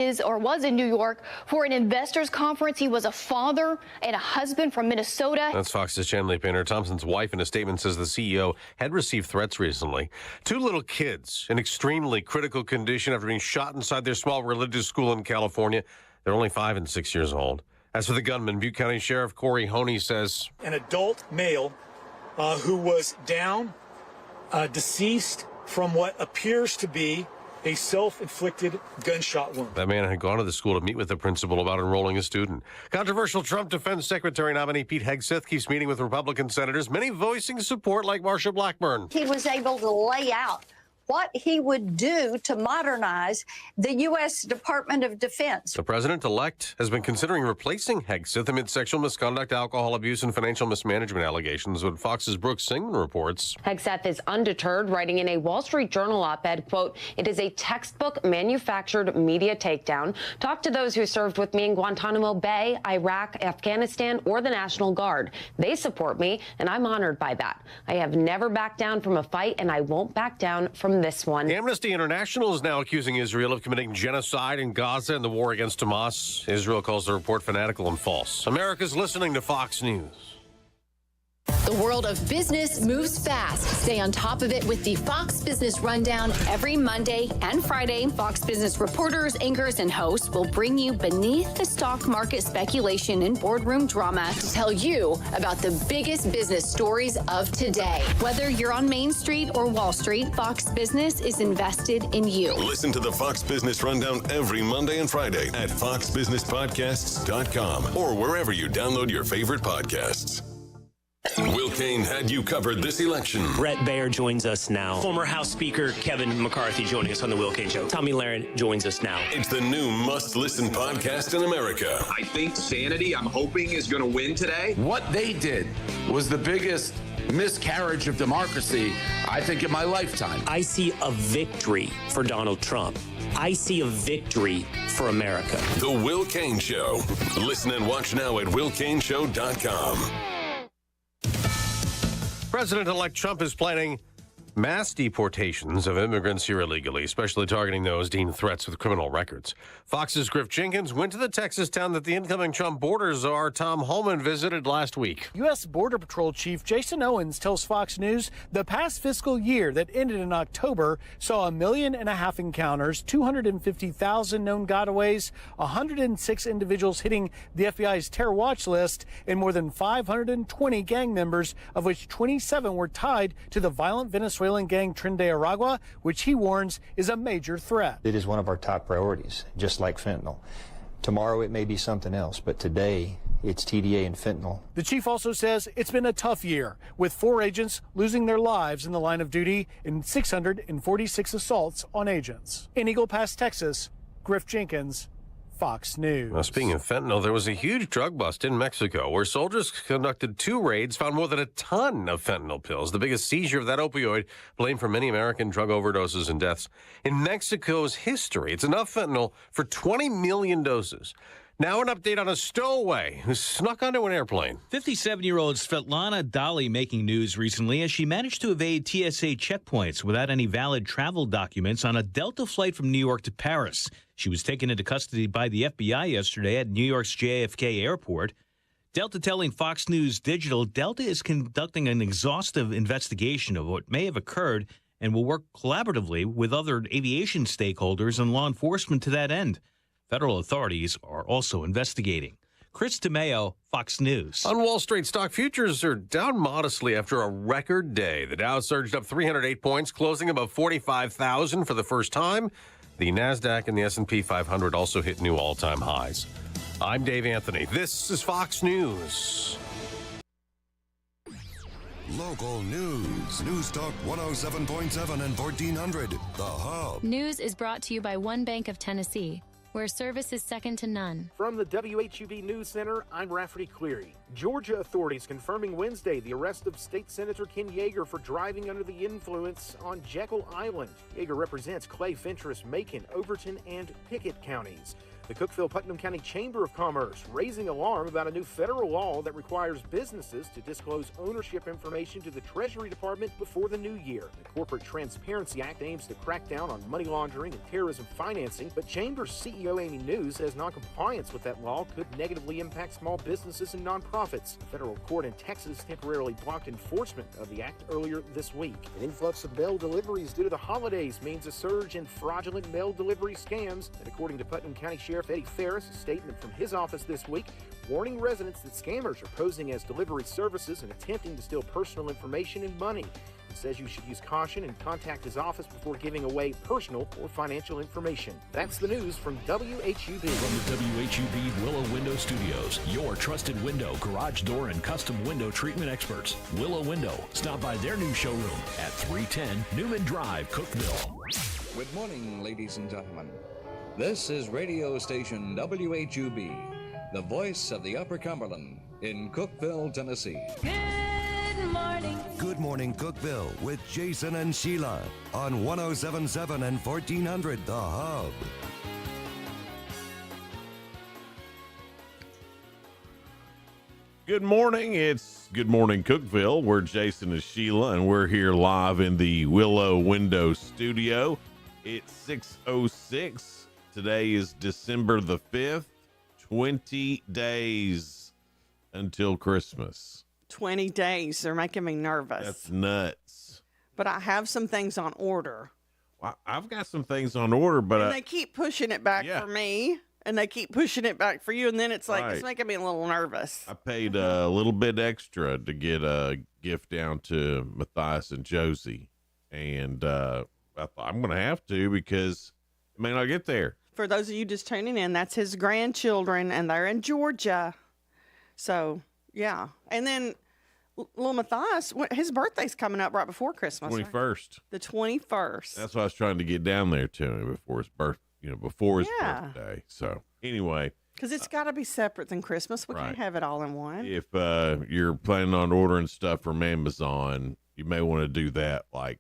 Was in New York for an investors conference. He was a father and a husband from Minnesota. That's Fox's Chandler Painter. Thompson's wife in a statement says the CEO had received threats recently. Two little kids in extremely critical condition after being shot inside their small religious school in California. They're only 5 and 6 years old. As for the gunman, Butte County Sheriff Corey Honey says an adult male who was down, deceased from what appears to be a self-inflicted gunshot wound. That man had gone to the school to meet with the principal about enrolling a student. Controversial Trump Defense Secretary nominee Pete Hegseth keeps meeting with Republican senators, many voicing support like Marsha Blackburn. He was able to lay out what he would do to modernize the U.S. Department of Defense. The president-elect has been considering replacing Hegseth amid sexual misconduct, alcohol abuse, and financial mismanagement allegations, what Fox's Brooke Singman reports. Hegseth is undeterred, writing in a Wall Street Journal op-ed, quote, "It is a textbook manufactured media takedown. Talk to those who served with me in Guantanamo Bay, Iraq, Afghanistan, or the National Guard. They support me, and I'm honored by that. I have never backed down from a fight, and I won't back down from this one." Amnesty International is now accusing Israel of committing genocide in Gaza and the war against Hamas. Israel calls the report fanatical and false. America's listening to Fox News. The world of business moves fast. Stay on top of it with the Fox Business Rundown every Monday and Friday. Fox Business reporters, anchors, and hosts will bring you beneath the stock market speculation and boardroom drama to tell you about the biggest business stories of today. Whether you're on Main Street or Wall Street, Fox Business is invested in you. Listen to the Fox Business Rundown every Monday and Friday at foxbusinesspodcasts.com or wherever you download your favorite podcasts. Will Cain had you covered this election. Brett Baer joins us now. Former House Speaker Kevin McCarthy joining us on The Will Cain Show. Tommy Lahren joins us now. It's the new must-listen podcast in America. I think Sanity, I'm hoping, is going to win today. What they did was the biggest miscarriage of democracy, I think, in my lifetime. I see a victory for Donald Trump. I see a victory for America. The Will Cain Show. Listen and watch now at willcainshow.com. President-elect Trump is planning mass deportations of immigrants here illegally, especially targeting those deemed threats with criminal records. Fox's Griff Jenkins went to the Texas town that the incoming Trump border czar Tom Homan visited last week. U.S. Border Patrol Chief Jason Owens tells Fox News the past fiscal year that ended in October saw 1.5 million encounters, 250,000 known gotaways, 106 individuals hitting the FBI's terror watch list, and more than 520 gang members, of which 27 were tied to the violent Venezuelan gang Tren de Aragua, which he warns is a major threat. It is one of our top priorities, just like fentanyl. Tomorrow it may be something else, but today it's TDA and fentanyl. The chief also says it's been a tough year, with 4 agents losing their lives in the line of duty and 646 assaults on agents. In Eagle Pass, Texas, Griff Jenkins, Fox News. Now, speaking of fentanyl, there was a huge drug bust in Mexico where soldiers conducted 2 raids, found more than a ton of fentanyl pills, the biggest seizure of that opioid, blamed for many American drug overdoses and deaths in Mexico's history. It's enough fentanyl for 20 million doses. Now an update on a stowaway who snuck onto an airplane. 57-year-old Svetlana Dali making news recently as she managed to evade TSA checkpoints without any valid travel documents on a Delta flight from New York to Paris. She was taken into custody by the FBI yesterday at New York's JFK airport. Delta telling Fox News Digital, Delta is conducting an exhaustive investigation of what may have occurred and will work collaboratively with other aviation stakeholders and law enforcement to that end. Federal authorities are also investigating. Chris DeMeo, Fox News. On Wall Street, stock futures are down modestly after a record day. The Dow surged up 308 points, closing above 45,000 for the first time. The NASDAQ and the S&P 500 also hit new all-time highs. I'm Dave Anthony. This is Fox News. Local news. News Talk 107.7 and 1400. The Hub. News is brought to you by One Bank of Tennessee, where service is second to none. From the WHUV News Center, I'm Rafferty Cleary. Georgia authorities confirming Wednesday the arrest of State Senator Ken Yeager for driving under the influence on Jekyll Island. Yeager represents Clay, Fentress, Macon, Overton, and Pickett counties. The Cookeville-Putnam County Chamber of Commerce raising alarm about a new federal law that requires businesses to disclose ownership information to the Treasury Department before the new year. The Corporate Transparency Act aims to crack down on money laundering and terrorism financing, but Chamber's CEO Amy News says noncompliance with that law could negatively impact small businesses and nonprofits. A federal court in Texas temporarily blocked enforcement of the act earlier this week. An influx of mail deliveries due to the holidays means a surge in fraudulent mail delivery scams, and according to Putnam County Sheriff Eddie Ferris, a statement from his office this week warning residents that scammers are posing as delivery services and attempting to steal personal information and money. He says you should use caution and contact his office before giving away personal or financial information. That's the news from WHUB. From the WHUB Willow Window Studios, your trusted window, garage door, and custom window treatment experts. Willow Window. Stop by their new showroom at 310 Newman Drive, Cookeville. Good morning, ladies and gentlemen. This is radio station WHUB, the voice of the Upper Cumberland in Cookeville, Tennessee. Good morning. Good Morning Cookeville with Jason and Sheila on 1077 and 1400 The Hub. Good morning. It's Good Morning Cookeville. We're Jason and Sheila, and we're here live in the Willow Window Studio. It's 6:06. Today is December the 5th. 20 days until Christmas. 20 days. They're making me nervous. That's nuts. But I have some things on order. Well, I've got some things on order, but and they keep pushing it back for me, and they keep pushing it back for you, and then it's like, it's making me a little nervous. I paid a little bit extra to get a gift down to Matthias and Josie, and I thought I'm going to have to because it may not get there. For those of you just tuning in, that's his grandchildren, and they're in Georgia. So, yeah. And then little Matthias, his birthday's coming up right before Christmas. 21st. Right? The 21st. That's why I was trying to get down there to him before his birthday. So, anyway. Because it's got to be separate than Christmas. We can't have it all in one. If you're planning on ordering stuff from Amazon, you may want to do that like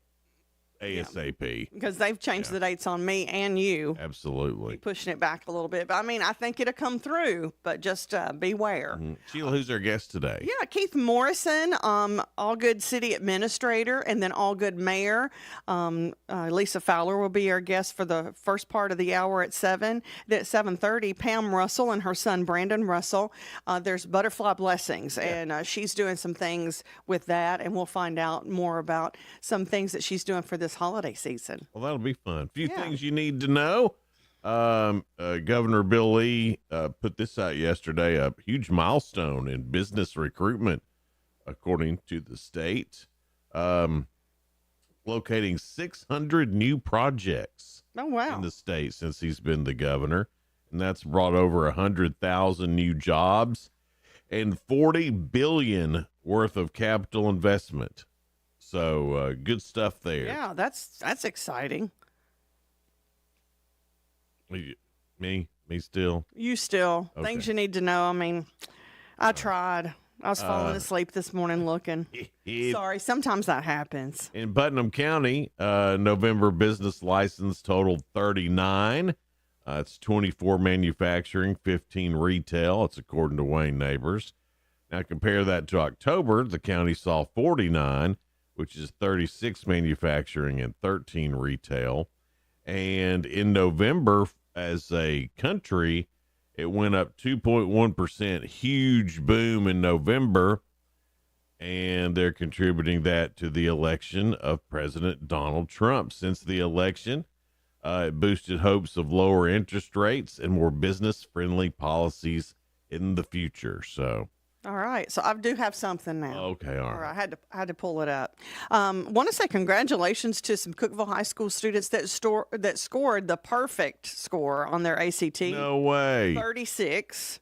ASAP. Because they've changed the dates on me and you. Absolutely. Pushing it back a little bit. But I mean, I think it'll come through, but just beware. Mm-hmm. Sheila, who's our guest today? Yeah, Keith Morrison, All Good City Administrator, and then All Good Mayor. Lisa Fowler will be our guest for the first part of the hour at 7. Then at 7:30, Pam Russell and her son, Brandon Russell. There's Butterfly Blessings, and she's doing some things with that, and we'll find out more about some things that she's doing for this holiday season. Well, that'll be fun. A few things you need to know. Governor Bill Lee put this out yesterday, a huge milestone in business recruitment, according to the state, locating 600 new projects in the state since he's been the governor, and that's brought over 100,000 new jobs and $40 billion worth of capital investment. So good stuff there. Yeah, that's exciting. Me still. You still. Okay. Things you need to know. I mean, I tried. I was falling asleep this morning looking. Sorry, sometimes that happens. In Putnam County, November business license totaled 39. It's 24 manufacturing, 15 retail. It's according to Wayne Neighbors. Now compare that to October. The county saw 49. Which is 36 manufacturing and 13 retail. And in November, as a country, it went up 2.1%. Huge boom in November. And they're contributing that to the election of President Donald Trump. Since the election, it boosted hopes of lower interest rates and more business-friendly policies in the future. So... All right, so I do have something now. Okay, all right. I had to pull it up. Want to say congratulations to some Cookeville High School students that scored the perfect score on their ACT. No way. 36,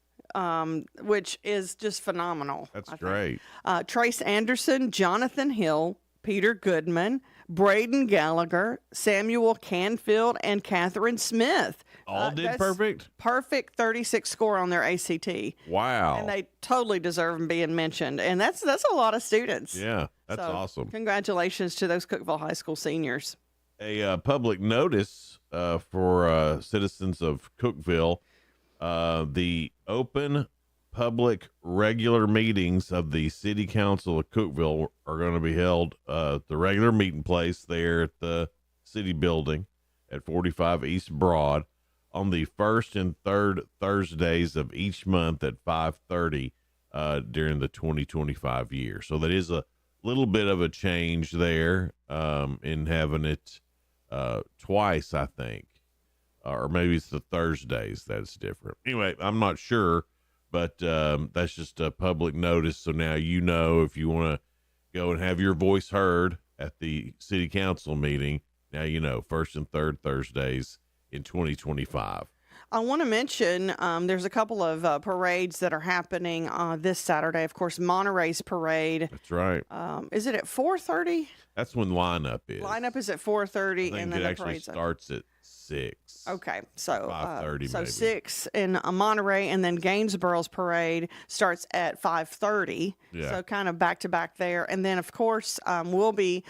which is just phenomenal. That's great. Trace Anderson, Jonathan Hill, Peter Goodman, Braden Gallagher, Samuel Canfield, and Catherine Smith. All did perfect? Perfect 36 score on their ACT. Wow. And they totally deserve being mentioned. And that's a lot of students. Yeah, that's awesome. Congratulations to those Cookeville High School seniors. A public notice for citizens of Cookeville The open public regular meetings of the City Council of Cookeville are going to be held at the regular meeting place there at the city building at 45 East Broad on the first and third Thursdays of each month at 5:30 during the 2025 year. So that is a little bit of a change there in having it twice, I think. Or maybe it's the Thursdays that's different. Anyway, I'm not sure, but that's just a public notice. So now you know if you want to go and have your voice heard at the city council meeting, now you know, first and third Thursdays in 2025. I want to mention there's a couple of parades that are happening this Saturday. Of course, Monterey's parade. That's right. Is it at 4:30? That's when lineup is. Lineup is at 4:30, I think and then it the actually parade's starts at 6. Okay, so 5:30 so maybe. 6 in Monterey, and then Gainesboro's parade starts at 5:30. Yeah. So kind of back to back there, and then of course we'll be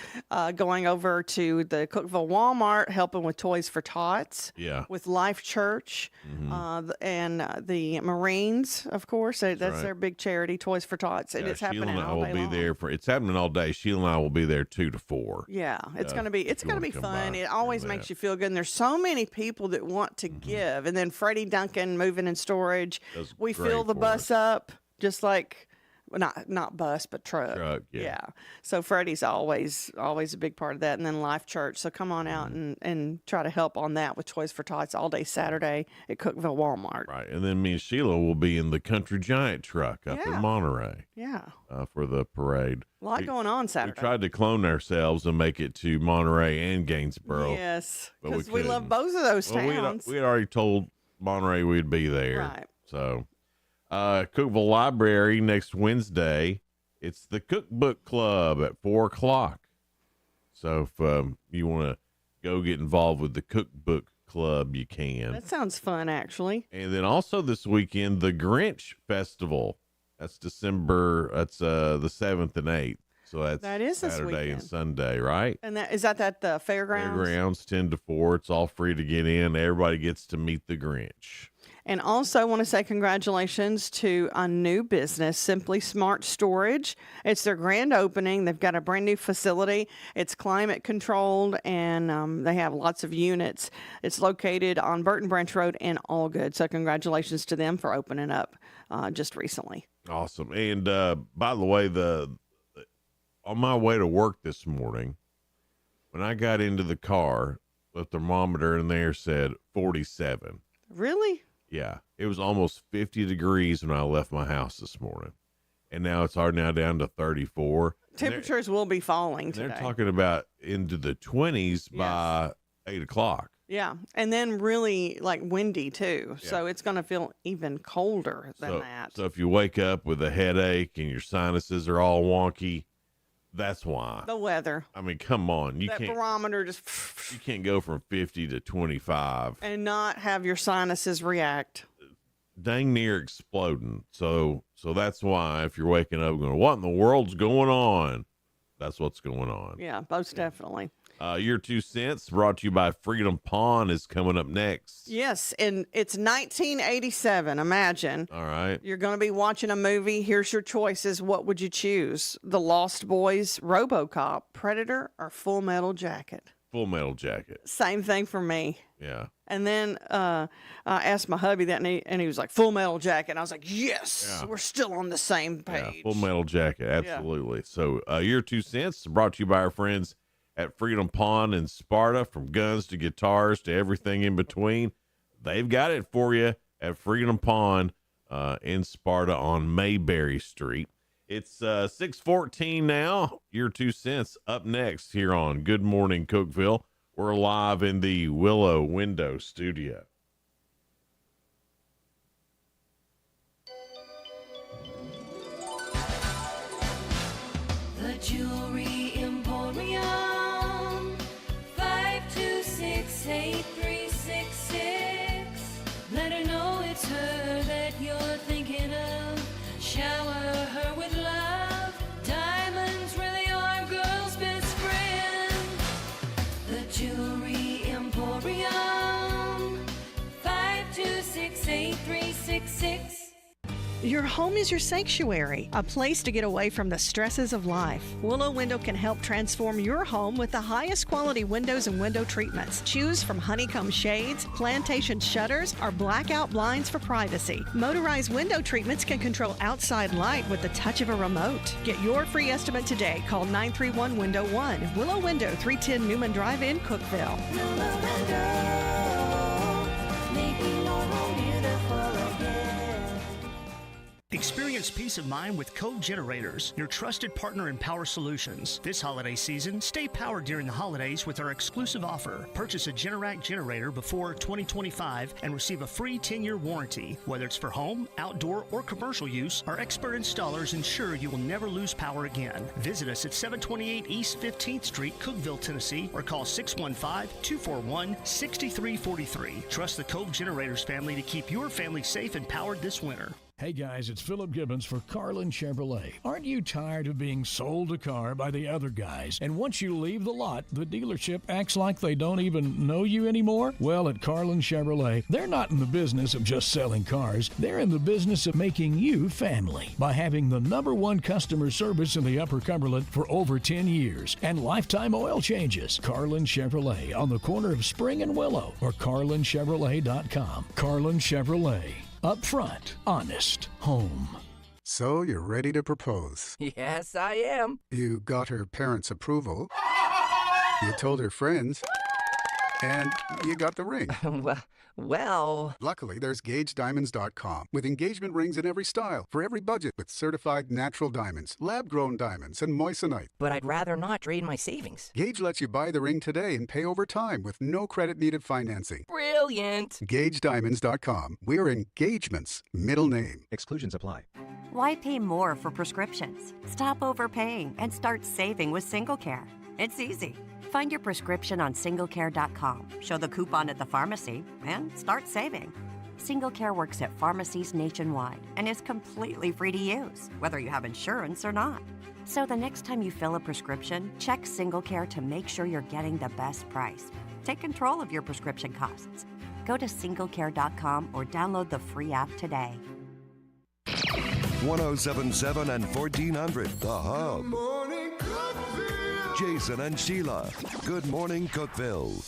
going over to the Cookeville Walmart, helping with Toys for Tots. Yeah. With Life Church, and the Marines, of course. That's right. their big charity, Toys for Tots, and Yeah, it's Sheila happening and I all will day be long. there for. It's happening all day. Sheila and I will be there 2 to 4. Yeah, it's gonna be if you wanna come fun. by It always and makes that. you feel good. And there's so many people that want to give. And then Freddie Duncan moving and storage. Does We great fill the for bus up just like well, not bus, but truck. Truck, yeah. So Freddie's always a big part of that. And then Life Church. So come on out and try to help on that with Toys for Tots all day Saturday at Cookeville Walmart. Right, and then me and Sheila will be in the Country Giant truck up in Yeah. Monterey. Yeah. For the parade. A lot going on We Saturday. tried to clone ourselves and make it to Monterey and Gainesboro. Yes, but because we love couldn't. both of those Well, towns. we had already told Monterey we'd be there. Right. So, Cookeville Library next Wednesday. It's the Cookbook Club at 4:00. So if you want to go get involved with the Cookbook Club, you can. That sounds fun, actually. And then also this weekend, the Grinch Festival. That's December. That's the 7th and 8th. So that's That is this Saturday and weekend. Sunday, right? And is that the fairgrounds? Fairgrounds 10 to 4. It's all free to get in. Everybody gets to meet the Grinch. And also want to say congratulations to a new business, Simply Smart Storage. It's their grand opening. They've got a brand new facility. It's climate controlled, and they have lots of units. It's located on Burton Branch Road in Allgood. So congratulations to them for opening up just recently. Awesome. And by the way, on my way to work this morning, when I got into the car, the thermometer in there said 47. Really? Yeah, it was almost 50 degrees when I left my house this morning, and now it's now down to 34. Temperatures will be falling today. They're talking about into the 20s by 8 o'clock. Yeah, and then really like windy too. So it's going to feel even colder than that. So if you wake up with a headache and your sinuses are all wonky, that's why. The weather. I mean, come on, That barometer just you can't go from 50 to 25. and not have your sinuses react. Dang near exploding. So that's why if you're waking up going, what in the world's going on? That's what's going on. Yeah, most definitely. Your 2 cents brought to you by Freedom Pawn is coming up next. Yes, and it's 1987. Imagine. All right. You're going to be watching a movie. Here's your choices. What would you choose? The Lost Boys, RoboCop, Predator, or Full Metal Jacket? Full Metal Jacket. Same thing for me. Yeah. And then I asked my hubby that, and he was like, Full Metal Jacket. And I was like, yes, we're still on the same page. Yeah, Full Metal Jacket. Absolutely. So your 2 cents brought to you by our friends at Freedom Pawn in Sparta. From guns to guitars to everything in between, they've got it for you at Freedom Pawn in Sparta on Mayberry Street. It's 6:14 now. Your 2 cents up next here on Good Morning Cookeville. We're live in the Willow Window Studio. The Jewelry Emporium, 526-8366. Let her know it's her that you're thinking of. Shower her with love. Diamonds really are a girl's best friend. The Jewelry Emporium, 526-8366. 2366. Your home is your sanctuary, a place to get away from the stresses of life. Willow Window can help transform your home with the highest quality windows and window treatments. Choose from honeycomb shades, plantation shutters, or blackout blinds for privacy. Motorized window treatments can control outside light with the touch of a remote. Get your free estimate today. Call 931-WINDOW-1. Willow Window, 310 Newman Drive in Cookeville. Making your home beautiful again. Experience peace of mind with Cove Generators, your trusted partner in power solutions. This holiday season, stay powered during the holidays with our exclusive offer. Purchase a Generac generator before 2025 and receive a free 10-year warranty. Whether it's for home, outdoor, or commercial use, our expert installers ensure you will never lose power again. Visit us at 728 East 15th Street, Cookeville, Tennessee, or call 615-241-6343. Trust the Cove Generators family to keep your family safe and powered this winter. Hey guys, it's Philip Gibbons for Carlin Chevrolet. Aren't you tired of being sold a car by the other guys? And once you leave the lot, the dealership acts like they don't even know you anymore? Well, at Carlin Chevrolet, they're not in the business of just selling cars. They're in the business of making you family by having the #1 customer service in the Upper Cumberland for over 10 years and lifetime oil changes. Carlin Chevrolet on the corner of Spring and Willow or carlinchevrolet.com. Carlin Chevrolet. Upfront, honest, home. So you're ready to propose. Yes, I am. You got her parents' approval. You told her friends. And you got the ring. Well. Luckily, there's GageDiamonds.com with engagement rings in every style for every budget with certified natural diamonds, lab-grown diamonds, and moissanite. But I'd rather not drain my savings. Gage lets you buy the ring today and pay over time with no credit-needed financing. Brilliant. GageDiamonds.com. We're engagements. Middle name. Exclusions apply. Why pay more for prescriptions? Stop overpaying and start saving with SingleCare. It's easy. Find your prescription on SingleCare.com, show the coupon at the pharmacy, and start saving. SingleCare works at pharmacies nationwide and is completely free to use, whether you have insurance or not. So the next time you fill a prescription, check SingleCare to make sure you're getting the best price. Take control of your prescription costs. Go to SingleCare.com or download the free app today. 1077 and 1400, The Hub. Jason and Sheila. Good morning, Cookeville.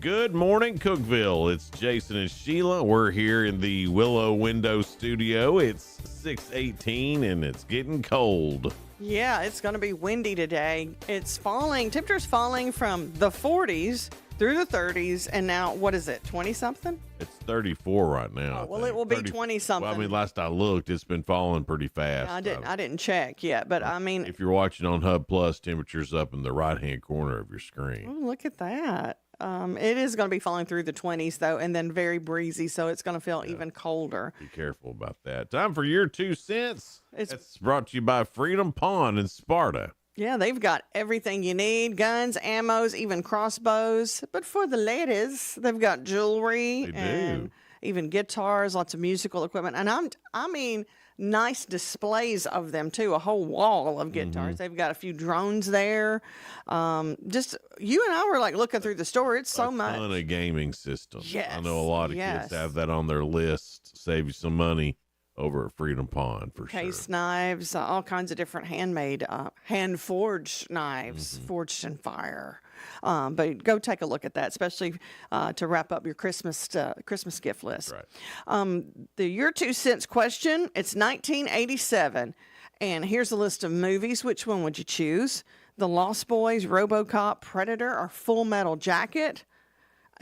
Good morning, Cookeville. It's Jason and Sheila. We're here in the Willow Window Studio. It's 6:18 and it's getting cold. Yeah, it's going to be windy today. It's falling. Temperature's falling from the 40s through the 30s, and now, what is it, 20-something? It's 34 right now. Oh, well, it will be 20-something. Well, I mean, last I looked, it's been falling pretty fast. I didn't check yet, but I mean. If you're watching on Hub Plus, temperature's up in the right-hand corner of your screen. Oh, look at that. It is going to be falling through the 20s, though, and then very breezy, so it's going to feel even colder. Be careful about that. Time for your 2 cents. It's brought to you by Freedom Pond in Sparta. Yeah, they've got everything you need, guns, ammos, even crossbows. But for the ladies, they've got jewelry and even guitars, lots of musical equipment. And I mean, nice displays of them, too, a whole wall of guitars. They've got a few drones there. Just, you and I were like looking through the store. It's so much. A ton of gaming systems. Yes. I know a lot of kids have that on their list. Save you some money over at Freedom Pond for sure. Case knives, all kinds of different handmade, hand-forged knives, forged in fire. But go take a look at that, especially to wrap up your Christmas gift list. Right. Your 2 cents question, it's 1987. And here's a list of movies. Which one would you choose? The Lost Boys, RoboCop, Predator, or Full Metal Jacket?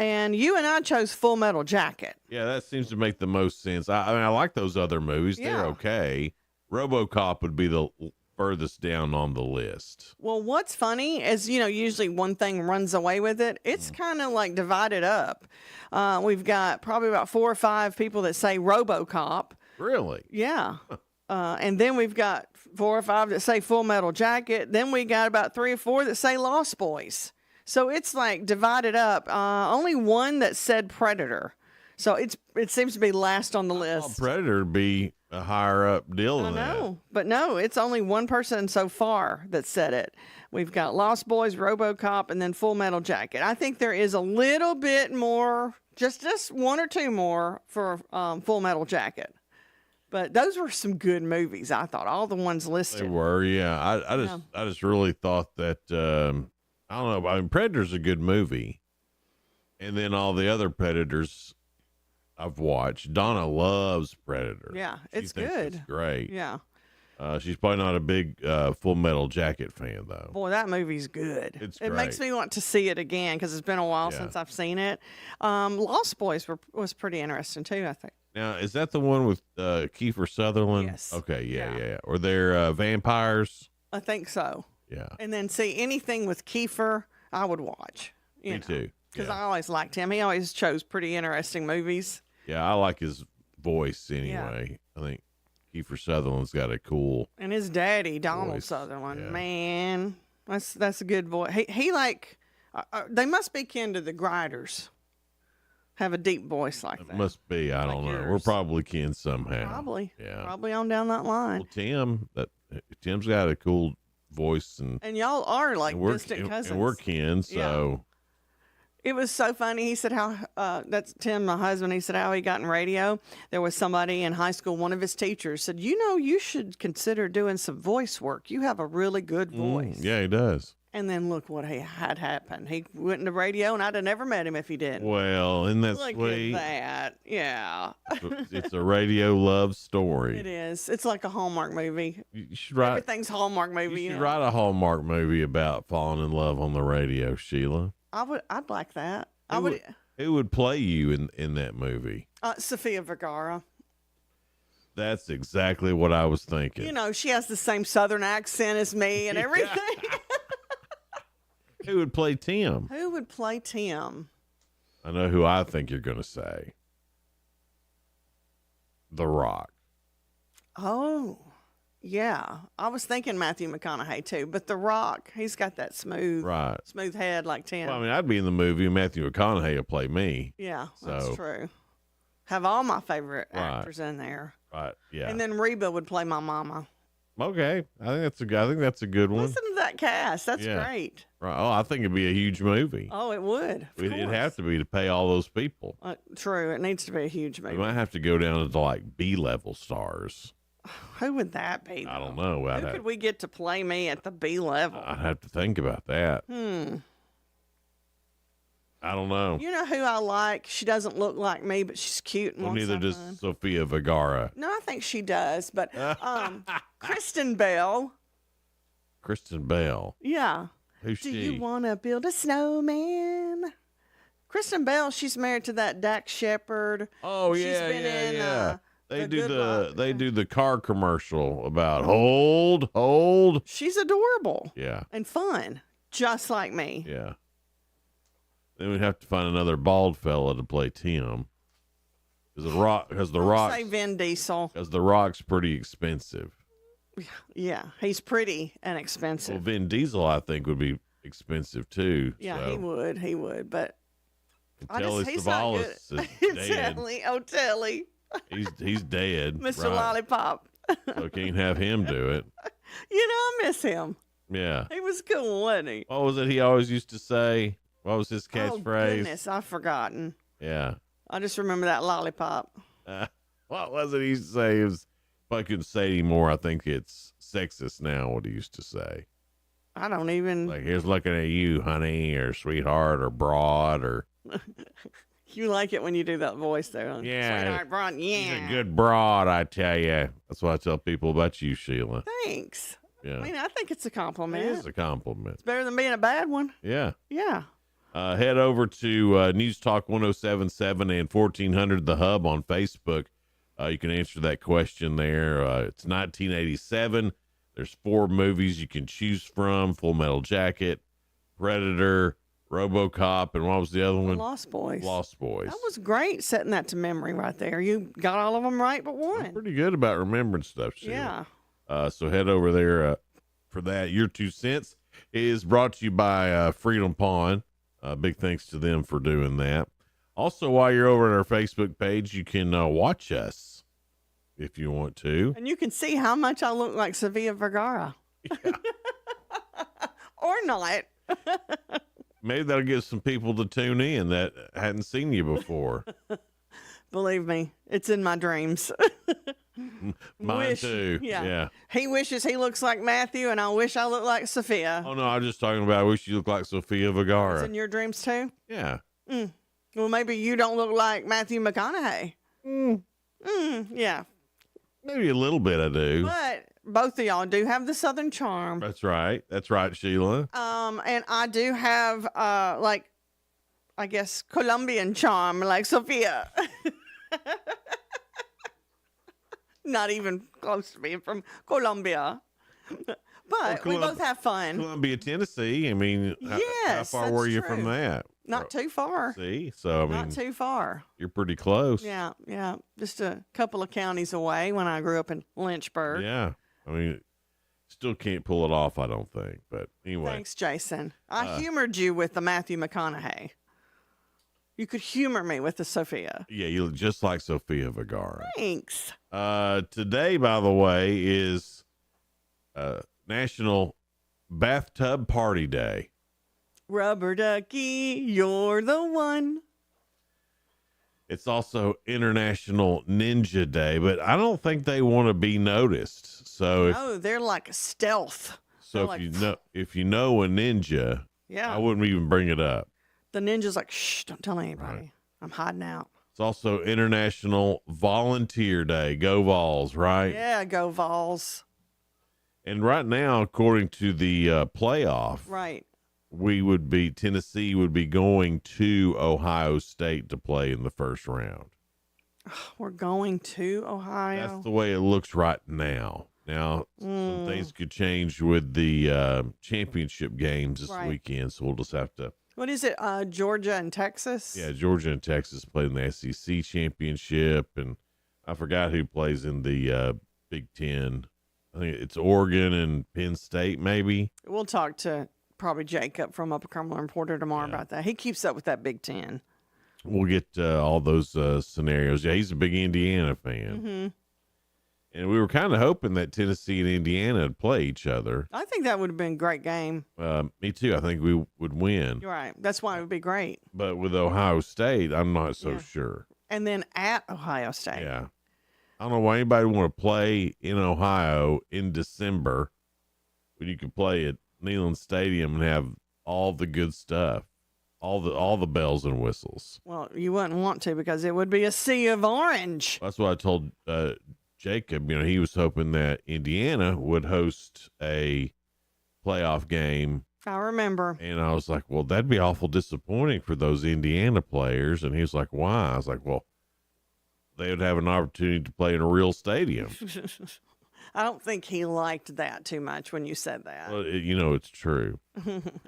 And you and I chose Full Metal Jacket. Yeah, that seems to make the most sense. I mean, I like those other movies. Yeah. They're okay. RoboCop would be the furthest down on the list. Well, what's funny is, usually one thing runs away with it. It's kind of like divided up. We've got probably about 4 or 5 people that say RoboCop. Really? Yeah. And then we've got 4 or 5 that say Full Metal Jacket. Then we got about 3 or 4 that say Lost Boys. So it's like divided up. Only one that said Predator. So it seems to be last on the list. Predator would be a higher up deal than that. I know. But no, it's only one person so far that said it. We've got Lost Boys, RoboCop, and then Full Metal Jacket. I think there is a little bit more Just one or two more for Full Metal Jacket. But those were some good movies, I thought. All the ones listed. They were, yeah. I just really thought that I don't know. I mean, Predator's a good movie, and then all the other Predators I've watched. Donna loves Predator. Yeah, She it's thinks good. It's great. Yeah. She's probably not a big Full Metal Jacket fan though. Boy, that movie's good. It's It makes great. me want to see it again because it's been a while Yeah. since I've seen it. Lost Boys was pretty interesting too, I think. Now, is that the one with Kiefer Sutherland? Yes. Okay, yeah. Or they're vampires? I think so. Yeah. And then see anything with Kiefer, I would watch. Me too. Because I always liked him. He always chose pretty interesting movies. Yeah, I like his voice anyway. I think Kiefer Sutherland's got a cool. And his daddy, Donald Voice, Sutherland, yeah. man, that's a good voice. He like, they must be kin to the Grinders. Have a deep voice like that. Must be. I don't know. We're yours. probably kin somehow. Probably. Yeah. Probably on down that line. Well, Tim's got a cool voice, and And y'all are like and we're distant cousins. and we're kin. So It was so funny. He said how that's Tim, my husband. He said how he got in radio. There was somebody in high school. One of his teachers said, you should consider doing some voice work. You have a really good voice. yeah, he does. And then look what had happened. He went into radio, and I'd have never met him if he didn't. Well, isn't that Look sweet? at that. Yeah. It's a radio love story. It is. It's like a Hallmark movie. You should write. Everything's Hallmark movie. You should write a Hallmark movie about falling in love on the radio, Sheila. I'd like that. I would. Who would play you in that movie? Sofia Vergara. That's exactly what I was thinking. You know, she has the same Southern accent as me and everything. Who would play Tim? Who would play Tim? I know who I think you're going to say. The Rock. Oh, yeah. I was thinking Matthew McConaughey too, but The Rock, he's got that smooth head like Tim. Well, I mean, I'd be in the movie and Matthew McConaughey would play me. Yeah, So- that's true. Have all my favorite actors in there. Right. Yeah. And then Reba would play my mama. Okay. I think that's a good one. Listen to that cast. That's Yeah. great. Right. Oh, I think it'd be a huge movie. Oh, it would. It'd have to be to pay all those people. True. It needs to be a huge We movie. might have to go down to like B-level stars. Who would that be? I don't know. Who could we get to play me at the B level? I'd have to think about that. I don't know. You know who I like? She doesn't look like me, but she's cute and Well, wants neither some fun. does Sofia Vergara. No, I think she does, but Kristen Bell. Kristen Bell. Yeah. Who's Do she? you want to build a snowman? Kristen Bell, she's married to that Dak Shepard. Oh She's yeah, been yeah, in, yeah. They The do Good the Life. the car commercial about hold. She's adorable Yeah, and fun, just like me. yeah. Then we'd have to find another bald fella to play Tim. Because the I'll say Vin Diesel. Rock's pretty expensive. Yeah, he's pretty and Well, expensive. Vin Diesel, I think, would be expensive too. Yeah, so. he would, but Telly he's not good. Savalas is dead. Telly. He's dead. Mr. right. Lollipop. So can't have him do it. You know, I miss him. Yeah. He was cool, wasn't he? What was it he always used to say? What was his Oh, catchphrase? goodness, I've forgotten. Yeah. I just remember that lollipop. What was it he used to say? It was, if I couldn't say anymore, I think it's sexist now, what he used to say. I don't even. Like, here's looking at you, honey, or sweetheart, or broad, or. You like it when you do that voice, though. Yeah. Sweetheart, Brian, She's yeah. a good broad, I tell you. That's what I tell people about you, Sheila. Thanks. Yeah. I mean, I think it's a compliment. It is a compliment. It's better than being a bad one. Yeah. Yeah. Head over to News Talk 1077 and 1400 The Hub on Facebook. You can answer that question there. It's 1987. There's 4 movies you can choose from: Full Metal Jacket, Predator, RoboCop, and what was the other one? Lost Boys. Lost Boys. That was great setting that to memory right there. You got all of them right but one. Pretty good about remembering stuff, Yeah. Sheila. So head over there for that. Your 2 cents is brought to you by Freedom Pond. Big thanks to them for doing that. Also, while you're over at our Facebook page, you can watch us if you want to. And you can see how much I look like Sofia Vergara. Or not. maybe that'll get some people to tune in that hadn't seen you before. Believe me, it's in my dreams. Mine too. Yeah. He wishes he looks like Matthew, and I wish I looked like Sophia. Oh no, I was just talking about. I wish you looked like Sofia Vergara. It's in your dreams too. Yeah. Well, maybe you don't look like Matthew McConaughey. Yeah. Maybe a little bit I do. But both of y'all do have the Southern charm. That's right. That's right, Sheila. And I do have, I guess, Colombian charm, like Sophia. Not even close to being from Colombia. But we both have fun. Columbia, Tennessee. I mean, how far were you from that? Not too far. See? So, I mean, not too far. You're pretty close. Yeah. Just a couple of counties away when I grew up in Lynchburg. Yeah. I mean, still can't pull it off, I don't think. But anyway. Thanks, Jason. I humored you with the Matthew McConaughey. You could humor me with the Sophia. Yeah, you look just like Sofia Vergara. Thanks. Today, by the way, is National Bathtub Party Day. Rubber ducky, you're the one. It's also International Ninja Day, but I don't think they want to be noticed. So they're like stealth. So if you know a ninja, yeah, I wouldn't even bring it up. The ninja's like, shh, don't tell anybody. Right. I'm hiding out. It's also International Volunteer Day. Go Vols, right? Yeah, go Vols. And right now, according to the playoff, right, Tennessee would be going to Ohio State to play in the first round. We're going to Ohio. That's the way it looks right now. Now, some things could change with the championship games this weekend, so we'll just have to. What is it, Georgia and Texas? Yeah, Georgia and Texas play in the SEC championship, and I forgot who plays in the Big Ten. I think it's Oregon and Penn State, maybe. We'll talk to probably Jacob from Upper Cumberland Reporter tomorrow about that. He keeps up with that Big Ten. We'll get all those scenarios. Yeah, he's a big Indiana fan. Mm-hmm. And we were kind of hoping that Tennessee and Indiana would play each other. I think that would have been a great game. Me too. I think we would win. You're right. That's why it would be great. But with Ohio State, I'm not so sure. And then at Ohio State. Yeah. I don't know why anybody would want to play in Ohio in December when you could play at Neyland Stadium and have all the good stuff, all the bells and whistles. Well, you wouldn't want to because it would be a sea of orange. That's what I told Jacob. You know, he was hoping that Indiana would host a playoff game. I remember. And I was like, well, that'd be awful disappointing for those Indiana players. And he was like, why? I was like, well, they would have an opportunity to play in a real stadium. I don't think he liked that too much when you said that. Well, it's true.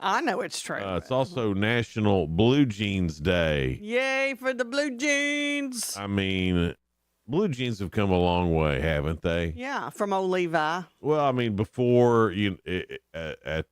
I know it's true. It's also National Blue Jeans Day. Yay for the blue jeans. I mean, blue jeans have come a long way, haven't they? Yeah, from old Levi. Well, I mean, before at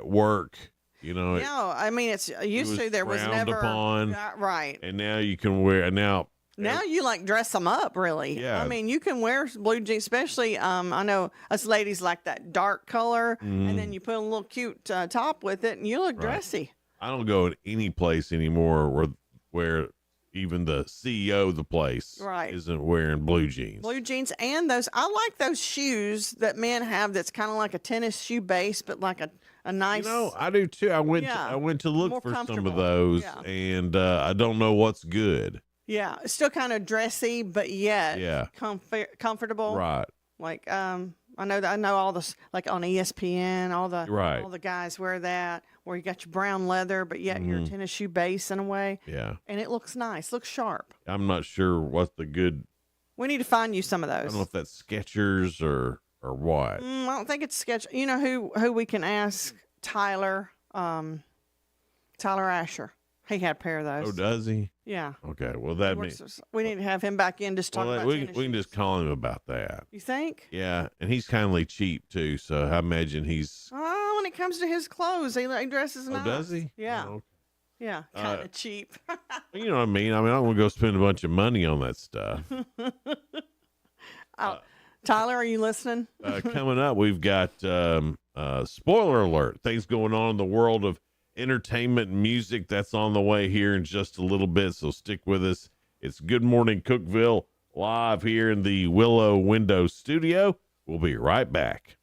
work, No, I mean, it's used to. There was never upon, right. And now you can wear now. Now you like dress them up, really. Yeah. I mean, you can wear blue jeans, especially. I know us ladies like that dark color, and then you put a little cute top with it, and you look dressy. I don't go to any place anymore where even the CEO of the place isn't wearing blue jeans. Blue jeans and those. I like those shoes that men have. That's kind of like a tennis shoe base, but like a nice. I do too. I went to look for some of those, and I don't know what's good. Yeah, it's still kind of dressy, but yet comfortable. Right. Like I know all this, like on ESPN, all the guys wear that, where you got your brown leather, but yet your tennis shoe base in a way. Yeah. And it looks nice, looks sharp. I'm not sure what the good. We need to find you some of those. I don't know if that's Skechers or what. I don't think it's Skechers. You know who we can ask? Tyler Asher. He had a pair of those. Oh, does he? Yeah. Okay. Well, that means we need to have him back in just talk about we can just call him about that. You think? Yeah, and he's kindly cheap too, so I imagine he's. Oh, when it comes to his clothes, he dresses nice. Oh, does he? Yeah. Oh, okay. Yeah, kind of cheap. You know what I mean? I don't want to go spend a bunch of money on that stuff. Tyler, are you listening? Coming up, we've got spoiler alert. Things going on in the world of entertainment and music that's on the way here in just a little bit, so stick with us. It's Good Morning Cookeville live here in the Willow Window studio. We'll be right back.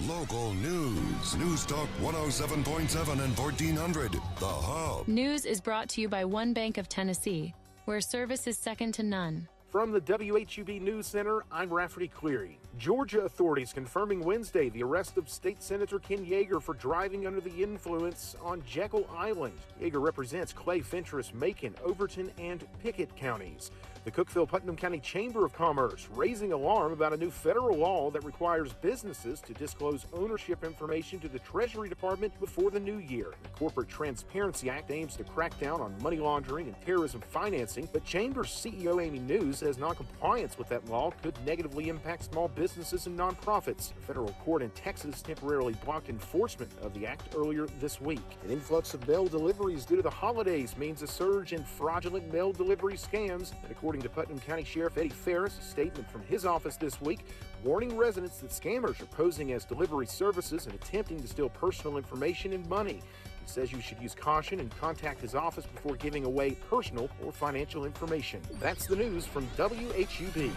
Local news. News Talk 107.7 and 1400. The Hub. News is brought to you by One Bank of Tennessee, where service is second to none. From the WHUB News Center, I'm Rafferty Cleary. Georgia authorities confirming Wednesday the arrest of State Senator Ken Yeager for driving under the influence on Jekyll Island. Yeager represents Clay, Fentress, Macon, Overton, and Pickett counties. The Cookeville-Putnam County Chamber of Commerce raising alarm about a new federal law that requires businesses to disclose ownership information to the Treasury Department before the new year. The Corporate Transparency Act aims to crack down on money laundering and terrorism financing, but Chamber's CEO Amy News says noncompliance with that law could negatively impact small businesses and nonprofits. A federal court in Texas temporarily blocked enforcement of the act earlier this week. An influx of mail deliveries due to the holidays means a surge in fraudulent mail delivery scams, and according to Putnam County Sheriff Eddie Ferris, a statement from his office this week warning residents that scammers are posing as delivery services and attempting to steal personal information and money. He says you should use caution and contact his office before giving away personal or financial information. That's the news from WHUB. Good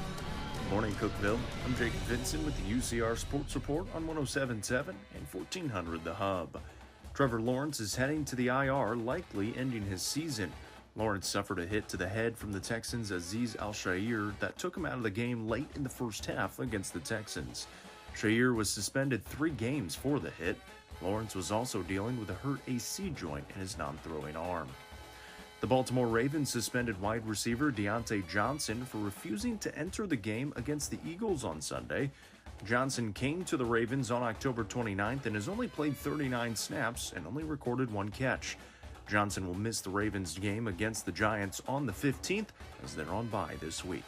morning, Cookeville. I'm Jacob Vinson with the UCR Sports Report on 107.7 and 1400 The Hub. Trevor Lawrence is heading to the IR, likely ending his season. Lawrence suffered a hit to the head from the Texans' Azeez Al-Shaair that took him out of the game late in the first half against the Texans. Shaair was suspended 3 games for the hit. Lawrence was also dealing with a hurt AC joint in his non-throwing arm. The Baltimore Ravens suspended wide receiver Deontay Johnson for refusing to enter the game against the Eagles on Sunday. Johnson came to the Ravens on October 29th and has only played 39 snaps and only recorded 1 catch. Johnson will miss the Ravens game against the Giants on the 15th as they're on bye this week.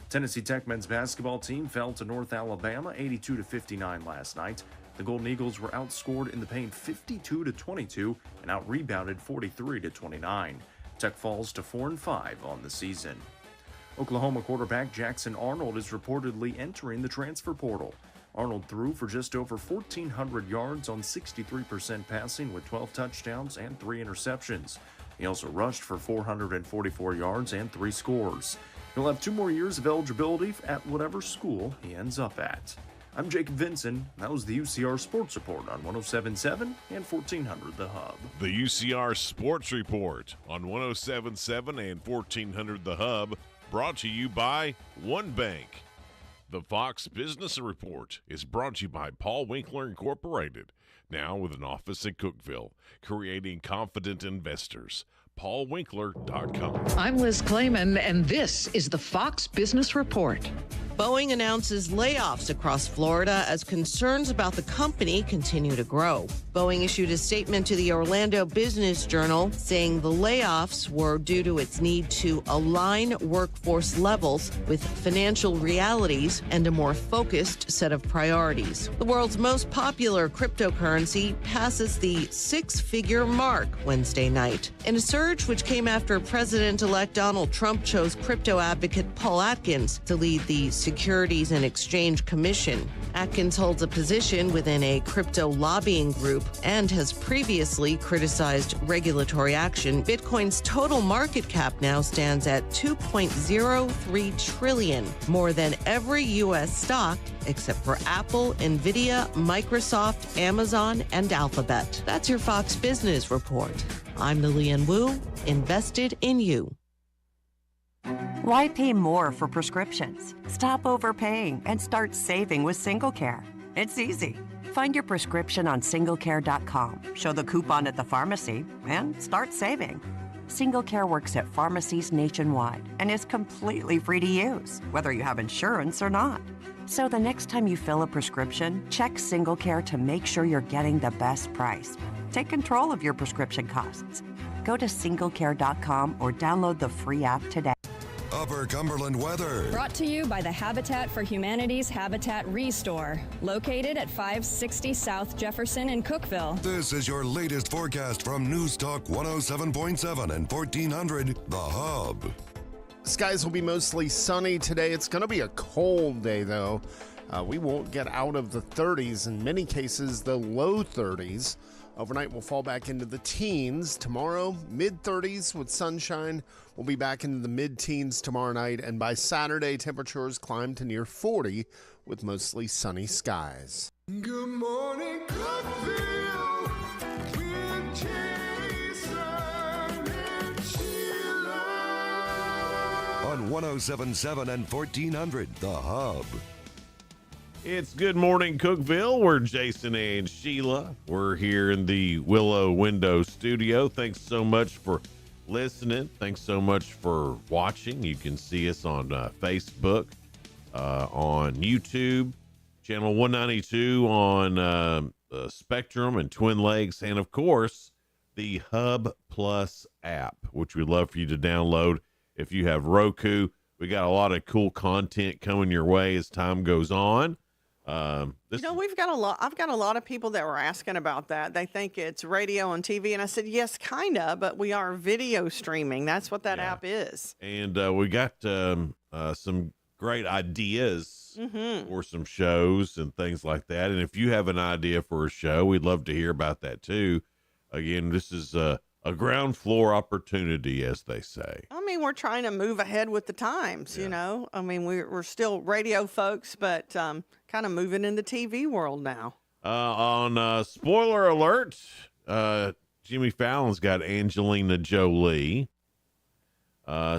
Tennessee Tech men's basketball team fell to North Alabama 82-59 last night. The Golden Eagles were outscored in the paint 52-22 and out-rebounded 43-29. Tech falls to 4-5 on the season. Oklahoma quarterback Jackson Arnold is reportedly entering the transfer portal. Arnold threw for just over 1,400 yards on 63% passing with 12 touchdowns and 3 interceptions. He also rushed for 444 yards and 3 scores. He'll have 2 more years of eligibility at whatever school he ends up at. I'm Jacob Vinson. That was the UCR Sports Report on 107.7 and 1400 The Hub. The UCR Sports Report on 107.7 and 1400 The Hub, brought to you by One Bank. The Fox Business Report is brought to you by Paul Winkler Incorporated, now with an office in Cookeville, creating confident investors. PaulWinkler.com. I'm Liz Clayman, and this is the Fox Business Report. Boeing announces layoffs across Florida as concerns about the company continue to grow. Boeing issued a statement to the Orlando Business Journal saying the layoffs were due to its need to align workforce levels with financial realities and a more focused set of priorities. The world's most popular cryptocurrency passes the 6-figure mark Wednesday night. In a surge which came after President-elect Donald Trump chose crypto advocate Paul Atkins to lead the Securities and Exchange Commission. Atkins holds a position within a crypto lobbying group and has previously criticized regulatory action. Bitcoin's total market cap now stands at $2.03 trillion, more than every U.S. stock except for Apple, Nvidia, Microsoft, Amazon, and Alphabet. That's your Fox Business Report. I'm Lillian Wu, invested in you. Why pay more for prescriptions? Stop overpaying and start saving with SingleCare. It's easy. Find your prescription on singlecare.com, show the coupon at the pharmacy, and start saving. SingleCare works at pharmacies nationwide and is completely free to use, whether you have insurance or not. So the next time you fill a prescription, check SingleCare to make sure you're getting the best price. Take control of your prescription costs. Go to singlecare.com or download the free app today. Upper Cumberland weather. Brought to you by the Habitat for Humanity's Habitat Restore, located at 560 South Jefferson in Cookeville. This is your latest forecast from News Talk 107.7 and 1400 The Hub. Skies will be mostly sunny today. It's going to be a cold day, though. We won't get out of the 30s, in many cases, the low 30s. Overnight, we'll fall back into the teens. Tomorrow, mid-30s with sunshine. We'll be back into the mid-teens tomorrow night. And by Saturday, temperatures climb to near 40 with mostly sunny skies. Good morning, Cookeville, with Jason and Sheila. On 107.7 and 1400, The Hub. It's Good Morning Cookeville. We're Jason and Sheila. We're here in the Willow Window studio. Thanks so much for listening. Thanks so much for watching. You can see us on Facebook, on YouTube, channel 192 on Spectrum and Twin Lakes, and of course, the Hub Plus app, which we'd love for you to download if you have Roku. We got a lot of cool content coming your way as time goes on. We've got a lot. I've got a lot of people that were asking about that. They think it's radio and TV, and I said, yes, kind of, but we are video streaming. That's what that app is. And we got some great ideas for some shows and things like that. And if you have an idea for a show, we'd love to hear about that too. Again, this is a ground floor opportunity, as they say. I mean, we're trying to move ahead with the times, you know. I mean, we're still radio folks, but kind of moving in the TV world now. On spoiler alert, Jimmy Fallon's got Angelina Jolie.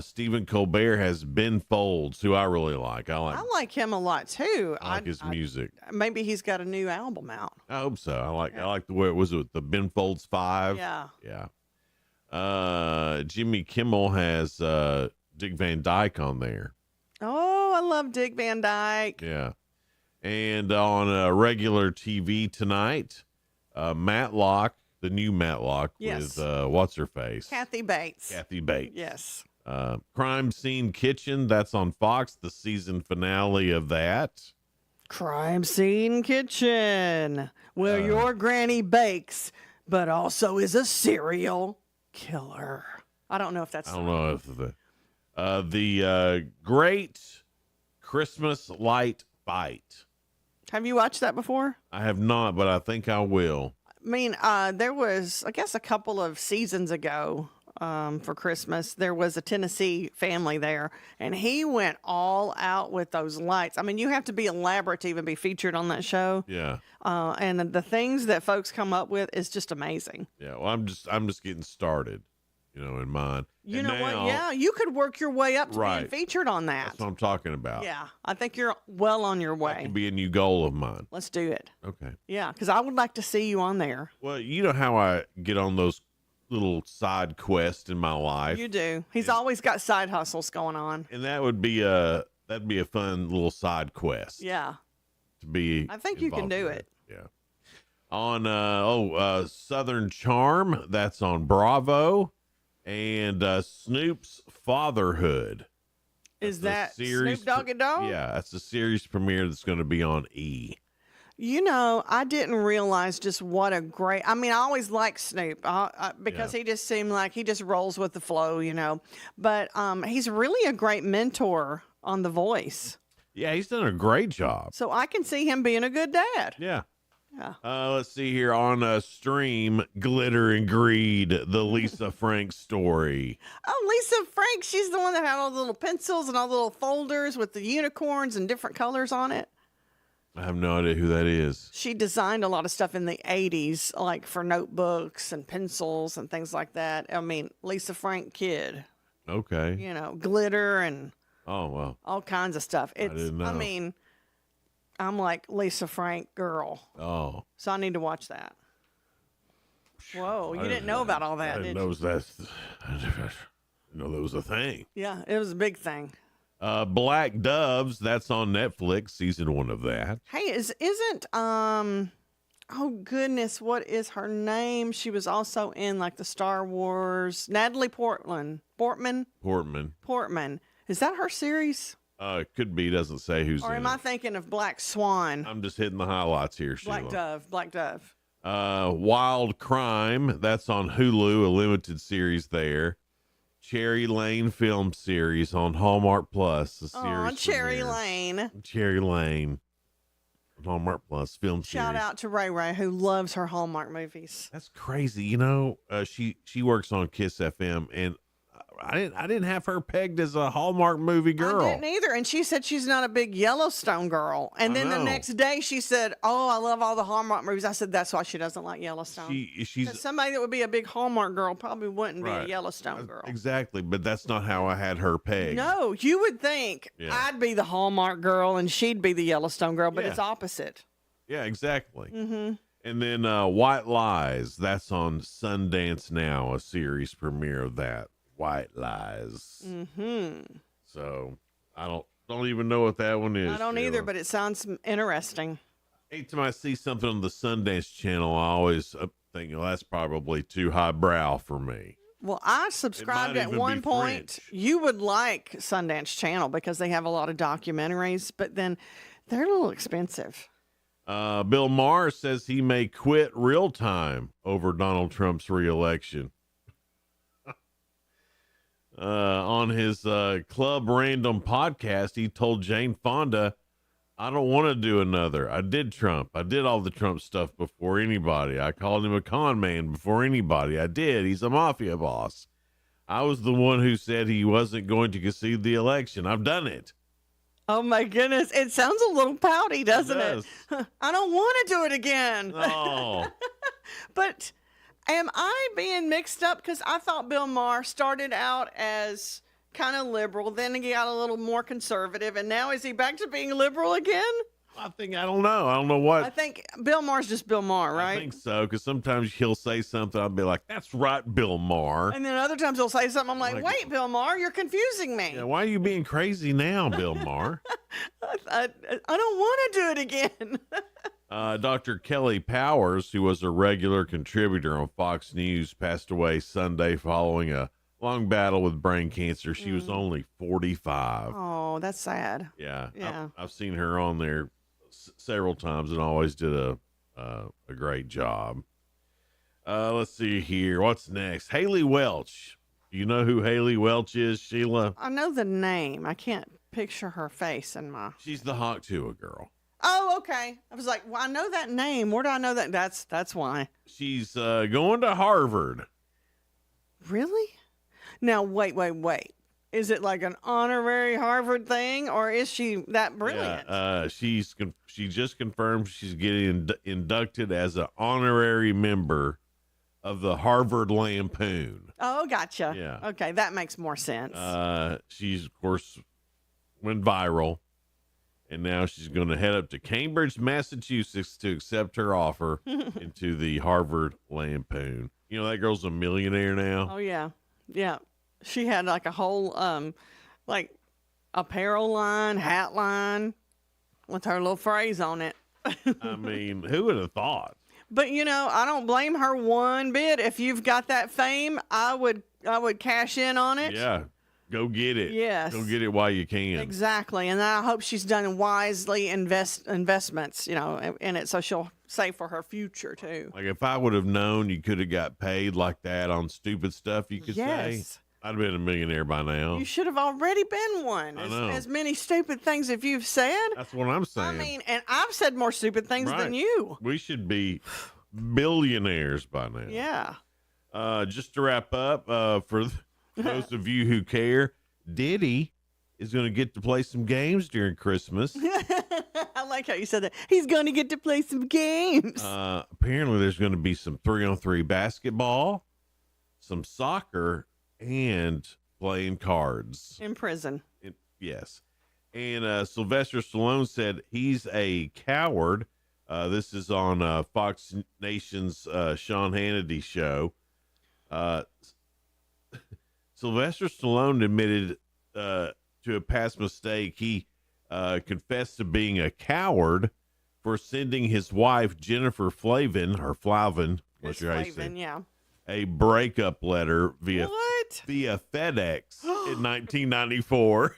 Stephen Colbert has Ben Folds, who I really like. I like him a lot too. I like his music. Maybe he's got a new album out. I hope so. I like the way it was with the Ben Folds 5. Yeah. Jimmy Kimmel has Dick Van Dyke on there. Oh, I love Dick Van Dyke. Yeah. And on regular TV tonight, Matlock, the new Matlock with what's her face? Kathy Bates. Yes. Crime Scene Kitchen, that's on Fox, the season finale of that. Crime Scene Kitchen, where your granny bakes, but also is a serial killer. I don't know if that's. I don't know if the Great Christmas Light Fight. Have you watched that before? I have not, but I think I will. I mean, there was, I guess, a couple of seasons ago for Christmas, there was a Tennessee family there, and he went all out with those lights. I mean, you have to be elaborate to even be featured on that show. Yeah. And the things that folks come up with is just amazing. Yeah. Well, I'm just getting started, in mine. You know what? Yeah, you could work your way up to being Right. featured on that. That's what I'm talking about. Yeah, I think you're well on your That way. could be a new goal of mine. Let's do it. Okay. Yeah, because I would like to see you on there. Well, you know how I get on those little side quests in my life. You do. He's always got side hustles going on. And that'd be a fun little side quest. Yeah. To be I think you can involved do in. it. Yeah. On Southern Charm, that's on Bravo, and Snoop's Fatherhood. Is that series Snoop Doggy Dogg? Yeah, that's the series premiere that's going to be on E. You know, I didn't realize just what a great. I mean, I always liked Snoop because he just seemed like he just rolls with the flow, But he's really a great mentor on The Voice. Yeah, he's done a great job. So I can see him being a good dad. Yeah. Yeah. Let's see here on Stream, Glitter and Greed, the Lisa Frank story. Oh, Lisa Frank, she's the one that had all the little pencils and all the little folders with the unicorns and different colors on it. I have no idea who that is. She designed a lot of stuff in the 80s, like for notebooks and pencils and things like that. I mean, Lisa Frank kid. Okay. Glitter and Oh, well. all kinds of stuff. I didn't know. I mean, I'm like Lisa Frank girl. Oh. So I need to watch that. Whoa, you didn't know about all that, I didn't did know you? I didn't know that was a thing. Yeah, it was a big thing. Black Doves, that's on Netflix, season 1 of that. Hey, isn't oh goodness, what is her name? She was also in like the Star Wars. Natalie Portman. Is that her series? It could be, doesn't say who's Or in am I it. thinking of Black Swan? I'm just hitting the highlights here, Black Sheila. Dove. Wild Crime, that's on Hulu, a limited series there. Cherry Lane film series on Hallmark Plus, a series Oh, Cherry premiere. Lane. Cherry Lane. Hallmark Plus film Shout series. out to Ray Ray, who loves her Hallmark movies. That's crazy. You know, she works on Kiss FM, and I didn't have her pegged as a Hallmark movie girl. I didn't either. And she said she's not a big Yellowstone girl. And then the next day she said, "Oh, I love all the Hallmark movies." I said, "That's why she doesn't like Yellowstone." She's 'Cause somebody that would be a big Hallmark girl probably wouldn't be Right. a Yellowstone girl. Exactly, but that's not how I had her pegged. No, you would think Yeah. I'd be the Hallmark girl and she'd be the Yellowstone girl, but Yeah. it's opposite. Yeah, exactly. Mm-hmm. And then White Lies, that's on Sundance Now, a series premiere of that. White Lies. Mm-hmm. So I don't even know what that one is. I don't either, but it sounds interesting. Anytime I see something on the Sundance Channel, I always think, well, that's probably too highbrow for me. Well, I subscribed might at even one be point. You would like Sundance Channel because they have a lot of documentaries, but then they're a little expensive. Bill Maher says he may quit real time over Donald Trump's reelection. On his Club Random podcast, he told Jane Fonda, "I don't want to do another. I did Trump. I did all the Trump stuff before anybody. I called him a con man before anybody. I did. He's a mafia boss. I was the one who said he wasn't going to concede the election. I've done it." Oh my goodness. It sounds a little pouty, doesn't it? does. I don't want to do it again. Oh. But am I being mixed up? Because I thought Bill Maher started out as kind of liberal, then he got a little more conservative, and now is he back to being liberal again? I don't know. I don't know what. I think Bill Maher's just Bill Maher, right? I think so, because sometimes he'll say something, I'll be like, "That's right, Bill Maher." And then other times he'll say something, I'm like, "Wait, Bill Maher, you're confusing me." Yeah, why are you being crazy now, Bill Maher? I don't want to do it again. Dr. Kelly Powers, who was a regular contributor on Fox News, passed away Sunday following a long battle with brain cancer. She was only 45. Oh, that's sad. Yeah. Yeah. I've seen her on there several times and always did a great job. Let's see here. What's next? Haley Welch. You know who Haley Welch is, Sheila? I know the name. I can't picture her face in my... She's the Hawk Tuah girl. Oh, okay. I was like, well, I know that name. Where do I know that? That's why. She's going to Harvard. Really? Now, wait. Is it like an honorary Harvard thing, or is she that brilliant? Yeah, she just confirmed she's getting inducted as an honorary member of the Harvard Lampoon. Oh, gotcha. Yeah. Okay, that makes more sense. She's, of course, went viral, and now she's going to head up to Cambridge, Massachusetts to accept her offer into the Harvard Lampoon. You know, that girl's a millionaire now. Oh, yeah. Yeah. She had like a whole, like apparel line, hat line with her little phrase on it. I mean, who would have thought? But, you know, I don't blame her one bit. If you've got that fame, I would cash in on it. Yeah. Go get it. Yes. Go get it while you can. Exactly. And I hope she's done wisely investments, you know, in it, so she'll save for her future too. Like if I would have known you could have got paid like that on stupid stuff, you could say, Yes. I'd have been a millionaire by now. You should have already been one. I know. As many stupid things as you've said. That's what I'm saying. I mean, and I've said more stupid things than Right. you. We should be billionaires by now. Yeah. Just to wrap up, for those of you who care, Diddy is going to get to play some games during Christmas. I like how you said that. He's going to get to play some games. Apparently, there's going to be some 3-on-3 basketball, some soccer, and playing cards. In prison. Yes. And Sylvester Stallone said he's a coward. This is on Fox Nation's Sean Hannity show. Sylvester Stallone admitted to a past mistake. He confessed to being a coward for sending his wife, Jennifer Flavin, what's your Flavin, yeah. a breakup letter via FedEx in 1994.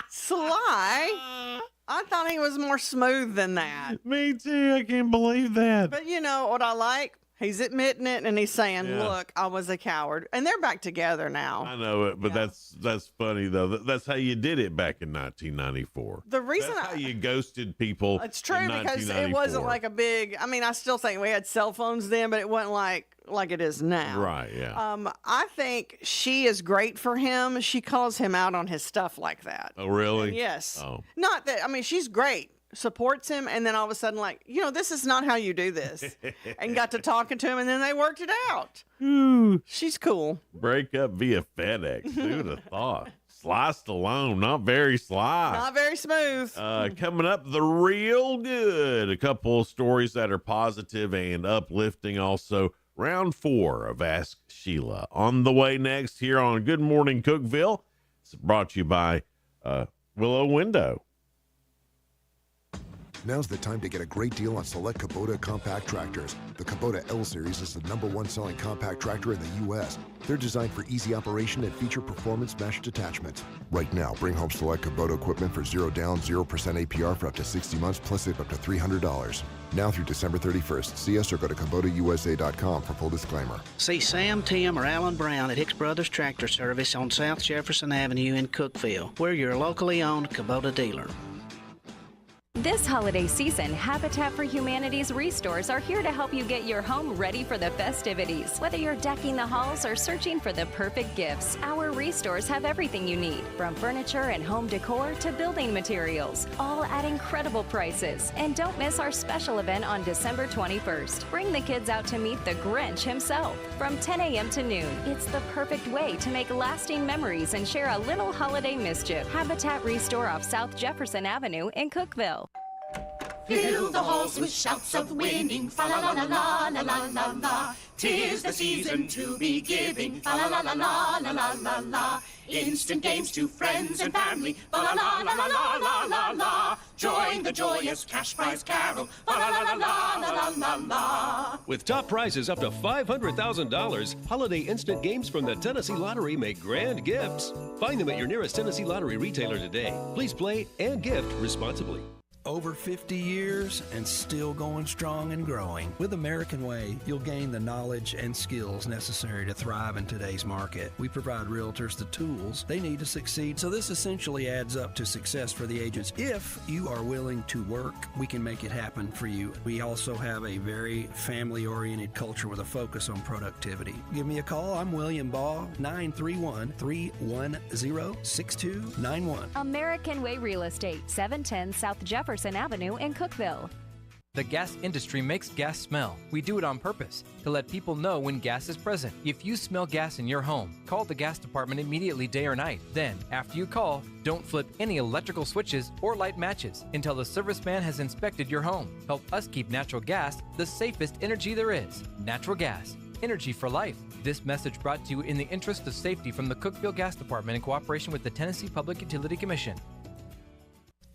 Sly? I thought he was more smooth than that. Me too. I can't believe that. But you know what I like? He's admitting it, and he's saying, Yeah. look, I was a coward. And they're back together now. I know it, but that's funny, though. That's how you did it back in 1994. The reason that's how you ghosted people. It's true, in because it 1994. wasn't like a big, I mean, I still think we had cell phones then, but it wasn't like it is now. Right, yeah. I think she is great for him. She calls him out on his stuff like that. Oh, really? Yes. Oh. Not that, I mean, she's great, supports him, and then all of a sudden, like, this is not how you do this. And got to talking to him, and then they worked it out. She's cool. Break up via FedEx. Who would have thought? Sly Stallone, not very sly. Not very smooth. Coming up, the real good. A couple of stories that are positive and uplifting. Also, round 4 of Ask Sheila. On the way next here on Good Morning Cookeville. It's brought to you by Willow Window. Now's the time to get a great deal on select Kubota compact tractors. The Kubota L Series is the #1 selling compact tractor in the U.S. They're designed for easy operation and feature performance meshed attachments. Right now, bring home select Kubota equipment for 0 down, 0% APR for up to 60 months, plus save up to $300. Now through December 31st. See us or go to KubotaUSA.com for full disclaimer. See Sam, Tim, or Alan Brown at Hicks Brothers Tractor Service on South Jefferson Avenue in Cookeville. We're your locally owned Kubota dealer. This holiday season, Habitat for Humanity's Restores are here to help you get your home ready for the festivities. Whether you're decking the halls or searching for the perfect gifts, our Restores have everything you need, from furniture and home decor to building materials, all at incredible prices. And don't miss our special event on December 21st. Bring the kids out to meet the Grinch himself. From 10 a.m. to noon, it's the perfect way to make lasting memories and share a little holiday mischief. Habitat Restore off South Jefferson Avenue in Cookeville. Fill the halls with shouts of winning, fa la la la la la la la la. 'Tis the season to be giving, fa la la la la la la la la. Instant games to friends and family, fa la la la la la la la la. Join the joyous cash prize carol, fa la la la la la la la. With top prizes up to $500,000, holiday instant games from the Tennessee Lottery make grand gifts. Find them at your nearest Tennessee Lottery retailer today. Please play and gift responsibly. Over 50 years and still going strong and growing. With American Way, you'll gain the knowledge and skills necessary to thrive in today's market. We provide realtors the tools they need to succeed, so this essentially adds up to success for the agents. If you are willing to work, we can make it happen for you. We also have a very family-oriented culture with a focus on productivity. Give me a call. I'm William Baugh, 931-310-6291. American Way Real Estate, 710 South Jefferson Avenue in Cookeville. The gas industry makes gas smell. We do it on purpose, to let people know when gas is present. If you smell gas in your home, call the gas department immediately, day or night. Then, after you call, don't flip any electrical switches or light matches until the serviceman has inspected your home. Help us keep natural gas the safest energy there is. Natural gas. Energy for life. This message brought to you in the interest of safety from the Cookeville Gas Department in cooperation with the Tennessee Public Utility Commission.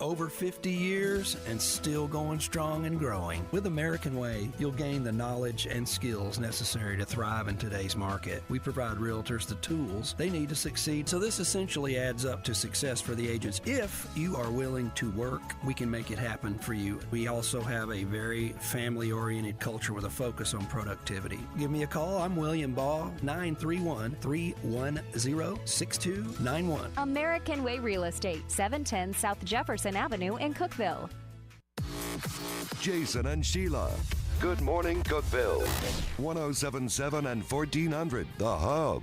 Over 50 years and still going strong and growing. With American Way, you'll gain the knowledge and skills necessary to thrive in today's market. We provide realtors the tools they need to succeed, so this essentially adds up to success for the agents. If you are willing to work, we can make it happen for you. We also have a very family-oriented culture with a focus on productivity. Give me a call. I'm William Baugh, 931-310-6291. American Way Real Estate, 710 South Jefferson Avenue in Cookeville. Jason and Sheila. Good morning, Cookeville. 1077 and 1400, The Hub.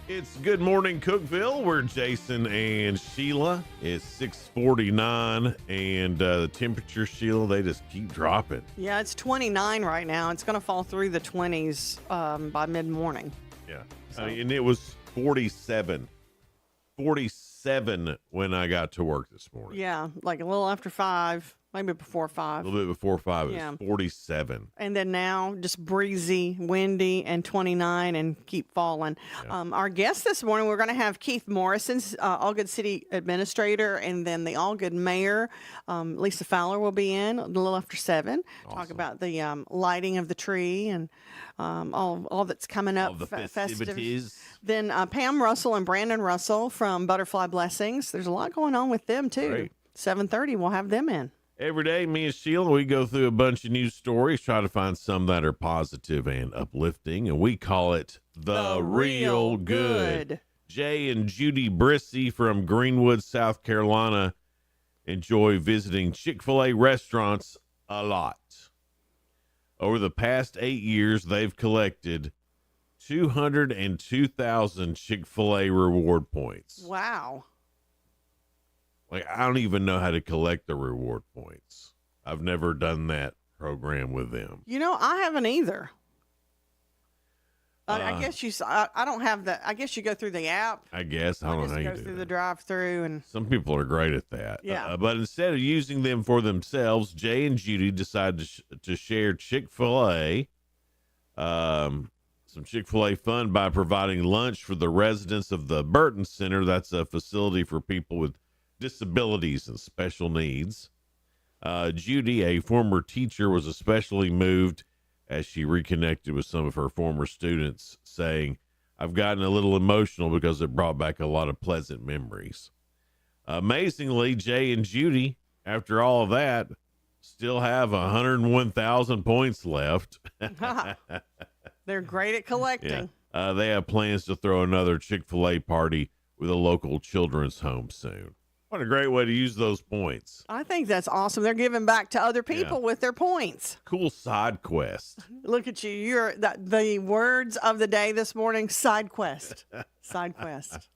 It's Good Morning Cookeville. We're Jason and Sheila. It's 6:49, and the temperature, Sheila, they just keep dropping. Yeah, it's 29 right now. It's going to fall through the 20s by mid-morning. Yeah, and it was 47 when I got to work this morning. Yeah, like a little after 5, maybe before 5. A little bit before 5, Yeah. it was 47. And then now, just breezy, windy, and 29, and keep falling. Yeah. Our guest this morning, we're going to have Keith Morrison's All Good City Administrator, and then the All Good Mayor, Lisa Fowler, will be in a little after 7. Awesome. Talk about the lighting of the tree and all that's coming up. All the festive. festivities. Then Pam Russell and Brandon Russell from Butterfly Blessings. There's a lot going on with them, too. Great. 7:30, we'll have them in. Every day, me and Sheila, we go through a bunch of news stories, try to find some that are positive and uplifting, and we call it The Real Good. Jay and Judy Brissy from Greenwood, South Carolina, enjoy visiting Chick-fil-A restaurants a lot. Over the past 8 years, they've collected 202,000 Chick-fil-A reward points. Wow. Like, I don't even know how to collect the reward points. I've never done that program with them. You know, I haven't either. I guess I don't have that. I guess you go through the app. I guess. I don't know how you go do through that. the drive-through and. Some people are great at that. Yeah. But instead of using them for themselves, Jay and Judy decided to share Chick-fil-A, some Chick-fil-A fun by providing lunch for the residents of the Burton Center. That's a facility for people with disabilities and special needs. Judy, a former teacher, was especially moved as she reconnected with some of her former students, saying, "I've gotten a little emotional because it brought back a lot of pleasant memories." Amazingly, Jay and Judy, after all of that, still have 101,000 points left. They're great at collecting. Yeah. They have plans to throw another Chick-fil-A party with a local children's home soon. What a great way to use those points. I think that's awesome. They're giving back to other people with their points. Cool side quest. Look at you. You're the words of the day this morning, side quest. Side quest.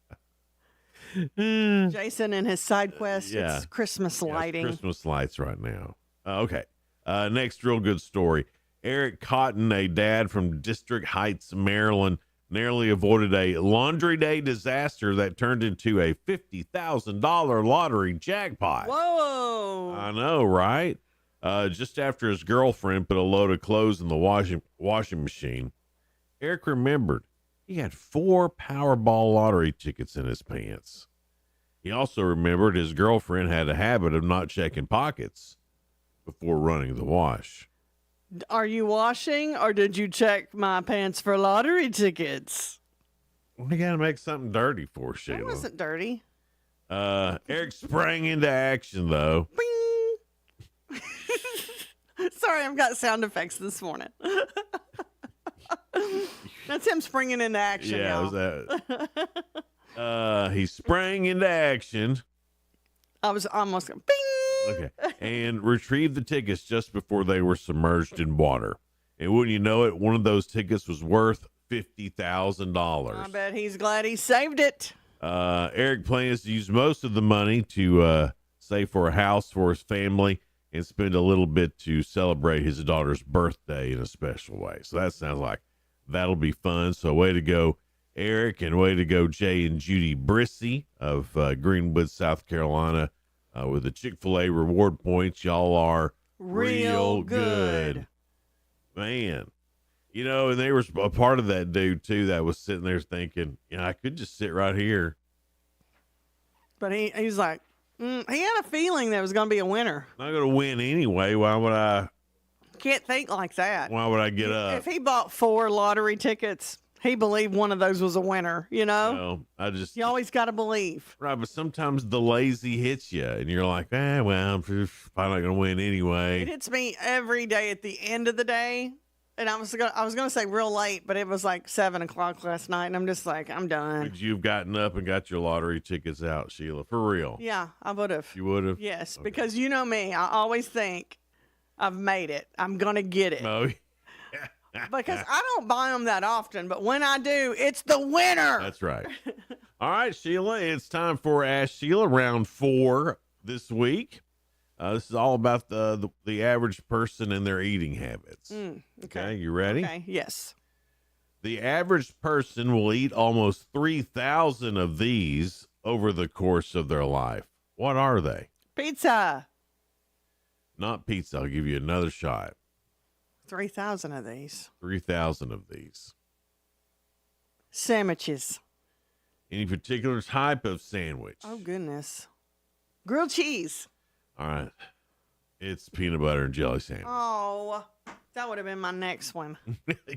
Jason and his side quest. It's Christmas lighting. It's Christmas lights right now. Okay. Next real good story. Eric Cotton, a dad from District Heights, Maryland, narrowly avoided a laundry day disaster that turned into a $50,000 lottery jackpot. Whoa. I know, right? Just after his girlfriend put a load of clothes in the washing machine, Eric remembered he had 4 Powerball lottery tickets in his pants. He also remembered his girlfriend had a habit of not checking pockets before running the wash. Are you washing or did you check my pants for lottery tickets? We got to make something dirty for Sheila. That wasn't dirty. Eric sprang into action, though. Bing! Sorry, I've got sound effects this morning. That's him springing into action, Yeah, y'all. was that? He sprang into action. I was almost going, bing! Okay. And retrieved the tickets just before they were submerged in water. And wouldn't you know it, one of those tickets was worth $50,000. I bet he's glad he saved it. Eric plans to use most of the money to save for a house for his family and spend a little bit to celebrate his daughter's birthday in a special way. So that sounds like that'll be fun. So way to go, Eric, and way to go, Jay and Judy Brissy of Greenwood, South Carolina. With the Chick-fil-A reward points, y'all are real good. Man. You know, and there was a part of that dude, too, that was sitting there thinking, I could just sit right here. But he's like, he had a feeling there was going to be a winner. I'm not going to win anyway. Why would I? Can't think like that. Why would I get up? If he bought 4 lottery tickets, he believed one of those was a winner, you know? No, you always got to believe. Right, but sometimes the lazy hits you, and you're like, well, I'm probably not going to win anyway. It hits me every day at the end of the day. And I was gonna say real late, but it was like 7 o'clock last night, and I'm just like, I'm done. Would you have gotten up and got your lottery tickets out, Sheila? For real? Yeah, I would have. You would have? Yes, okay. Because you know me, I always think I've made it. I'm gonna get it. Oh. Because I don't buy them that often, but when I do, it's the winner. That's right. All right, Sheila, it's time for Ask Sheila, round 4 this week. This is all about the average person and their eating habits. Okay, you ready? Okay, yes. The average person will eat almost 3,000 of these over the course of their life. What are they? Pizza. Not pizza. I'll give you another shot. 3,000 of these. 3,000 of these. Sandwiches. Any particular type of sandwich? Oh, goodness. Grilled cheese. All right. It's peanut butter and jelly sandwich. Oh, that would have been my next one. I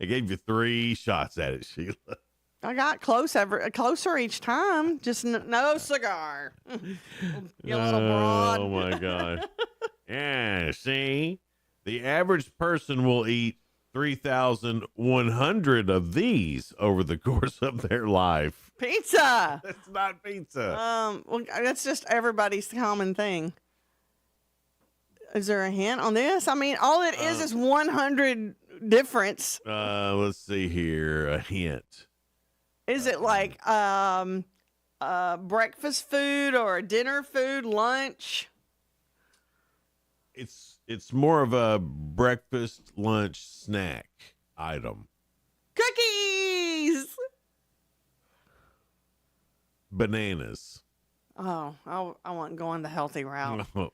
gave you 3 shots at it, Sheila. I got closer each time. Just no cigar. You little broad. Oh my God. Yeah, see? The average person will eat 3,100 of these over the course of their life. Pizza. That's not pizza. Well, that's just everybody's common thing. Is there a hint on this? I mean, all it is 100 difference. Let's see here. A hint. Is it like breakfast food or dinner food, lunch? It's more of a breakfast, lunch, snack item. Cookies. Bananas. Oh, I wasn't going the healthy route. No.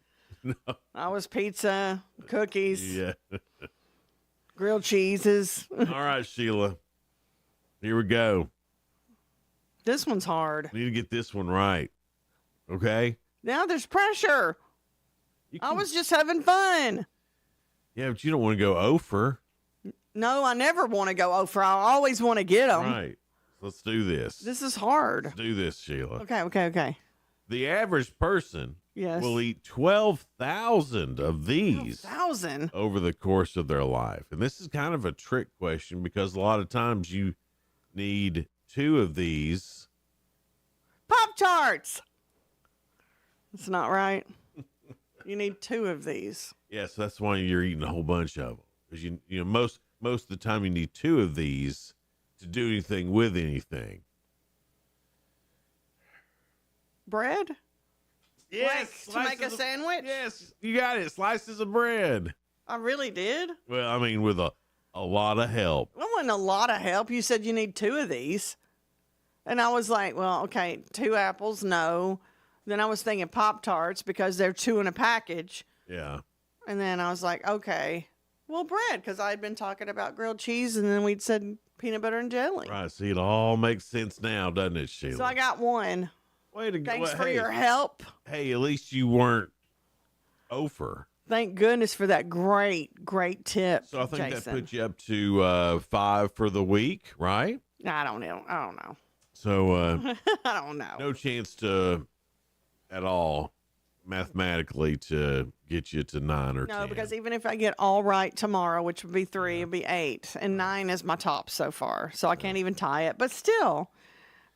I was pizza, cookies, Yeah. grilled cheeses. All right, Sheila. Here we go. This one's hard. Need to get this one right. Okay? Now there's pressure. I was just having fun. Yeah, but you don't want to go over. No, I never want to go over. I always want to get them. Right. Let's do this. This is hard. Let's do this, Sheila. Okay. The average person will eat 12,000 of these 12,000 over the course of their life. And this is kind of a trick question because a lot of times you need 2 of these. Pop-Tarts. That's not right. You need 2 of these. Yes, that's why you're eating a whole bunch of them. Because you know most of the time you need 2 of these to do anything with anything. Bread? Yes. Like, to make a sandwich? Yes, you got it. Slices of bread. I really did? Well, I mean, with a lot of help. That wasn't a lot of help. You said you need 2 of these. And I was like, well, okay, 2 apples, no. Then I was thinking Pop-Tarts because they're 2 in a package. Yeah. And then I was like, okay, well, bread, because I had been talking about grilled cheese, and then we'd said peanut butter and jelly. Right. See, it all makes sense now, doesn't it, Sheila? So I got 1. Way to go. Thanks for Hey. your help. Hey, at least you weren't over. Thank goodness for that great tip, So I think Jason. that puts you up to 5 for the week, right? I don't know. So I don't know. no chance to at all mathematically to get you to 9 or 10. No, because even if I get all right tomorrow, which would be 3, it'd be 8. And 9 is my top so far. So I can't even tie it. But still,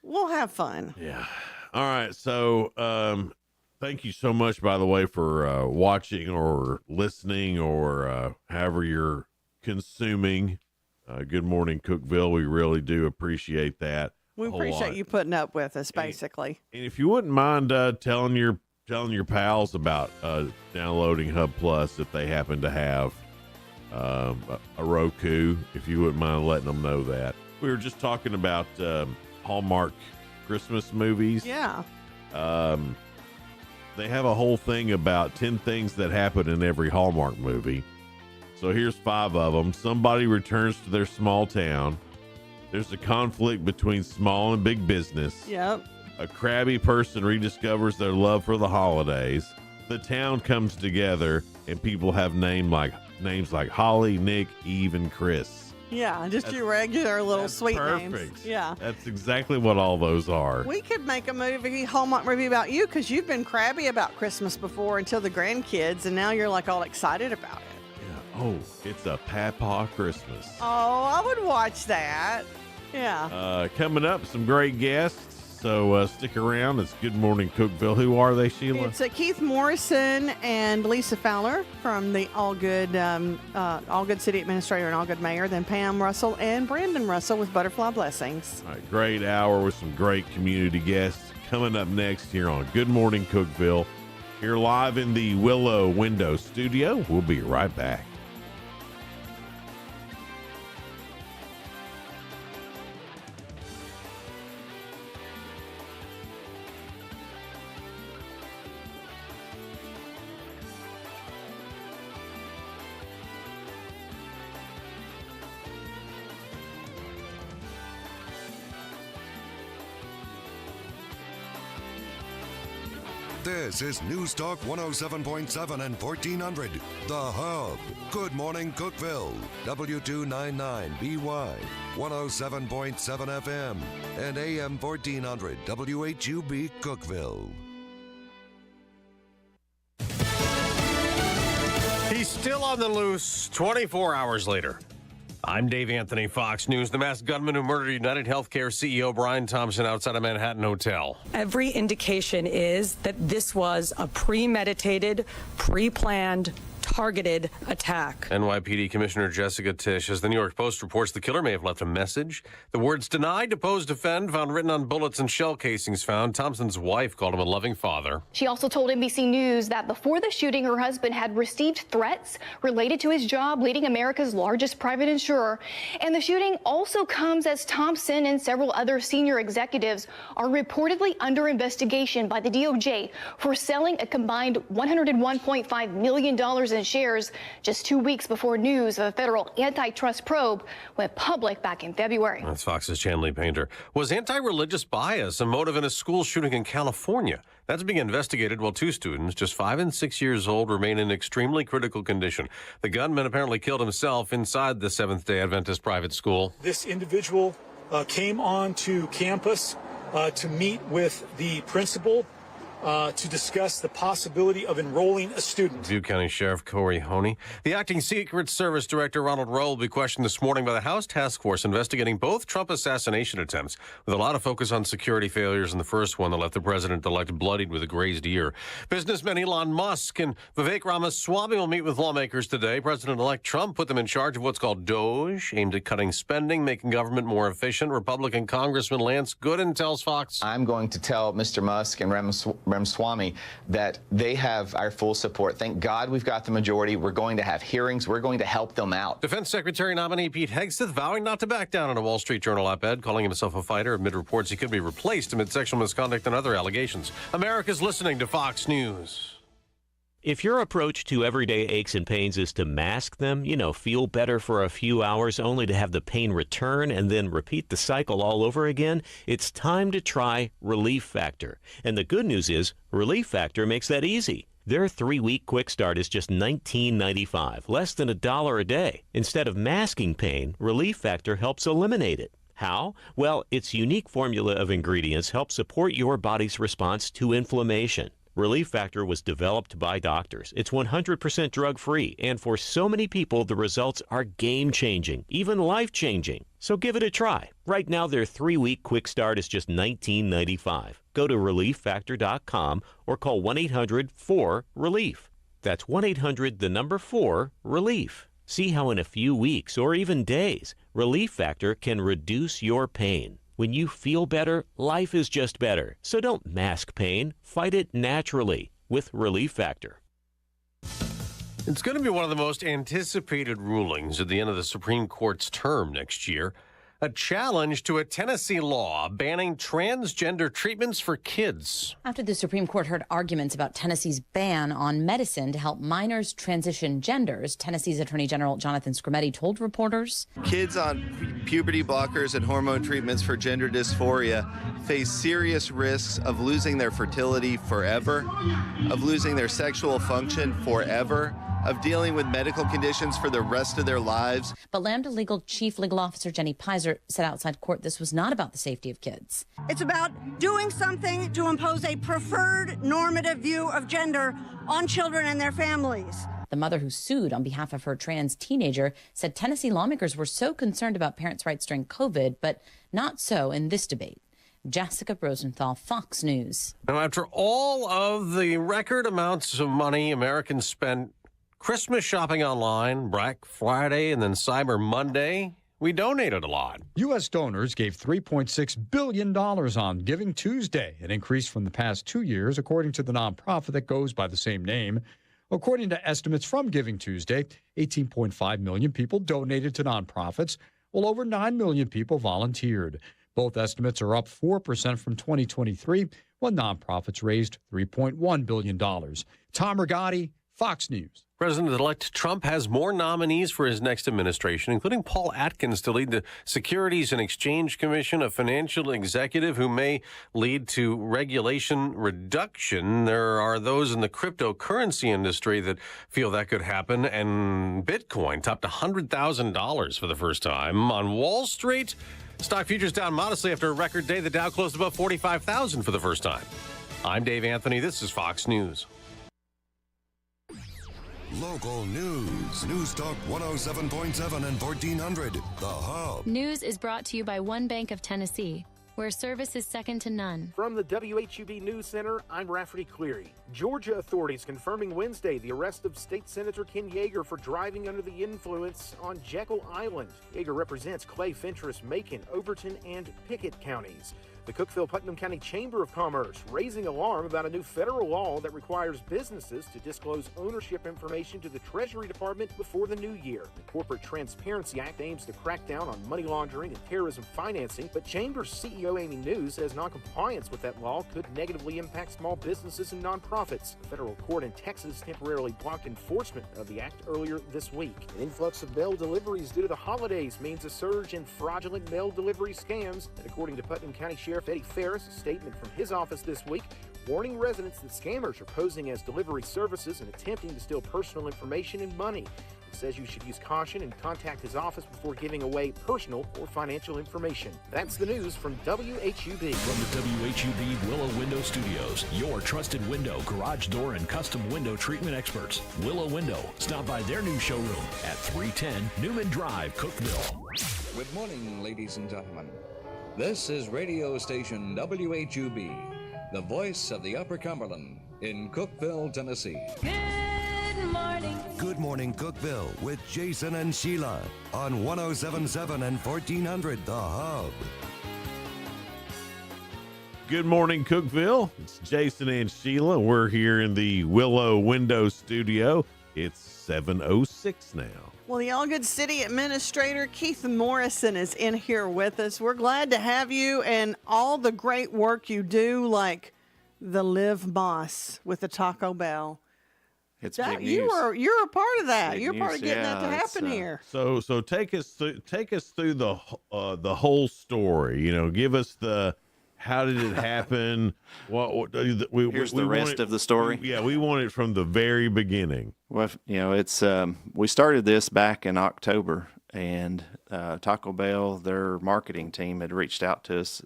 we'll have fun. Yeah. All right. So thank you so much, by the way, for watching or listening or however you're consuming Good Morning Cookeville. We really do appreciate that. We appreciate you putting up with us, basically. And if you wouldn't mind telling your pals about downloading Hub Plus if they happen to have a Roku, if you wouldn't mind letting them know that. We were just talking about Hallmark Christmas movies. Yeah. They have a whole thing about 10 things that happen in every Hallmark movie. So here's 5 of them. Somebody returns to their small town. There's a conflict between small and big business. Yep. A crabby person rediscovers their love for the holidays. The town comes together, and people have names like Holly, Nick, Eve, and Chris. Yeah, just your regular little sweet names. Perfect. Yeah. That's exactly what all those are. We could make a Hallmark movie about you because you've been crabby about Christmas before until the grandkids, and now you're like all excited about it. Yeah. Oh, it's a Papa Christmas. Oh, I would watch that. Yeah. Coming up, some great guests. So stick around. It's Good Morning Cookeville. Who are they, Sheila? It's Keith Morrison and Lisa Fowler from the All Good City Administrator and All Good Mayor. Then Pam Russell and Brandon Russell with Butterfly Blessings. All right, great hour with some great community guests. Coming up next here on Good Morning Cookeville. Here live in the Willow Window Studio. We'll be right back. This is News Talk 107.7 and 1400, The Hub. Good morning, Cookeville. W299BY, 107.7 FM, and AM 1400, WHUB, Cookeville. He's still on the loose 24 hours later. I'm Dave Anthony, Fox News. The masked gunman who murdered United Healthcare CEO Brian Thompson outside a Manhattan hotel. Every indication is that this was a premeditated, pre-planned, targeted attack. NYPD Commissioner Jessica Tisch, as the New York Post reports, the killer may have left a message. The words "deny, depose, defend" found written on bullets and shell casings found. Thompson's wife called him a loving father. She also told NBC News that before the shooting, her husband had received threats related to his job leading America's largest private insurer. And the shooting also comes as Thompson and several other senior executives are reportedly under investigation by the DOJ for selling a combined $101.5 million in shares just 2 weeks before news of a federal antitrust probe went public back in February. That's Fox's Chanley Painter. Was anti-religious bias a motive in a school shooting in California? That's being investigated while two students, just 5 and 6 years old, remain in extremely critical condition. The gunman apparently killed himself inside the Seventh-day Adventist private school. This individual came onto campus to meet with the principal to discuss the possibility of enrolling a student. Butte County Sheriff Corey Honey. The acting Secret Service Director Ronald Rowe will be questioned this morning by the House Task Force investigating both Trump assassination attempts, with a lot of focus on security failures in the first one that left the president-elect bloodied with a grazed ear. Businessman Elon Musk and Vivek Ramaswamy will meet with lawmakers today. President-elect Trump put them in charge of what's called DOGE, aimed at cutting spending, making government more efficient. Republican Congressman Lance Gooden tells Fox, I'm going to tell Mr. Musk and Ramaswamy that they have our full support. Thank God we've got the majority. We're going to have hearings. We're going to help them out. Defense Secretary nominee Pete Hegseth vowing not to back down in a Wall Street Journal op-ed, calling himself a fighter amid reports he could be replaced amid sexual misconduct and other allegations. America's listening to Fox News. If your approach to everyday aches and pains is to mask them, feel better for a few hours only to have the pain return and then repeat the cycle all over again, it's time to try Relief Factor. And the good news is, Relief Factor makes that easy. Their 3-week quick start is just $19.95, less than $1 a day. Instead of masking pain, Relief Factor helps eliminate it. How? Well, its unique formula of ingredients helps support your body's response to inflammation. Relief Factor was developed by doctors. It's 100% drug-free, and for so many people, the results are game-changing, even life-changing. So give it a try. Right now, their 3-week quick start is just $19.95. Go to ReliefFactor.com or call 1-800-4-RELIEF. That's 1-800-4-RELIEF. See how in a few weeks or even days, Relief Factor can reduce your pain. When you feel better, life is just better. So don't mask pain. Fight it naturally with Relief Factor. It's going to be one of the most anticipated rulings at the end of the Supreme Court's term next year. A challenge to a Tennessee law banning transgender treatments for kids. After the Supreme Court heard arguments about Tennessee's ban on medicine to help minors transition genders, Tennessee's Attorney General Jonathan Skrmetti told reporters, kids on puberty blockers and hormone treatments for gender dysphoria face serious risks of losing their fertility forever, of losing their sexual function forever, of dealing with medical conditions for the rest of their lives. But Lambda Legal Chief Legal Officer Jenny Pizer said outside court this was not about the safety of kids. It's about doing something to impose a preferred normative view of gender on children and their families. The mother who sued on behalf of her trans teenager said Tennessee lawmakers were so concerned about parents' rights during COVID, but not so in this debate. Jessica Rosenthal, Fox News. Now, after all of the record amounts of money Americans spent Christmas shopping online, Black Friday, and then Cyber Monday, we donated a lot. U.S. donors gave $3.6 billion on Giving Tuesday, an increase from the past 2 years, according to the nonprofit that goes by the same name. According to estimates from Giving Tuesday, 18.5 million people donated to nonprofits, while over 9 million people volunteered. Both estimates are up 4% from 2023, when nonprofits raised $3.1 billion. Tom Rigotti, Fox News. President-elect Trump has more nominees for his next administration, including Paul Atkins to lead the Securities and Exchange Commission, a financial executive who may lead to regulation reduction. There are those in the cryptocurrency industry that feel that could happen, and Bitcoin topped $100,000 for the first time. On Wall Street, stock futures down modestly after a record day. The Dow closed above 45,000 for the first time. I'm Dave Anthony. This is Fox News. Local news. News Talk 107.7 and 1400. The Hub. News is brought to you by One Bank of Tennessee, where service is second to none. From the WHUB News Center, I'm Rafferty Cleary. Georgia authorities confirming Wednesday the arrest of State Senator Ken Yeager for driving under the influence on Jekyll Island. Yeager represents Clay, Fentress, Macon, Overton, and Pickett counties. The Cookeville-Putnam County Chamber of Commerce raising alarm about a new federal law that requires businesses to disclose ownership information to the Treasury Department before the new year. The Corporate Transparency Act aims to crack down on money laundering and terrorism financing, but Chamber's CEO Amy New says noncompliance with that law could negatively impact small businesses and nonprofits. The federal court in Texas temporarily blocked enforcement of the act earlier this week. An influx of mail deliveries due to the holidays means a surge in fraudulent mail delivery scams, and according to Putnam County Sheriff Eddie Ferris, a statement from his office this week warning residents that scammers are posing as delivery services and attempting to steal personal information and money. He says you should use caution and contact his office before giving away personal or financial information. That's the news from WHUB. From the WHUB Willow Window Studios, your trusted window, garage door, and custom window treatment experts. Willow Window. Stop by their new showroom at 310 Newman Drive, Cookeville. Good morning, ladies and gentlemen. This is radio station WHUB, the voice of the Upper Cumberland in Cookeville, Tennessee. Good morning. Good morning, Cookeville, with Jason and Sheila on 107.7 and 1400 The Hub. Good morning, Cookeville. It's Jason and Sheila. We're here in the Willow Window Studio. It's 7:06 now. Well, the All Good City Administrator, Keith Morrison, is in here with us. We're glad to have you and all the great work you do, like the Live Moss with the Taco Bell. It's big news. You're a part of that. You're Big part of news, getting that to yeah, happen here. So take us through the whole story. You know, give us the how did it happen? Here's the rest of the story. We want it from the very beginning. Well, you know, it's we started this back in October, and Taco Bell, their marketing team, had reached out to us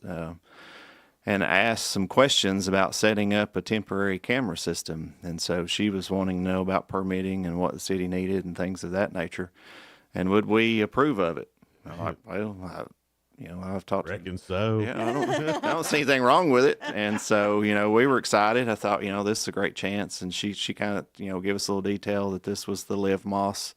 and asked some questions about setting up a temporary camera system. And so she was wanting to know about permitting and what the city needed and things of that nature, and would we approve of it? I'm like, well, I've talked. Reckon so. Yeah, I don't see anything wrong with it. And so, we were excited. I thought, this is a great chance. And she kind of, gave us a little detail that this was the Live Moss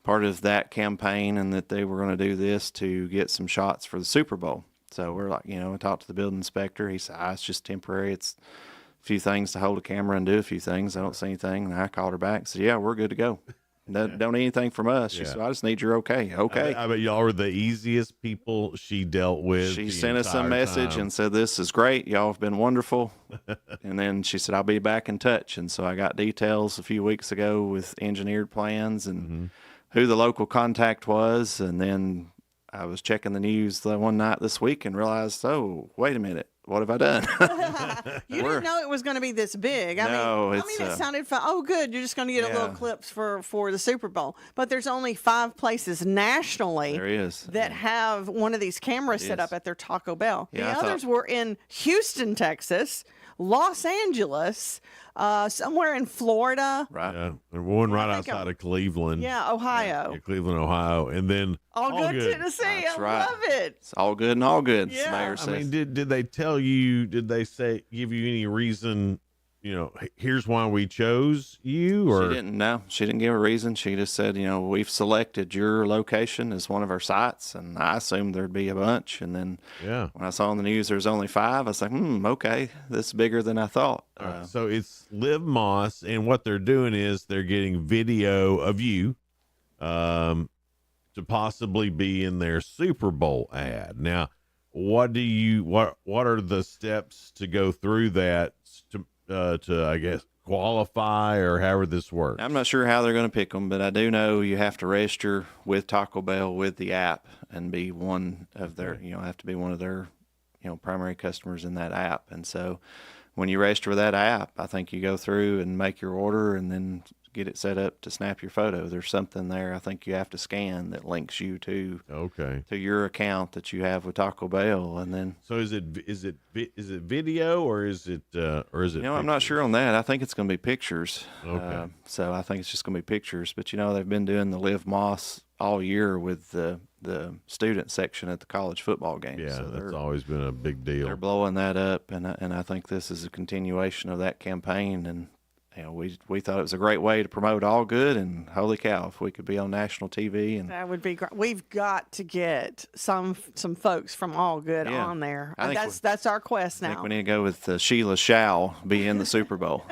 part of that campaign, and that they were going to do this to get some shots for the Super Bowl. So we're like, I talked to the building inspector. He said, it's just temporary. It's a few things to hold a camera and do a few things. I don't see anything. And I called her back and said, yeah, we're good to go. Don't need anything from us. She said, I just need your okay. Okay. I bet y'all were the easiest people she dealt with. She sent us a message and said, this is great. Y'all have been wonderful. And then she said, I'll be back in touch. And so I got details a few weeks ago with engineered plans and who the local contact was. And then I was checking the news one night this week and realized, oh, wait a minute. What have I done? You didn't know it was going to be this big. I mean, it sounded fun. Oh, good. You're just going to get a little clips for the Super Bowl. But there's only 5 places nationally that have one of these cameras set up at their Taco Bell. Yeah, the others were in Houston, Texas, Los Angeles, somewhere in Florida. Right. Yeah, and one right outside of Cleveland. Yeah, Ohio. Yeah, Cleveland, Ohio. And then all good Tennessee. That's I love it. It's all good and all good. Yeah. Mayor says. I mean, did they tell you, did they give you any reason, here's why we chose you? Or She didn't give a reason. She just said, we've selected your location as one of our sites, and I assumed there'd be a bunch. And then when I saw on the news there's only 5, I was like, okay, this is bigger than I thought. So it's Live Moss, and what they're doing is they're getting video of you to possibly be in their Super Bowl ad. Now, what are the steps to go through that I guess, qualify or however this works? I'm not sure how they're going to pick them, but I do know you have to register with Taco Bell with the app and be one of their, have to be one of their, primary customers in that app. And so when you register with that app, I think you go through and make your order and then get it set up to snap your photo. There's something there I think you have to scan that links you to your account that you have with Taco Bell, and then so is it video or is it I'm not sure on that. I think it's going to be pictures. Okay. So I think it's just going to be pictures, but they've been doing the Live Moss all year with the student section at the college football games. Yeah, so that's always been a big deal. They're blowing that up, and I think this is a continuation of that campaign. And we thought it was a great way to promote All Good, and holy cow, if we could be on national TV, and that would be great. We've got to get some folks from All Good on there. That's our quest now. I think we need to go with Sheila Shall be in the Super Bowl.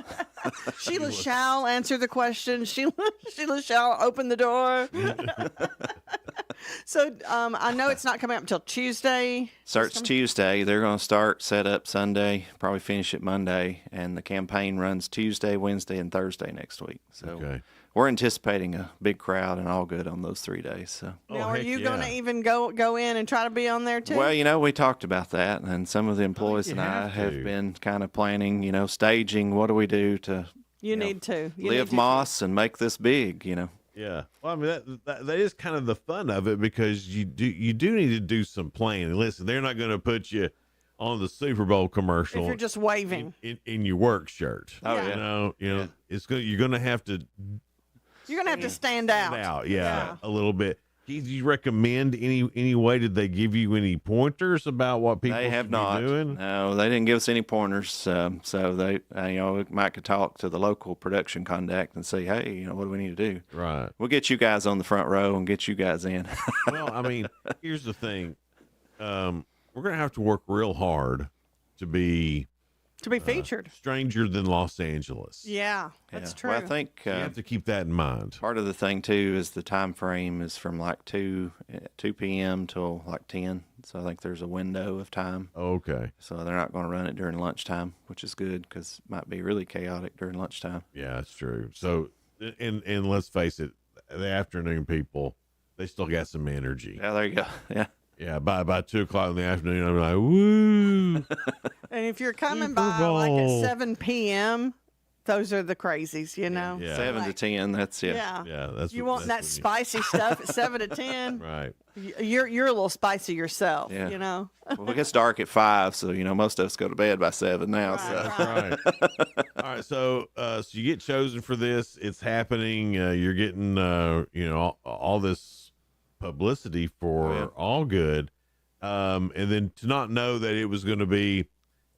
Sheila shall answer the question. Sheila shall open the door. So I know it's not coming up until Tuesday. Starts Tuesday. They're going to start set up Sunday, probably finish it Monday, and the campaign runs Tuesday, Wednesday, and Thursday next week. So we're anticipating a big crowd and All Good on those 3 days. So now, are you going to even go in and try to be on there too? Well, we talked about that, and some of the employees and I have been kind of planning, staging. What do we do to need to Live Moss and make this big? Yeah. Well, I mean, that is kind of the fun of it, because you do need to do some planning. Listen, they're not going to put you on the Super Bowl commercial if you're just waving in your work shirt. Oh yeah. You're going to have to. You're going to have to stand out. Yeah, a little bit. Do you recommend any way? Did they give you any pointers about what people should be doing? No, they didn't give us any pointers. So they, we might could talk to the local production contact and say, hey, what do we need to do? Right. We'll get you guys on the front row and get you guys in. Well, I mean, here's the thing. We're going to have to work real hard to be featured. Stranger than Los Angeles. Yeah, that's true. Well, I think you have to keep that in mind. Part of the thing too is the time frame is from like 2 p.m. till like 10. So I think there's a window of time. Okay. So they're not going to run it during lunchtime, which is good because it might be really chaotic during lunchtime. Yeah, that's true. So, and let's face it, the afternoon people, they still got some energy. Yeah, there you go. Yeah. Yeah, by 2:00 in the afternoon, I'm like, woo. And if you're coming by like at 7 p.m., those are the crazies, Yeah. 7 to 10, that's it. Yeah. That's you want that spicy stuff at 7 to 10. Right. You're a little spicy yourself, Well, it gets dark at 5, so most of us go to bed by 7 now. That's right. All right, so you get chosen for this. It's happening. You're getting all this publicity for All Good, and then to not know that it was going to be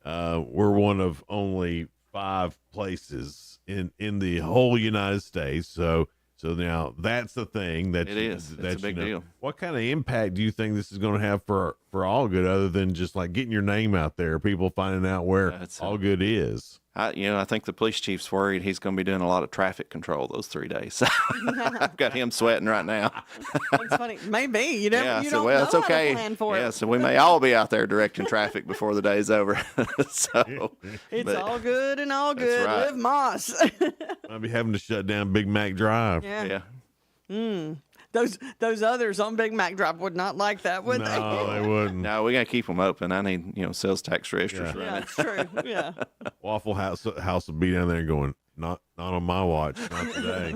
we're one of only 5 places in the whole United States. So now that's the thing that it is. It's a big deal. What kind of impact do you think this is going to have for All Good, other than just like getting your name out there, people finding out where All Good is? I think the police chief's worried he's going to be doing a lot of traffic control those 3 days. I've got him sweating right now. That's funny. Maybe you don't. Yeah, you so don't well, know it's how okay. to plan for Yeah, it. so we may all be out there directing traffic before the day's over. It's all good and all good. right. Live Moss. I'll be having to shut down Big Mac Drive. Yeah. Those others on Big Mac Drive would not like that, would they? No, they wouldn't. No, we got to keep them open. I need, sales tax registers running. Yeah, it's true. Yeah. Waffle House will be down there going, not on my watch, not today.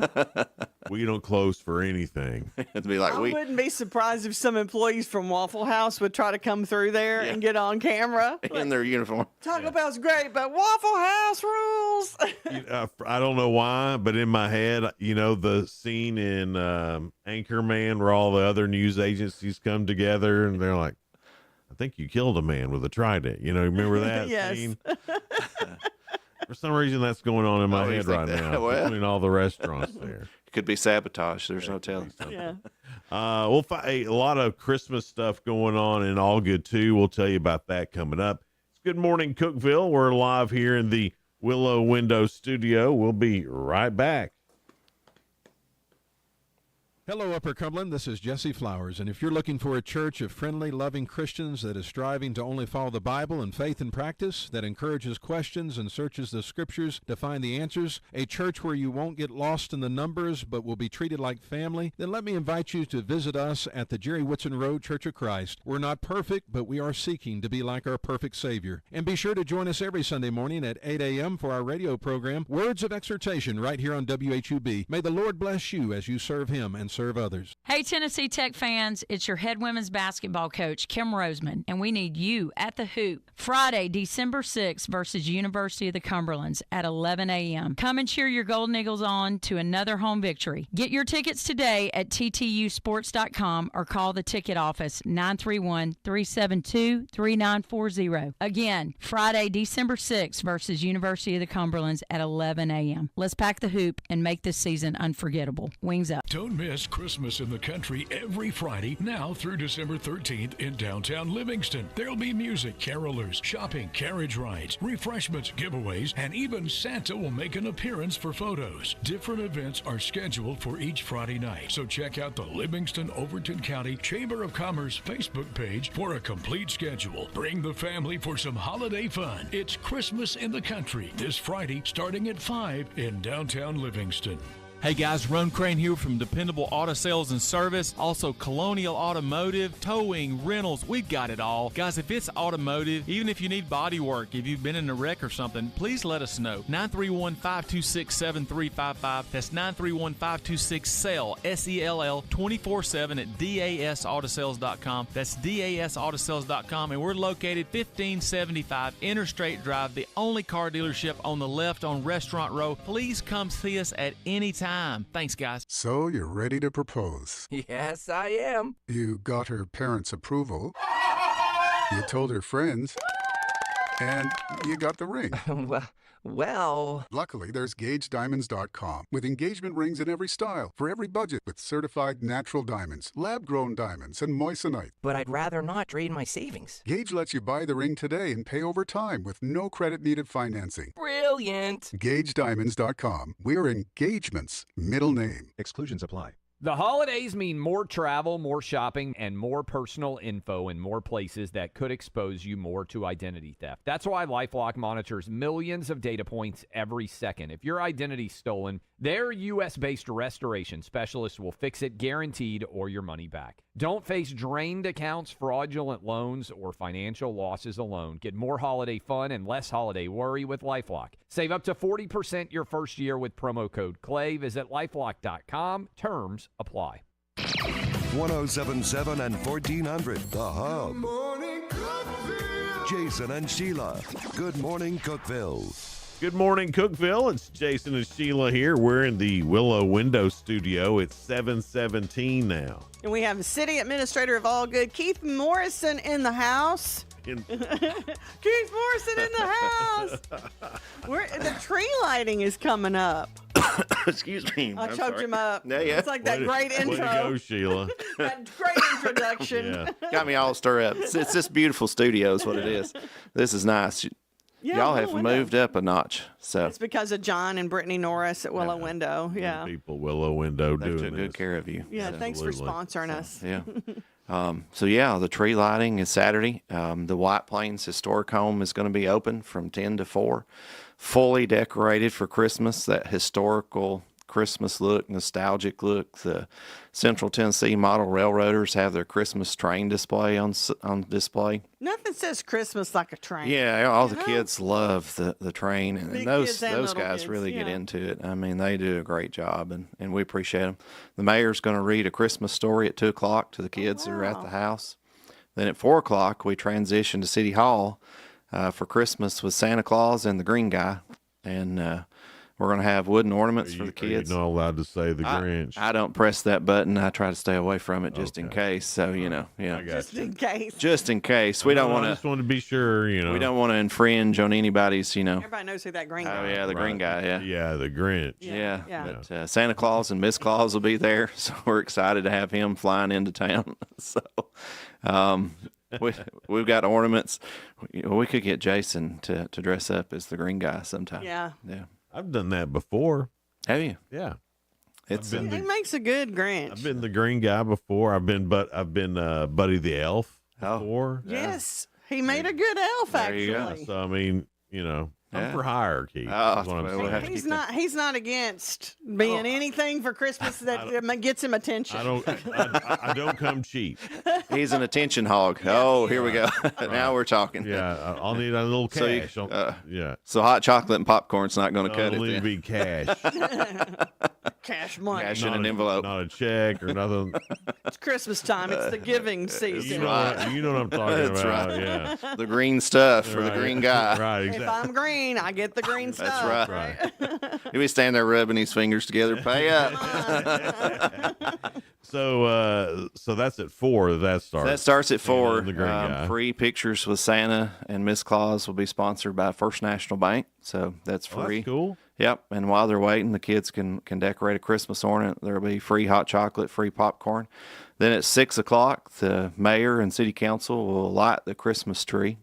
We don't close for anything. It'd be like I wouldn't be surprised if some employees from Waffle House would try to come through there and get on camera. In their uniform. Taco Bell's great, but Waffle House rules. I don't know why, but in my head, the scene in Anchorman where all the other news agencies come together and they're like, I think you killed a man with a trident. Remember that Yes. scene? For some reason, that's going on in my head right now between all the restaurants there. It could be sabotage. There's no telling. Yeah. We'll find a lot of Christmas stuff going on in All Good too. We'll tell you about that coming up. It's Good Morning Cookeville. We're live here in the Willow Window Studio. We'll be right back. Hello, Upper Cumberland. This is Jesse Flowers, and if you're looking for a church of friendly, loving Christians that is striving to only follow the Bible in faith and practice, that encourages questions and searches the Scriptures to find the answers, a church where you won't get lost in the numbers but will be treated like family, then let me invite you to visit us at the Jerry Whitson Road Church of Christ. We're not perfect, but we are seeking to be like our perfect Savior. And be sure to join us every Sunday morning at 8 a.m. for our radio program, Words of Exhortation, right here on WHUB. May the Lord bless you as you serve Him and serve others. Hey, Tennessee Tech fans, it's your head women's basketball coach, Kim Roseman, and we need you at the Hoop Friday, December 6th versus University of the Cumberlands at 11 a.m. Come and cheer your Golden Eagles on to another home victory. Get your tickets today at ttusports.com or call the ticket office 931-372-3940. Again, Friday, December 6th versus University of the Cumberlands at 11 a.m. Let's pack the Hoop and make this season unforgettable. Wings up. Don't miss Christmas in the Country every Friday now through December 13th in downtown Livingston. There'll be music, carolers, shopping, carriage rides, refreshments, giveaways, and even Santa will make an appearance for photos. Different events are scheduled for each Friday night, so check out the Livingston-Overton County Chamber of Commerce Facebook page for a complete schedule. Bring the family for some holiday fun. It's Christmas in the Country this Friday starting at 5 in downtown Livingston. Hey guys, Ron Crane here from Dependable Auto Sales and Service, also Colonial Automotive, towing, rentals, we've got it all. Guys, if it's automotive, even if you need body work, if you've been in a wreck or something, please let us know. 931-526-7355. That's 931-526-SELL, S-E-L-L, 24/7 at dasautosales.com. That's dasautosales.com, and we're located 1575 Interstate Drive, the only car dealership on the left on Restaurant Row. Please come see us at any time. Thanks, guys. So you're ready to propose? Yes, I am. You got her parents' approval. You told her friends. And you got the ring. Well... Luckily, there's GageDiamonds.com with engagement rings in every style, for every budget, with certified natural diamonds, lab-grown diamonds, and moissanite. But I'd rather not drain my savings. Gage lets you buy the ring today and pay over time with no credit-needed financing. Brilliant! GageDiamonds.com. We're engagements. Middle name. Exclusions apply. The holidays mean more travel, more shopping, and more personal info in more places that could expose you more to identity theft. That's why LifeLock monitors millions of data points every second. If your identity's stolen, their U.S.-based restoration specialists will fix it guaranteed or your money back. Don't face drained accounts, fraudulent loans, or financial losses alone. Get more holiday fun and less holiday worry with LifeLock. Save up to 40% your first year with promo code CLAY. Visit LifeLock.com. Terms apply. 1077 and 1400, The Hub. Jason and Sheila. Good morning, Cookeville. Good morning, Cookeville. It's Jason and Sheila here. We're in the Willow Window Studio. It's 7:17 now. And we have the City Administrator of All Good, Keith Morrison, in the house. Keith Morrison in the house. The tree lighting is coming up. Excuse me. I choked him up. Yeah. It's like that great intro. Way to go, Sheila. That great introduction. Yeah. Got me all stirred up. It's this beautiful studio is what it is. This is nice. Yeah, y'all have Willow Window. moved up a notch. So It's because of John and Brittany Norris at Willow Window. Yeah. People, Willow Window, they doing took good this. care of you. Yeah, So- thanks for sponsoring us. Yeah. So the tree lighting is Saturday. The White Plains Historic Home is going to be open from 10 to 4, fully decorated for Christmas. That historical Christmas look, nostalgic look. The Central Tennessee Model Railroaders have their Christmas train display on display. Nothing says Christmas like a train. Yeah, all the kids love the train, and Big those kids and little guys kids, really get yeah. into it. I mean, they do a great job, and we appreciate them. The mayor's going to read a Christmas story at 2 o'clock to the kids that are at the house. Then at 4 o'clock, we transition to City Hall for Christmas with Santa Claus and the Green Guy, and we're going to have wooden ornaments for the kids. You're not allowed to say the Grinch. I don't press that button. I try to stay away from it just in case. So, yeah. Just in case. Just in case. We don't want I just want to be sure, We don't want to infringe on anybody's, Everybody knows who that green guy Oh, is. yeah, the green guy, yeah. Yeah, the Grinch. Yeah. Yeah. But Santa Claus and Miss Claus will be there, so we're excited to have him flying into town. So we've got ornaments. We could get Jason to dress up as the green guy sometime. Yeah. Yeah. I've done that before. Have you? Yeah. It's He makes a good Grinch. I've been the green guy before. I've been Buddy the Elf before. Yes, he made a good elf. There you Actually, go. So I mean, I'm for hire, Keith. Oh, That's what I'm well, saying. we'll have to he's keep that. not. He's not against being anything for Christmas that gets him attention. I don't come cheap. He's an attention hog. Oh, here we go. Now we're talking. Yeah, I'll need a little cash. Yeah. So hot chocolate and popcorn's not going to cut It'll it. need to Then. be cash. Cash money. Cash in an envelope. Not a check or nothing. It's Christmas time. It's the giving season. You know what I'm talking That's about. right. Yeah. The green stuff for the green guy. Right, If exactly. I'm green, I get the green stuff. That's right. He'll be standing there rubbing his fingers together. Pay up. So that's at 4 that starts. That starts at 4. The green guy. Free pictures with Santa and Miss Claus will be sponsored by First National Bank, so that's free. Oh, that's cool. Yep, and while they're waiting, the kids can decorate a Christmas ornament. There'll be free hot chocolate, free popcorn. Then at 6 o'clock, the mayor and city council will light the Christmas tree.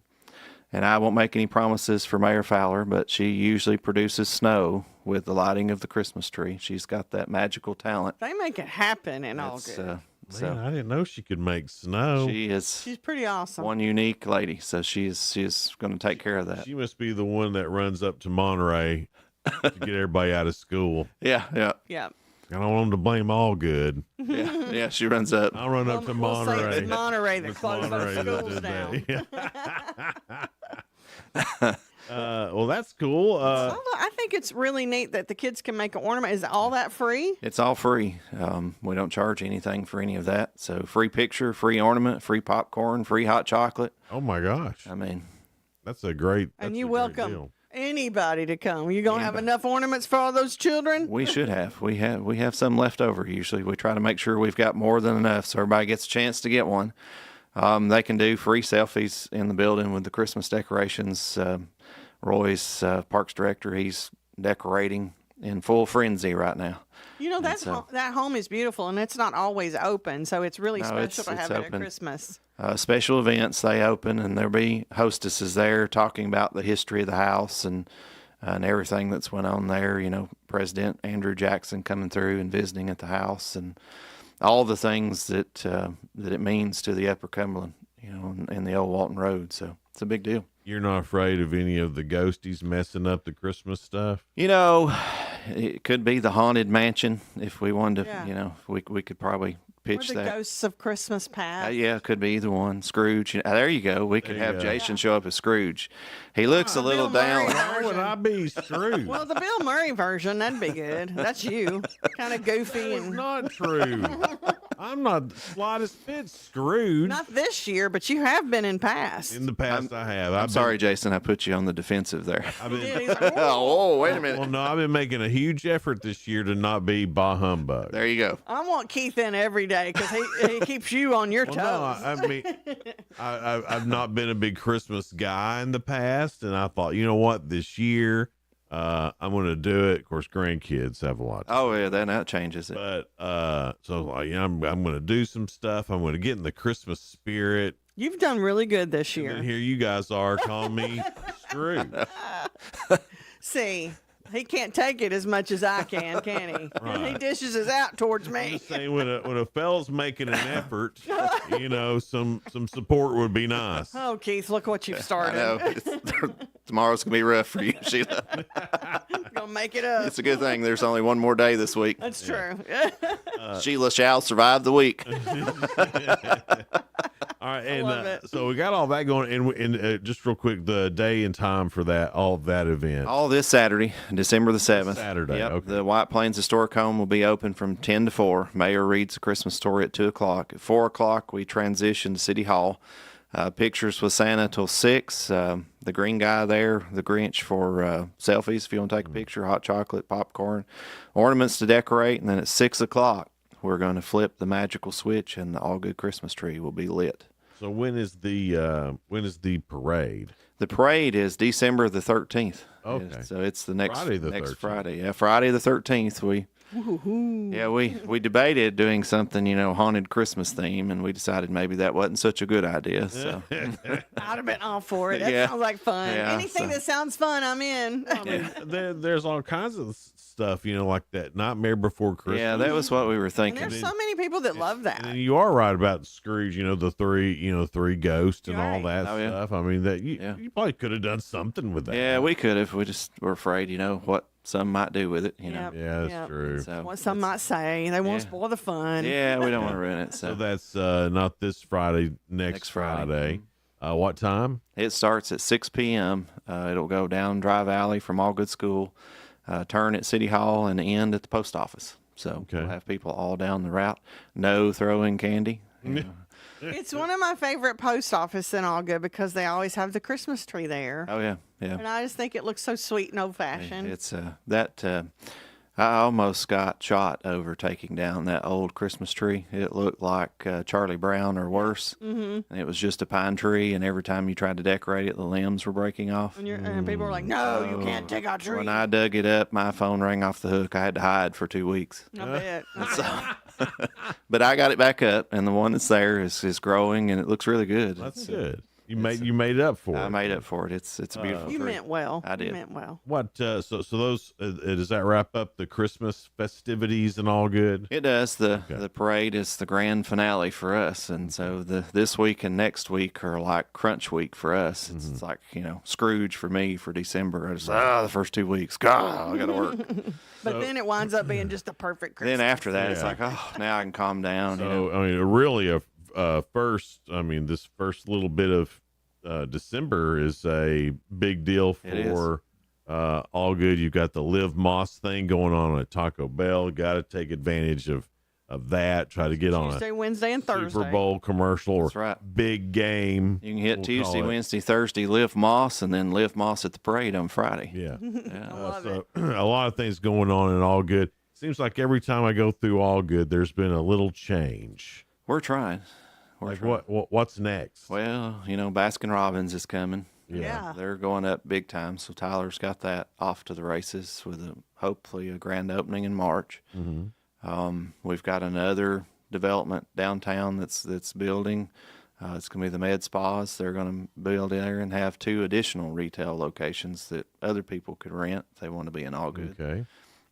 And I won't make any promises for Mayor Fowler, but she usually produces snow with the lighting of the Christmas tree. She's got that magical talent. They make it happen in August. Man, I didn't know she could make snow. She is She's pretty awesome. one unique lady, so she's going to take care of that. She must be the one that runs up to Monterey to get everybody out of school. Yeah. Yeah. I don't want them to blame all good. Yeah, she runs up. I'll run up to We'll say Monterey. it's Monterey that It's closed Monterey those that schools did down. that. Well, that's cool. I think it's really neat that the kids can make an ornament. Is all that free? It's all free. We don't charge anything for any of that. So free picture, free ornament, free popcorn, free hot chocolate. Oh my gosh! I mean, that's a great. And you welcome anybody to come. You gonna have enough ornaments for all those children? we should have. We have some left over. Usually, we try to make sure we've got more than enough, so everybody gets a chance to get one. They can do free selfies in the building with the Christmas decorations. Roy's parks director. He's decorating in full frenzy right now. You know, that home is beautiful, and it's not always open, so it's really special to have it at Christmas. Special events, they open, and there'll be hostesses there talking about the history of the house and everything that's went on there. You know, President Andrew Jackson coming through and visiting at the house, and all the things that it means to the Upper Cumberland, you know, and the old Walton Road. So it's a big deal. You're not afraid of any of the ghosties messing up the Christmas stuff? You know, it could be the Haunted Mansion if we wanted to. Yeah. You know, we could probably pitch Or the that. Ghosts of Christmas Past. Yeah, it could be either one. Scrooge. There you go. We could There you have go. Jason show up as Scrooge. He looks a little Bill Murray down. Why would I be Scrooge? Well, the Bill Murray version, that'd be good. That's you. Kind of goofy That's and not true. I'm not the slightest bit Scrooge. not this year, but you have been in past. In the past, I have. I'm sorry, Jason. I put you on the defensive there. I've been, Yeah, he's like, Oh, wait a minute. well, no, I've been making a huge effort this year to not be bah humbug. There you go. I want Keith in every day because he keeps you on your Well, toes. no, I mean, I've not been a big Christmas guy in the past, and I thought, you know what, this year I'm going to do it. Of course, grandkids have a lot. Oh yeah, that changes it. But so like, I'm going to do some stuff. I'm going to get in the Christmas spirit. You've done really good this And year. here you guys are calling me Scrooge. See, he can't take it as much as I can he? Right. He dishes it out towards I'm me. just saying when a fella's making an effort, you know, some support would be nice. Oh, Keith, look what you've I started. know. Tomorrow's gonna be rough for you, Sheila. Gonna make it up. It's a good thing there's only one more day this week. That's true. Sheila shall survive the week. All right, love and it. so we got all that going, and just real quick, the day and time for all of that event. All this Saturday, December the 7th. Saturday, Yep. okay. The White Plains Historic Home will be open from 10 to 4. Mayor reads a Christmas story at 2 o'clock. At 4 o'clock, we transition to City Hall. Pictures with Santa till 6. The green guy there, the Grinch, for selfies if you want to take a picture, hot chocolate, popcorn, ornaments to decorate. And then at 6 o'clock, we're going to flip the magical switch and the All Good Christmas tree will be lit. So when is the parade? The parade is December the 13th. Okay. So it's the next Friday the next 13th. Friday. Yeah, Friday the 13th. Yeah, we debated doing something, haunted Christmas theme, and we decided maybe that wasn't such a good idea. So I'd have been all for it. That Yeah. sounds like fun. Yeah, Anything so- that sounds fun, I'm in. There's all kinds of stuff, like that Nightmare Before Christmas. Yeah, that was what we were And thinking. there's so many people that love that. And you are right about Scrooge, the three ghosts and all Right. that Oh, yeah. stuff. I mean, that you probably could have done something with that. Yeah, we could have. We just were afraid, what some might do with it. Yep. Yeah, that's Yep. true. So What some might say. They won't Yeah. spoil the fun. yeah, we don't want to ruin it. So So that's not this Friday, next Friday. What time? it starts at 6 p.m. It'll go down Dry Valley from All Good School, turn at City Hall, and end at the post office. So we'll have people all down the route. No throwing candy. It's one of my favorite post office in All Good because they always have the Christmas tree there. Oh yeah, yeah. And I just think it looks so sweet and old fashioned. It's I almost got shot over taking down that old Christmas tree. It looked like Charlie Brown or worse. Mm-hmm. And it was just a pine tree, and every time you tried to decorate it, the limbs were breaking off. And people were like, no, you can't take our tree. When I dug it up, my phone rang off the hook. I had to hide for 2 weeks. I bet. But I got it back up, and the one that's there is growing, and it looks really good. That's good. You made up for it. I made up for it. It's a beautiful You tree. meant well. I did. You meant well. What? So those does that wrap up the Christmas festivities and All Good? It does. The parade is the grand finale for us, and so this week and next week are like crunch week for us. It's like Scrooge for me for December. I just the first 2 weeks, God, I got to work. But then it winds up being just a perfect Christmas. Then after that, it's Yeah. like, now I can calm down. So I mean, really, this first little bit of December is a big deal for All Good. You've got the Live Moss thing going on at Taco Bell. Got to take advantage of that. Try to get on Tuesday, a Wednesday, and Thursday. Super Bowl commercial or That's right. big game. You can hit we'll Tuesday, call it. Wednesday, Thursday, Live Moss, and then Live Moss at the parade on Friday. Yeah. I love So a lot of things going on in All Good. Seems like every time I go through All Good, there's been a little change. We're trying. What's next? Well, Baskin Robbins is coming. Yeah. They're going up big time. So Tyler's got that off to the races with hopefully a grand opening in March. Mm-hmm. We've got another development downtown that's building. It's going to be the Med Spas. They're going to build in there and have 2 additional retail locations that other people could rent if they want to be in All Good. Okay.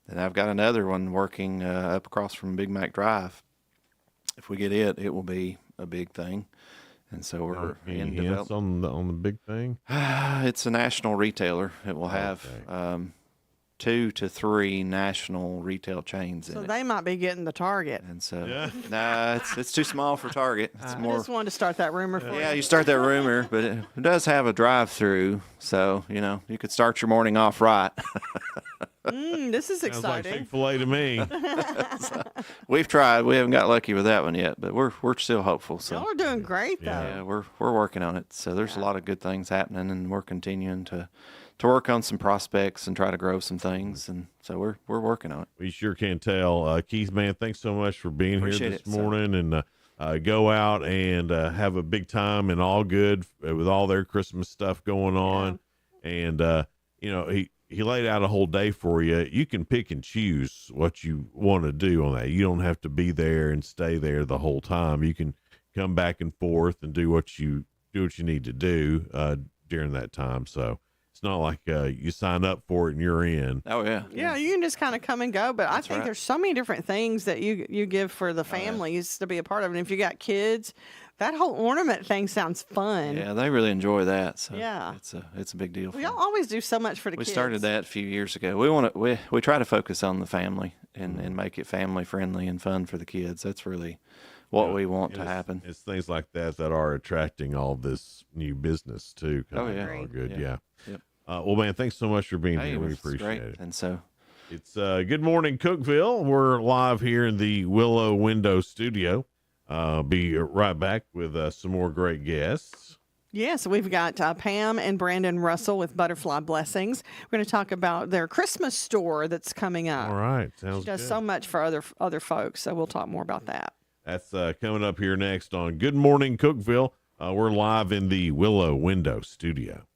And I've got another one working up across from Big Mac Drive. If we get it, it will be a big thing. And so we're Any in hints development. on the big thing? It's a national retailer. It will have 2 to 3 national retail chains So in it. they might be getting the Target. And so, nah, it's too small for Target. It's I more. just wanted to start that rumor for Yeah, you. you start that rumor, but it does have a drive-through, so you could start your morning off right. This is Sounds like exciting. Chick-fil-A to me. We've tried. We haven't got lucky with that one yet, but we're still hopeful. So Y'all are doing great, though. yeah, we're working on it. So there's a lot of good things happening, and we're continuing to work on some prospects and try to grow some things. And so we're working on it. We sure can tell. Keith, man, thanks so much for being Appreciate here this it, sir. morning. And go out and have a big time and All Good with all their Christmas stuff going on. And, he laid out a whole day for you. You can pick and choose what you want to do on that. You don't have to be there and stay there the whole time. You can come back and forth and do what you need to do during that time. So it's not like you sign up for it and you're in. Oh yeah. Yeah, you can just kind of come and go, but I think right. there's so many different things that you give for the families to be a part of. And if you got kids, that whole ornament thing sounds fun. Yeah, they really enjoy that. So Yeah. it's a big deal. For We them. all always do so much for the We kids. started that a few years ago. We try to focus on the family and make it family friendly and fun for the kids. That's really what we want to happen. It's things like that are attracting all this new business too. Oh, coming. yeah. All Good. Yeah. Yeah. Yep. Well, man, thanks so much for being Hey, here. We it's appreciate great. it. And so It's Good Morning Cookeville. We're live here in the Willow Window Studio. Be right back with some more great guests. Yes, we've got Pam and Brandon Russell with Butterfly Blessings. We're going to talk about their Christmas store that's coming up. All right. Sounds She does good. so much for other folks, so we'll talk more about that. That's coming up here next on Good Morning Cookeville. We're live in the Willow Window Studio.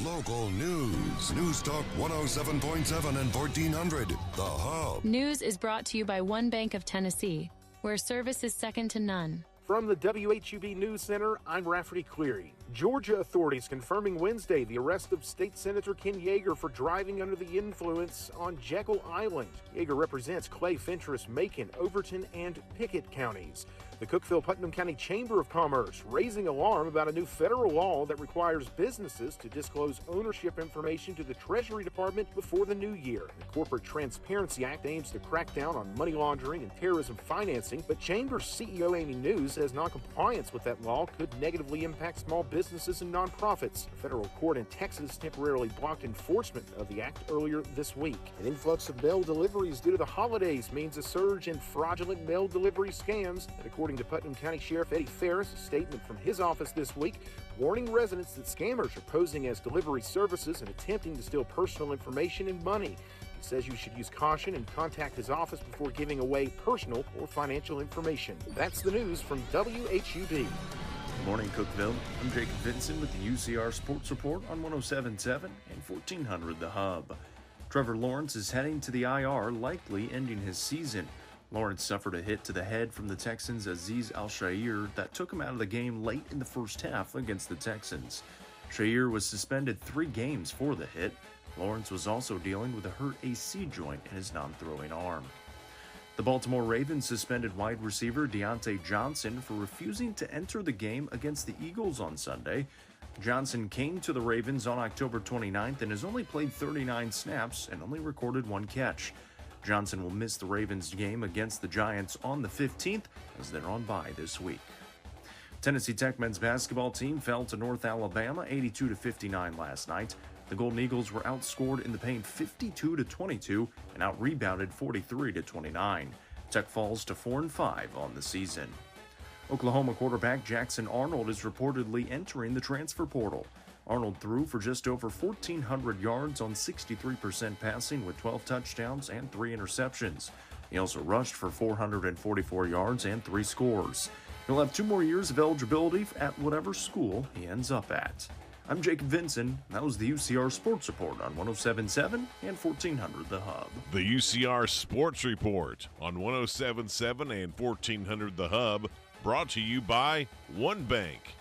Local news. News Talk 107.7 and 1400. The Hub. News is brought to you by One Bank of Tennessee, where service is second to none. From the WHUB News Center, I'm Rafferty Cleary. Georgia authorities confirming Wednesday the arrest of State Senator Ken Yeager for driving under the influence on Jekyll Island. Yeager represents Clay, Fentress, Macon, Overton, and Pickett counties. The Cookeville-Putnam County Chamber of Commerce raising alarm about a new federal law that requires businesses to disclose ownership information to the Treasury Department before the new year. The Corporate Transparency Act aims to crack down on money laundering and terrorism financing, but Chamber's CEO Amy News says noncompliance with that law could negatively impact small businesses and nonprofits. A federal court in Texas temporarily blocked enforcement of the act earlier this week. An influx of mail deliveries due to the holidays means a surge in fraudulent mail delivery scams. And according to Putnam County Sheriff Eddie Ferris, a statement from his office this week warning residents that scammers are posing as delivery services and attempting to steal personal information and money. He says you should use caution and contact his office before giving away personal or financial information. That's the news from WHUB. Good morning, Cookeville. I'm Jacob Vincent with the UCR Sports Report on 107.7 and 1400 The Hub. Trevor Lawrence is heading to the IR, likely ending his season. Lawrence suffered a hit to the head from the Texans' Azeez Al-Shaair that took him out of the game late in the first half against the Texans. Shaair was suspended 3 games for the hit. Lawrence was also dealing with a hurt AC joint in his non-throwing arm. The Baltimore Ravens suspended wide receiver Deontay Johnson for refusing to enter the game against the Eagles on Sunday. Johnson came to the Ravens on October 29th and has only played 39 snaps and only recorded 1 catch. Johnson will miss the Ravens game against the Giants on the 15th as they're on bye this week. Tennessee Tech men's basketball team fell to North Alabama 82-59 last night. The Golden Eagles were outscored in the paint 52-22 and out-rebounded 43-29. Tech falls to 4-5 on the season. Oklahoma quarterback Jackson Arnold is reportedly entering the transfer portal. Arnold threw for just over 1,400 yards on 63% passing with 12 touchdowns and 3 interceptions. He also rushed for 444 yards and 3 scores. He'll have 2 more years of eligibility at whatever school he ends up at. I'm Jacob Vinson. That was the UCR Sports Report on 107.7 and 1400 The Hub. The UCR Sports Report on 107.7 and 1400 The Hub, brought to you by One Bank.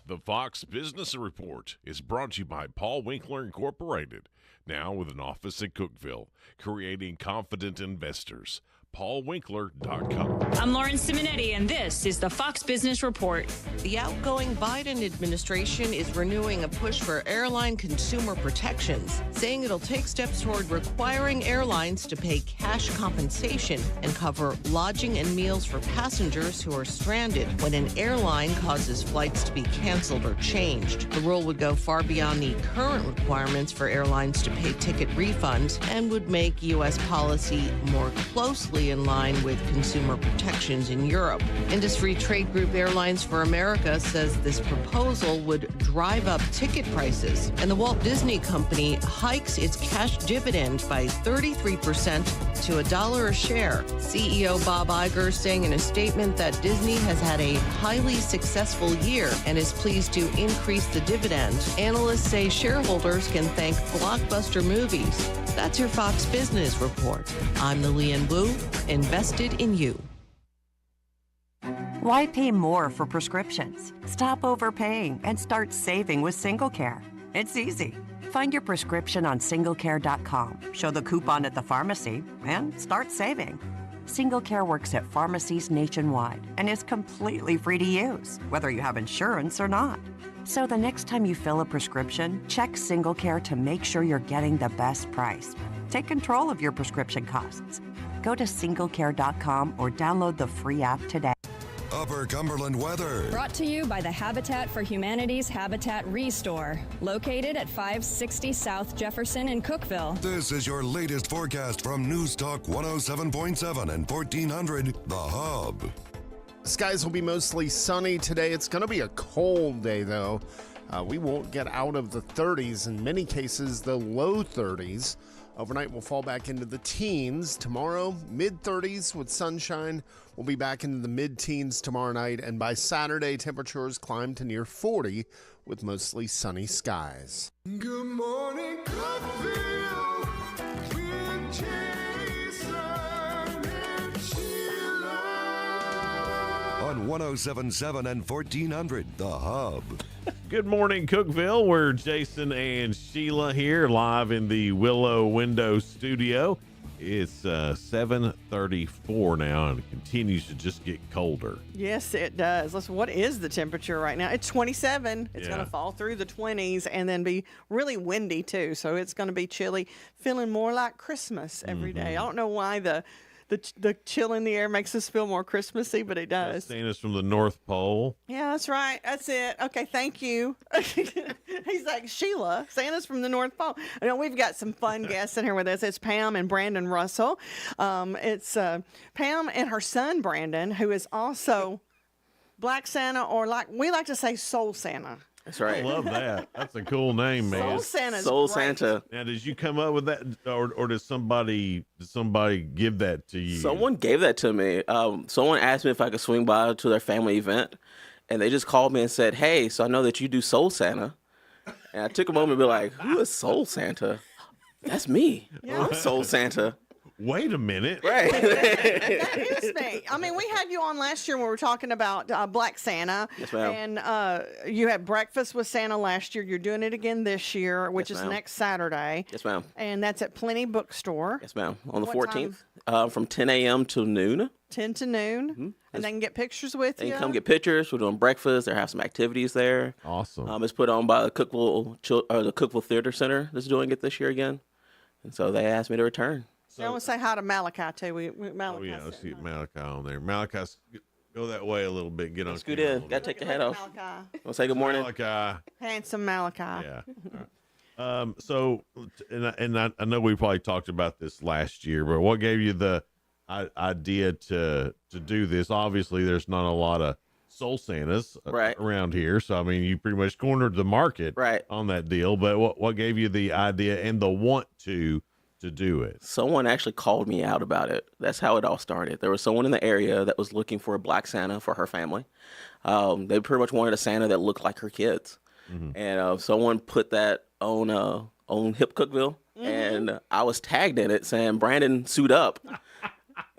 The Fox Business Report is brought to you by Paul Winkler Incorporated, now with an office in Cookeville, creating confident investors. PaulWinkler.com. I'm Lauren Simonetti, and this is the Fox Business Report. The outgoing Biden administration is renewing a push for airline consumer protections, saying it'll take steps toward requiring airlines to pay cash compensation and cover lodging and meals for passengers who are stranded when an airline causes flights to be canceled or changed. The rule would go far beyond the current requirements for airlines to pay ticket refunds and would make U.S. policy more closely in line with consumer protections in Europe. Industry trade group Airlines for America says this proposal would drive up ticket prices, and the Walt Disney Company hikes its cash dividend by 33% to $1 a share. CEO Bob Iger saying in a statement that Disney has had a highly successful year and is pleased to increase the dividend. Analysts say shareholders can thank blockbuster movies. That's your Fox Business Report. I'm Lillian Wu, invested in you. Why pay more for prescriptions? Stop overpaying and start saving with SingleCare. It's easy. Find your prescription on singlecare.com, show the coupon at the pharmacy, and start saving. SingleCare works at pharmacies nationwide and is completely free to use, whether you have insurance or not. So the next time you fill a prescription, check SingleCare to make sure you're getting the best price. Take control of your prescription costs. Go to singlecare.com or download the free app today. Upper Cumberland weather. Brought to you by the Habitat for Humanity's Habitat Restore, located at 560 South Jefferson in Cookeville. This is your latest forecast from News Talk 107.7 and 1400 The Hub. Skies will be mostly sunny today. It's going to be a cold day, though. We won't get out of the 30s, in many cases the low 30s. Overnight, we'll fall back into the teens. Tomorrow, mid-30s with sunshine. We'll be back into the mid-teens tomorrow night. And by Saturday, temperatures climb to near 40 with mostly sunny skies. Good morning, Cookeville. With Jason and Sheila. On 107.7 and 1400, The Hub. Good morning, Cookeville. We're Jason and Sheila here live in the Willow Window Studio. It's 7:34 now, and it continues to just get colder. Yes, it does. What is the temperature right now? It's 27. It's going to fall through the 20s and then be really windy, too. So it's going to be chilly, feeling more like Christmas every day. I don't know why the chill in the air makes us feel more Christmassy, but it does. Santa's from the North Pole. Yeah, that's right. That's it. Okay, thank you. He's like, Sheila, Santa's from the North Pole. I know we've got some fun guests in here with us. It's Pam and Brandon Russell. It's Pam and her son, Brandon, who is also Black Santa, or like we like to say Soul Santa. That's right. I love that. That's a cool name, man. Soul Santa's Soul great. Santa. Now, did you come up with that, or did somebody give that to you? Someone gave that to me. Someone asked me if I could swing by to their family event, and they just called me and said, "Hey, so I know that you do Soul Santa." And I took a moment to be like, "Who is Soul Santa?" That's me. Yeah. I'm Soul Santa. Wait a minute. Right. That is me. I mean, we had you on last year when we were talking about Black Santa. Yes, ma'am. And you had breakfast with Santa last year. You're doing it again this year, which Yes, is ma'am. next Saturday. Yes, ma'am. And that's at Plenty Bookstore. Yes, ma'am. On the What 14th, from 10 a.m. to noon. 10 to noon. And they can get pictures with They you. can come get pictures. We're doing breakfast. They have some activities there. Awesome. It's put on by the Cookeville Theater Center that's doing it this year again. And so they asked me to return. I want to say hi to Malachi, too. Malachi Oh, yeah, let's see Malachi on there. Malachi, go that way a little bit. Get on. Scoot camera a in. little Got to bit. take the head off. Malachi. Want to say good morning? Malachi. Handsome Malachi. Yeah. So, and I know we probably talked about this last year, but what gave you the idea to do this? Obviously, there's not a lot of Soul Santas around here, so I mean, you pretty much cornered the market on that deal. But what gave you the idea and the want to do it? Someone actually called me out about it. That's how it all started. There was someone in the area that was looking for a Black Santa for her family. They pretty much wanted a Santa that looked like her kids. And someone put that on Hip Cookeville, and I was tagged in it saying, "Brandon, suit up."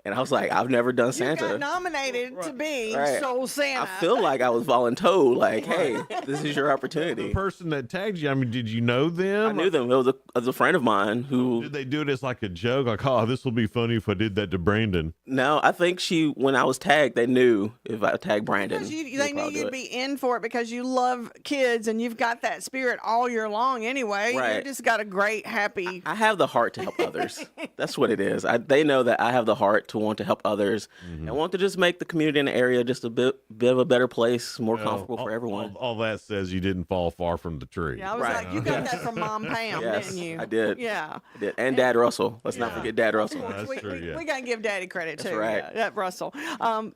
And I was like, I've never done Santa. You got nominated to be Right. Soul Santa. I feel like I was voluntold, like, hey, this is your opportunity. The person that tagged you, I mean, did you know them? I knew them. It was a friend of mine who... Did they do it as like a joke? Like, oh, this will be funny if I did that to Brandon. No, I think when I was tagged, they knew if I tagged Brandon. Because they knew you'd be in for it because you love kids and you've got that spirit all year long anyway. Right. You just got a great, happy... I have the heart to help others. That's what it is. They know that I have the heart to want to help others and want to just make the community in the area just a bit of a better place, more comfortable for everyone. All that says you didn't fall far from the tree. Yeah, I was like, you got that from Mom Pam, Yes, didn't you? I did. Yeah. I did. And Dad Russell. Let's not forget Dad Russell. We got to give Daddy credit, too. That's right. Yeah, that Russell.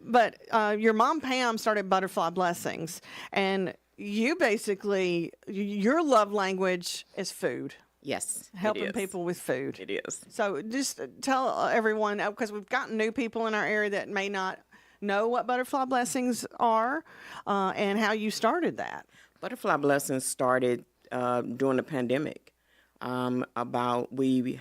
But your Mom Pam started Butterfly Blessings, and you basically, your love language is food. Yes. Helping people with food. It is. So just tell everyone, because we've got new people in our area that may not know what Butterfly Blessings are and how you started that. Butterfly Blessings started during the pandemic. We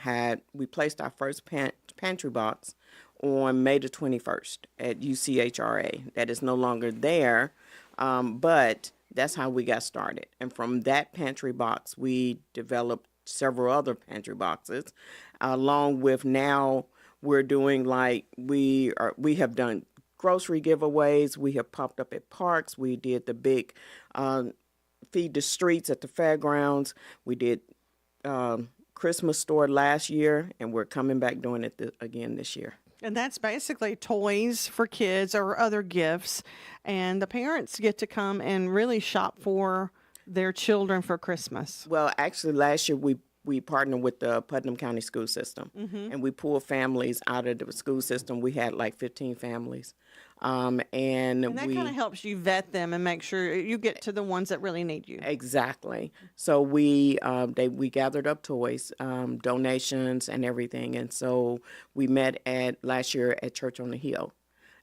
placed our first pantry box on May the 21st at UCHRA. That is no longer there, but that's how we got started. And from that pantry box, we developed several other pantry boxes, along with now we're doing we have done grocery giveaways. We have popped up at parks. We did the big feed the streets at the fairgrounds. We did Christmas store last year, and we're coming back doing it again this year. And that's basically toys for kids or other gifts, and the parents get to come and really shop for their children for Christmas. Well, actually, last year we partnered with the Putnam County School System, and we pulled families out of the school system. We had like 15 families And that kind of helps you vet them and make sure you get to the ones that really need you. Exactly. So we gathered up toys, donations, and everything, and so we met at last year at Church on the Hill,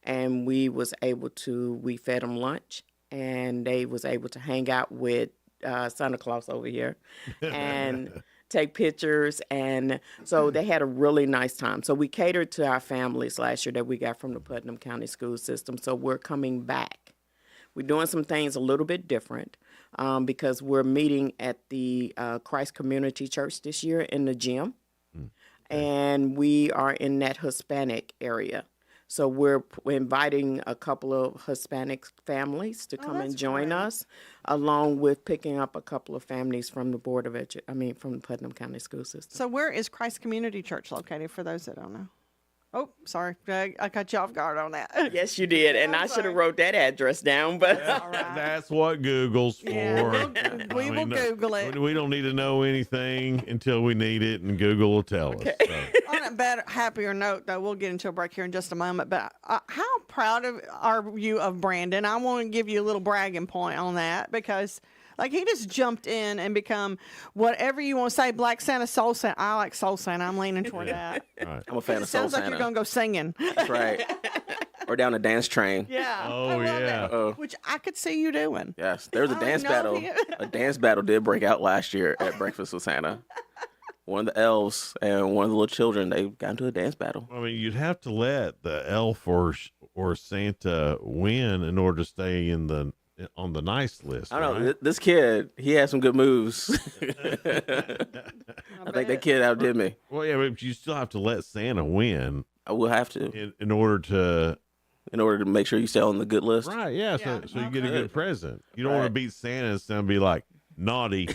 and we fed them lunch, and they was able to hang out with Santa Claus over here, and take pictures, and so they had a really nice time. So we catered to our families last year that we got from the Putnam County school system. So we're coming back. We're doing some things a little bit different because we're meeting at the Christ Community Church this year in the gym, and we are in that Hispanic area. So we're inviting a couple of Hispanic families to come and join us, along with picking up a couple of families from the from the Putnam County School System. So where is Christ Community Church located, for those that don't know? Oh, sorry. I got you off guard on that. Yes, you did. And I should have wrote that address down, but That's what Google's for. Yeah, we will Google it. We don't need to know anything until we need it, and Google will tell us. So. On a better, happier note, though, we'll get into a break here in just a moment. But how proud are you of Brandon? I want to give you a little bragging point on that because, like, he just jumped in and become whatever you want to say, Black Santa, Soul Santa. I like Soul Santa. I'm leaning toward that. Right. I'm a fan of Soul Sounds like Santa. you're going to go singing. That's right. Or down a dance train. Yeah. Oh, yeah. Which I could see you doing. Yes, there's a I dance know battle. you- A dance battle did break out last year at Breakfast with Santa. One of the elves and one of the little children, they got into a dance battle. I mean, you'd have to let the elf or Santa win in order to stay on the nice list. I don't know. Right? This kid, he had some good moves. I think that kid outdid me. Well, yeah, but you still have to let Santa win. I will have to. In order to make sure you stay on the good list. Right, yeah, so you get a good present. You don't want to beat Santa and Santa be like, naughty.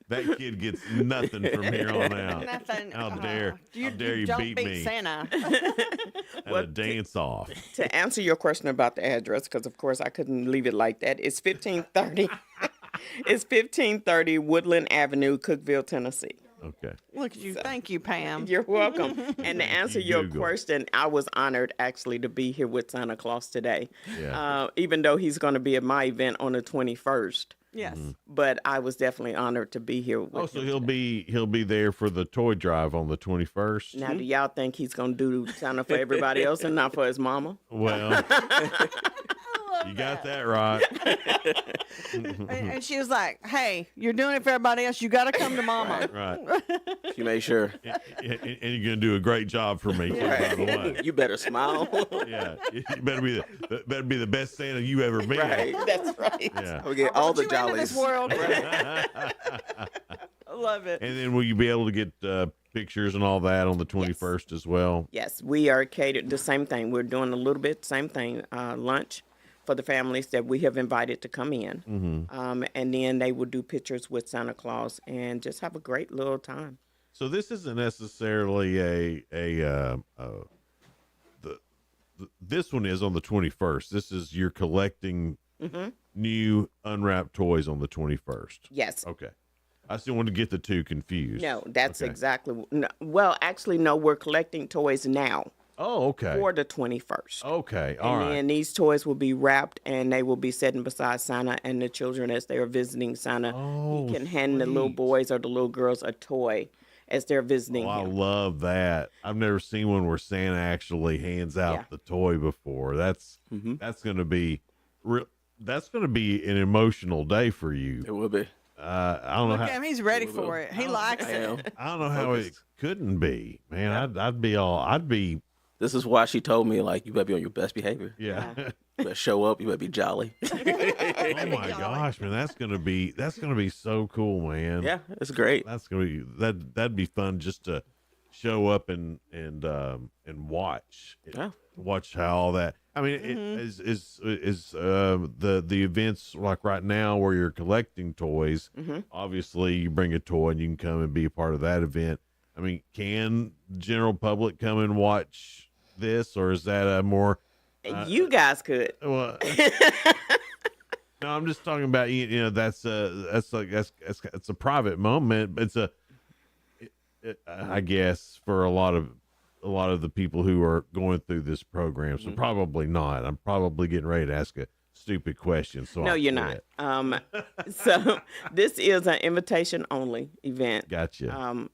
that kid gets nothing from here on out. Nothing. How dare you don't beat me? Santa. And a dance off. to answer your question about the address, because of course I couldn't leave it like that, it's 1530. It's 1530 Woodland Avenue, Cookeville, Tennessee. Okay. Look at you. Thank you, Pam. You're welcome. And to answer your Google. question, I was honored actually to be here with Santa Claus today. Yeah. Even though he's going to be at my event on the 21st. Yes. But I was definitely honored to be here with him. So he'll be there for the toy drive on the 21st. Now, do y'all think he's going to do Santa for everybody else and not for his mama? Well, you got that right. And she was like, hey, you're doing it for everybody else. You got to come to mama. Right. She made sure. And you're going to do a great job for me, too, by the way. You better smile. Yeah. You better be the best Santa you ever been. Right. That's right. Yeah. We get all the You into this jollies. world. I love it. And then will you be able to get pictures and all that on the 21st as well? Yes, we are catered the same thing. We're doing a little bit same thing, lunch for the families that we have invited to come in. Mm-hmm. And then they will do pictures with Santa Claus and just have a great little time. So this isn't necessarily this one is on the 21st. This is you're collecting new unwrapped toys on the 21st. Yes. Okay. I still want to get the two confused. No, that's Okay. exactly. No, well, actually, no, we're collecting toys now. Oh, okay. For the 21st. Okay, all right. And then these toys will be wrapped and they will be sitting beside Santa and the children as they are visiting Santa. Oh, he can hand the little boys or the little girls a toy as they're visiting I him. love that. I've never seen one where Santa actually hands out the toy before. That's going to be that's going to be an emotional day for you. It will be. I don't know Look how. at him. He's ready for it. He likes it. I don't know how it couldn't be, man. I'd be. This is why she told me, like, you better be on your best behavior. Yeah. You better show up. You better be jolly. Oh my gosh, man, that's gonna be so cool, man. Yeah, it's great. That's gonna be that'd be fun just to show up and watch. Yeah. Watch how all that. I mean, it is the events like right now where you're collecting toys. Obviously, you bring a toy and you can come and be a part of that event. I mean, can the general public come and watch this, or is that a more? You guys could. Well, no, I'm just talking about that's it's a private moment, but I guess for a lot a lot of the people who are going through this program. So probably not. I'm probably getting ready to ask a stupid question. So No, I'll you're quit. not. So this is an invitation only event. Gotcha.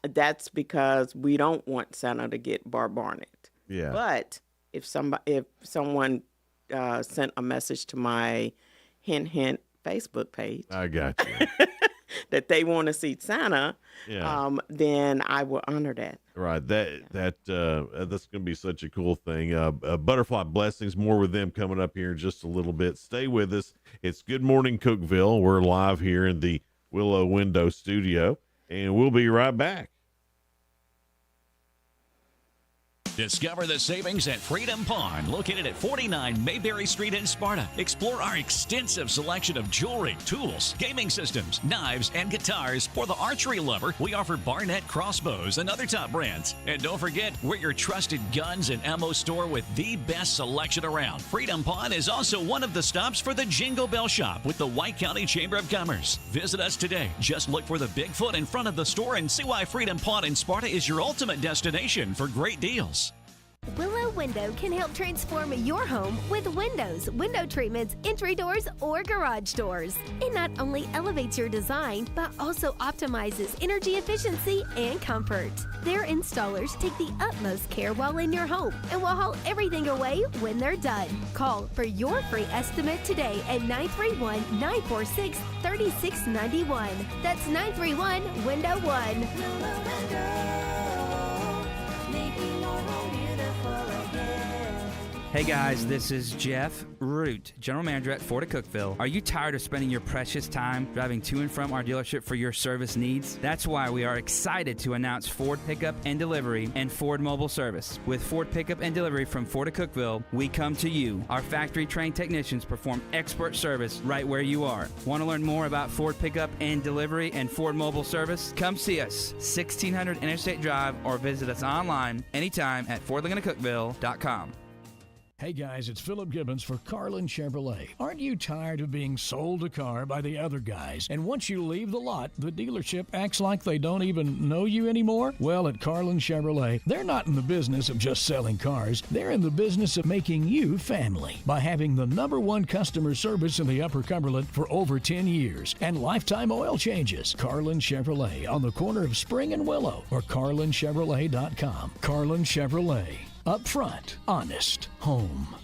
That's because we don't want Santa to get barbarned. Yeah. But if someone sent a message to my hint hint Facebook page, I got you. that they want to see Santa, Yeah. then I will honor that. Right. That's going to be such a cool thing. Butterfly Blessings, more with them coming up here in just a little bit. Stay with us. It's Good Morning Cookeville. We're live here in the Willow Window studio, and we'll be right back. Discover the savings at Freedom Pawn, located at 49 Mayberry Street in Sparta. Explore our extensive selection of jewelry, tools, gaming systems, knives, and guitars. For the archery lover, we offer Barnett crossbows and other top brands. And don't forget, we're your trusted guns and ammo store with the best selection around. Freedom Pawn is also one of the stops for the Jingle Bell Shop with the White County Chamber of Commerce. Visit us today. Just look for the Bigfoot in front of the store and see why Freedom Pawn in Sparta is your ultimate destination for great deals. Willow Window can help transform your home with windows, window treatments, entry doors, or garage doors. It not only elevates your design, but also optimizes energy efficiency and comfort. Their installers take the utmost care while in your home and will haul everything away when they're done. Call for your free estimate today at 931-946-3691. That's 931-WINDOW1. Hey guys, this is Jeff Root, General Manager at Ford of Cookeville. Are you tired of spending your precious time driving to and from our dealership for your service needs? That's why we are excited to announce Ford Pickup and Delivery and Ford Mobile Service. With Ford Pickup and Delivery from Ford of Cookeville, we come to you. Our factory-trained technicians perform expert service right where you are. Want to learn more about Ford Pickup and Delivery and Ford Mobile Service? Come see us, 1600 Interstate Drive, or visit us online anytime at FordLagonaCookeville.com. Hey guys, it's Philip Gibbons for Carlin Chevrolet. Aren't you tired of being sold a car by the other guys? And once you leave the lot, the dealership acts like they don't even know you anymore? Well, at Carlin Chevrolet, they're not in the business of just selling cars. They're in the business of making you family by having the #1 customer service in the Upper Cumberland for over 10 years and lifetime oil changes. Carlin Chevrolet on the corner of Spring and Willow or carlinchevrolet.com. Carlin Chevrolet. Upfront, honest, home.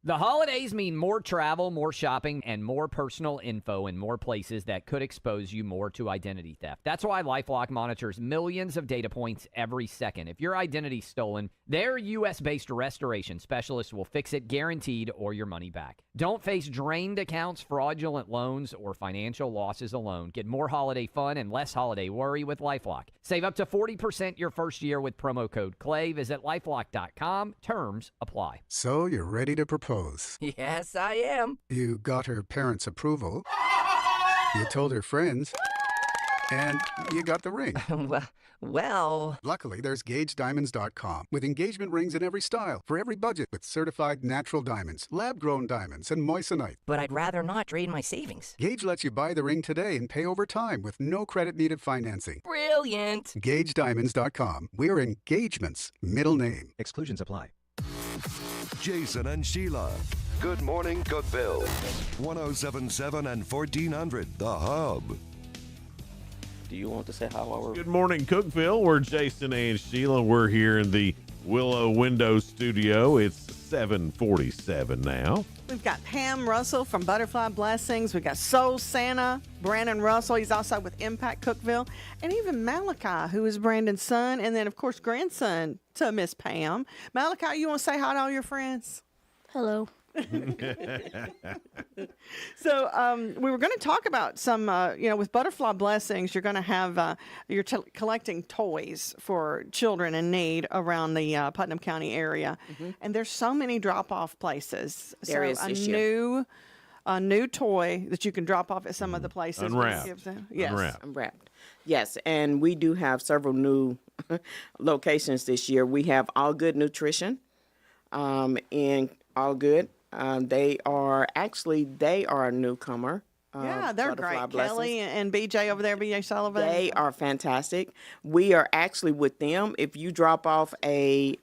The holidays mean more travel, more shopping, and more personal info in more places that could expose you more to identity theft. That's why LifeLock monitors millions of data points every second. If your identity's stolen, their U.S.-based restoration specialists will fix it guaranteed or your money back. Don't face drained accounts, fraudulent loans, or financial losses alone. Get more holiday fun and less holiday worry with LifeLock. Save up to 40% your first year with promo code CLAY. Visit LifeLock.com. Terms apply. So you're ready to propose. Yes, I am. You got her parents' approval. You told her friends. And you got the ring. Well. Luckily, there's GageDiamonds.com with engagement rings in every style for every budget with certified natural diamonds, lab-grown diamonds, and moissanite. But I'd rather not drain my savings. Gage lets you buy the ring today and pay over time with no credit-needed financing. Brilliant. GageDiamonds.com. We're engagement's middle name. Exclusions apply. Jason and Sheila. Good Morning Cookeville. 1077 and 1400 The Hub. Do you want to say how our... Good Morning Cookeville. We're Jason and Sheila. We're here in the Willow Window studio. It's 7:47 now. We've got Pam Russell from Butterfly Blessings. We've got Soul Santa, Brandon Russell. He's also with Impact Cookeville. And even Malachi, who is Brandon's son. And then, of course, grandson to Miss Pam. Malachi, you want to say hi to all your friends? Hello. So we were going to talk about some, with Butterfly Blessings, you're going to have, you're collecting toys for children in need around the Putnam County area. Mm-hmm. And there's so many drop-off places. There is a this new a new toy that you can drop off at some of the places. Unwrapped. Yes. Unwrapped. Yes, and we do have several new locations this year. We have All Good Nutrition in All Good. They are a newcomer Yeah, they're Butterfly great. Blessings. Kelly and BJ over there, BJ Sullivan. They are fantastic. We are actually with them. If you drop off a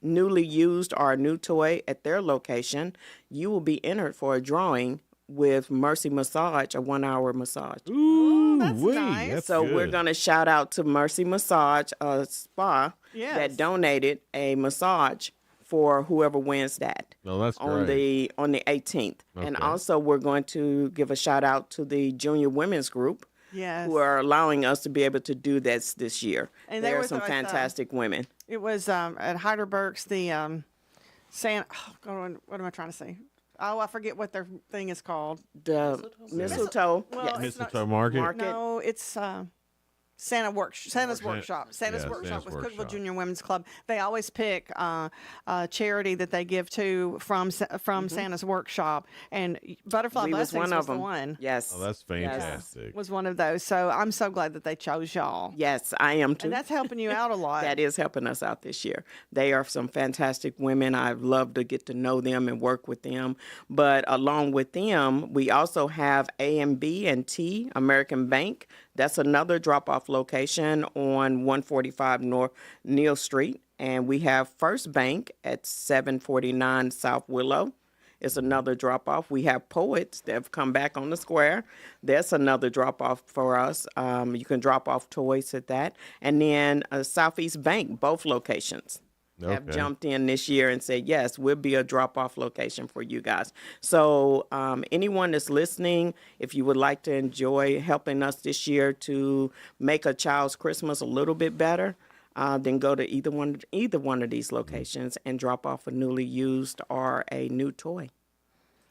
newly used or a new toy at their location, you will be entered for a drawing with Mercy Massage, a 1-hour massage. Ooh, that's nice. That's So good. we're going to shout out to Mercy Massage, a spa Yes. that donated a massage for whoever wins that. No, that's on great. the 18th. And Okay. also we're going to give a shout out to the junior women's group Yes. who are allowing us to be able to do this year. And there they are were some with, fantastic women. It was at Heidelberg's, the Santa. Oh, God, what am I trying to say? Oh, I forget what their thing is called. The mistletoe. Well, Yes. it's Mistletoe Market? No, it's Santa's Workshop. Santa's Yeah, Workshop Santa's with Workshop. Cookeville Junior Women's Club. They always pick a charity that they give to from Santa's Workshop, and Butterfly We was Blessings one of the them. one. Yes. Oh, that's fantastic. Was one of those. So I'm so glad that they chose y'all. Yes, I am too. And that's helping you out a lot. That is helping us out this year. They are some fantastic women. I've loved to get to know them and work with them. But along with them, we also have A&B&T American Bank. That's another drop-off location on 145 North Neal Street. And we have First Bank at 749 South Willow. It's another drop-off. We have Poets that have come back on the square. That's another drop-off for us. You can drop off toys at that. And then Southeast Bank, both locations, have Okay. jumped in this year and said, yes, we'll be a drop-off location for you guys. So anyone that's listening, if you would like to enjoy helping us this year to make a child's Christmas a little bit better, then go to either one of these locations and drop off a newly used or a new toy.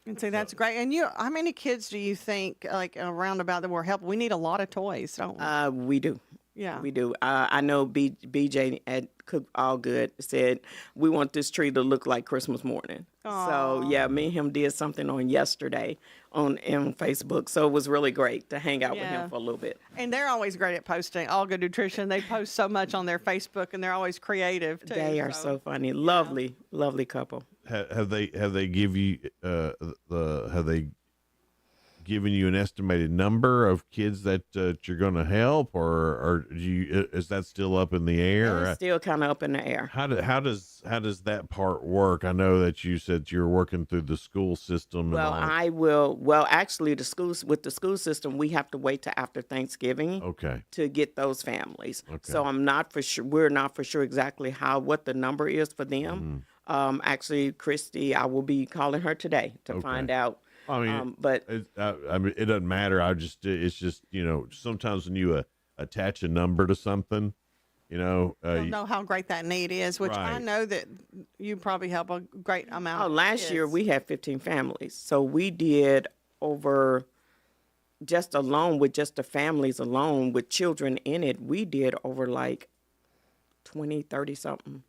And so that's great. And how many kids do you think, like around about that we're helping? We need a lot of toys, don't we? We do. Yeah. We do. I know BJ at Cook All Good said we want this tree to look like Christmas morning. So yeah, me and him did something on yesterday on Facebook. So it was really great to hang out with him for a little bit. And they're always great at posting. All Good Nutrition. They post so much on their Facebook, and they're always creative too. They are so funny. Lovely, lovely couple. Have they give you have they given you an estimated number of kids that you're going to help, or do you, is that still up in the air? It's still kind of up in the air. How does that part work? I know that you said you're working through the school system. Well, and all. Well, actually, the school system, we have to wait till after Thanksgiving. Okay. To get those families. Okay. So I'm not for sure. We're not for sure exactly what the number is for them. Actually, Christy, I will be calling her today to find out. I mean, but it doesn't matter. It's just sometimes when you attach a number to something, You'll know how great that need is, which I Right. know that you probably help a great amount. Oh, of last kids. year we had 15 families. So we did over just alone with just the families alone with children in it, we did over like 20, 30 something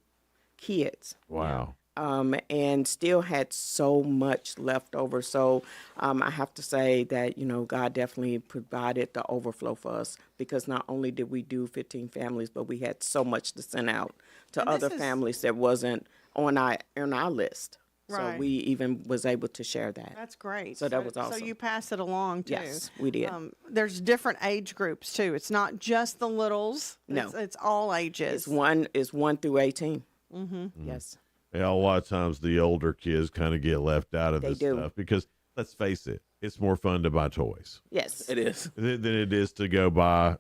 kids. Wow. And still had so much left over. So I have to say that, God definitely provided the overflow for us because not only did we do 15 families, but we had so much to send out to And other this is- families that wasn't on our list. Right. So we even was able to share that. That's great. So that was awesome. So you pass it along too. Yes, we did. There's different age groups too. It's not just the littles. No. It's all ages. It's 1 through 18. Mm-hmm. Yes. Yeah, a lot of times the older kids kind of get left out of They this do. stuff because let's face it, it's more fun to buy toys Yes. It is. than it is to go buy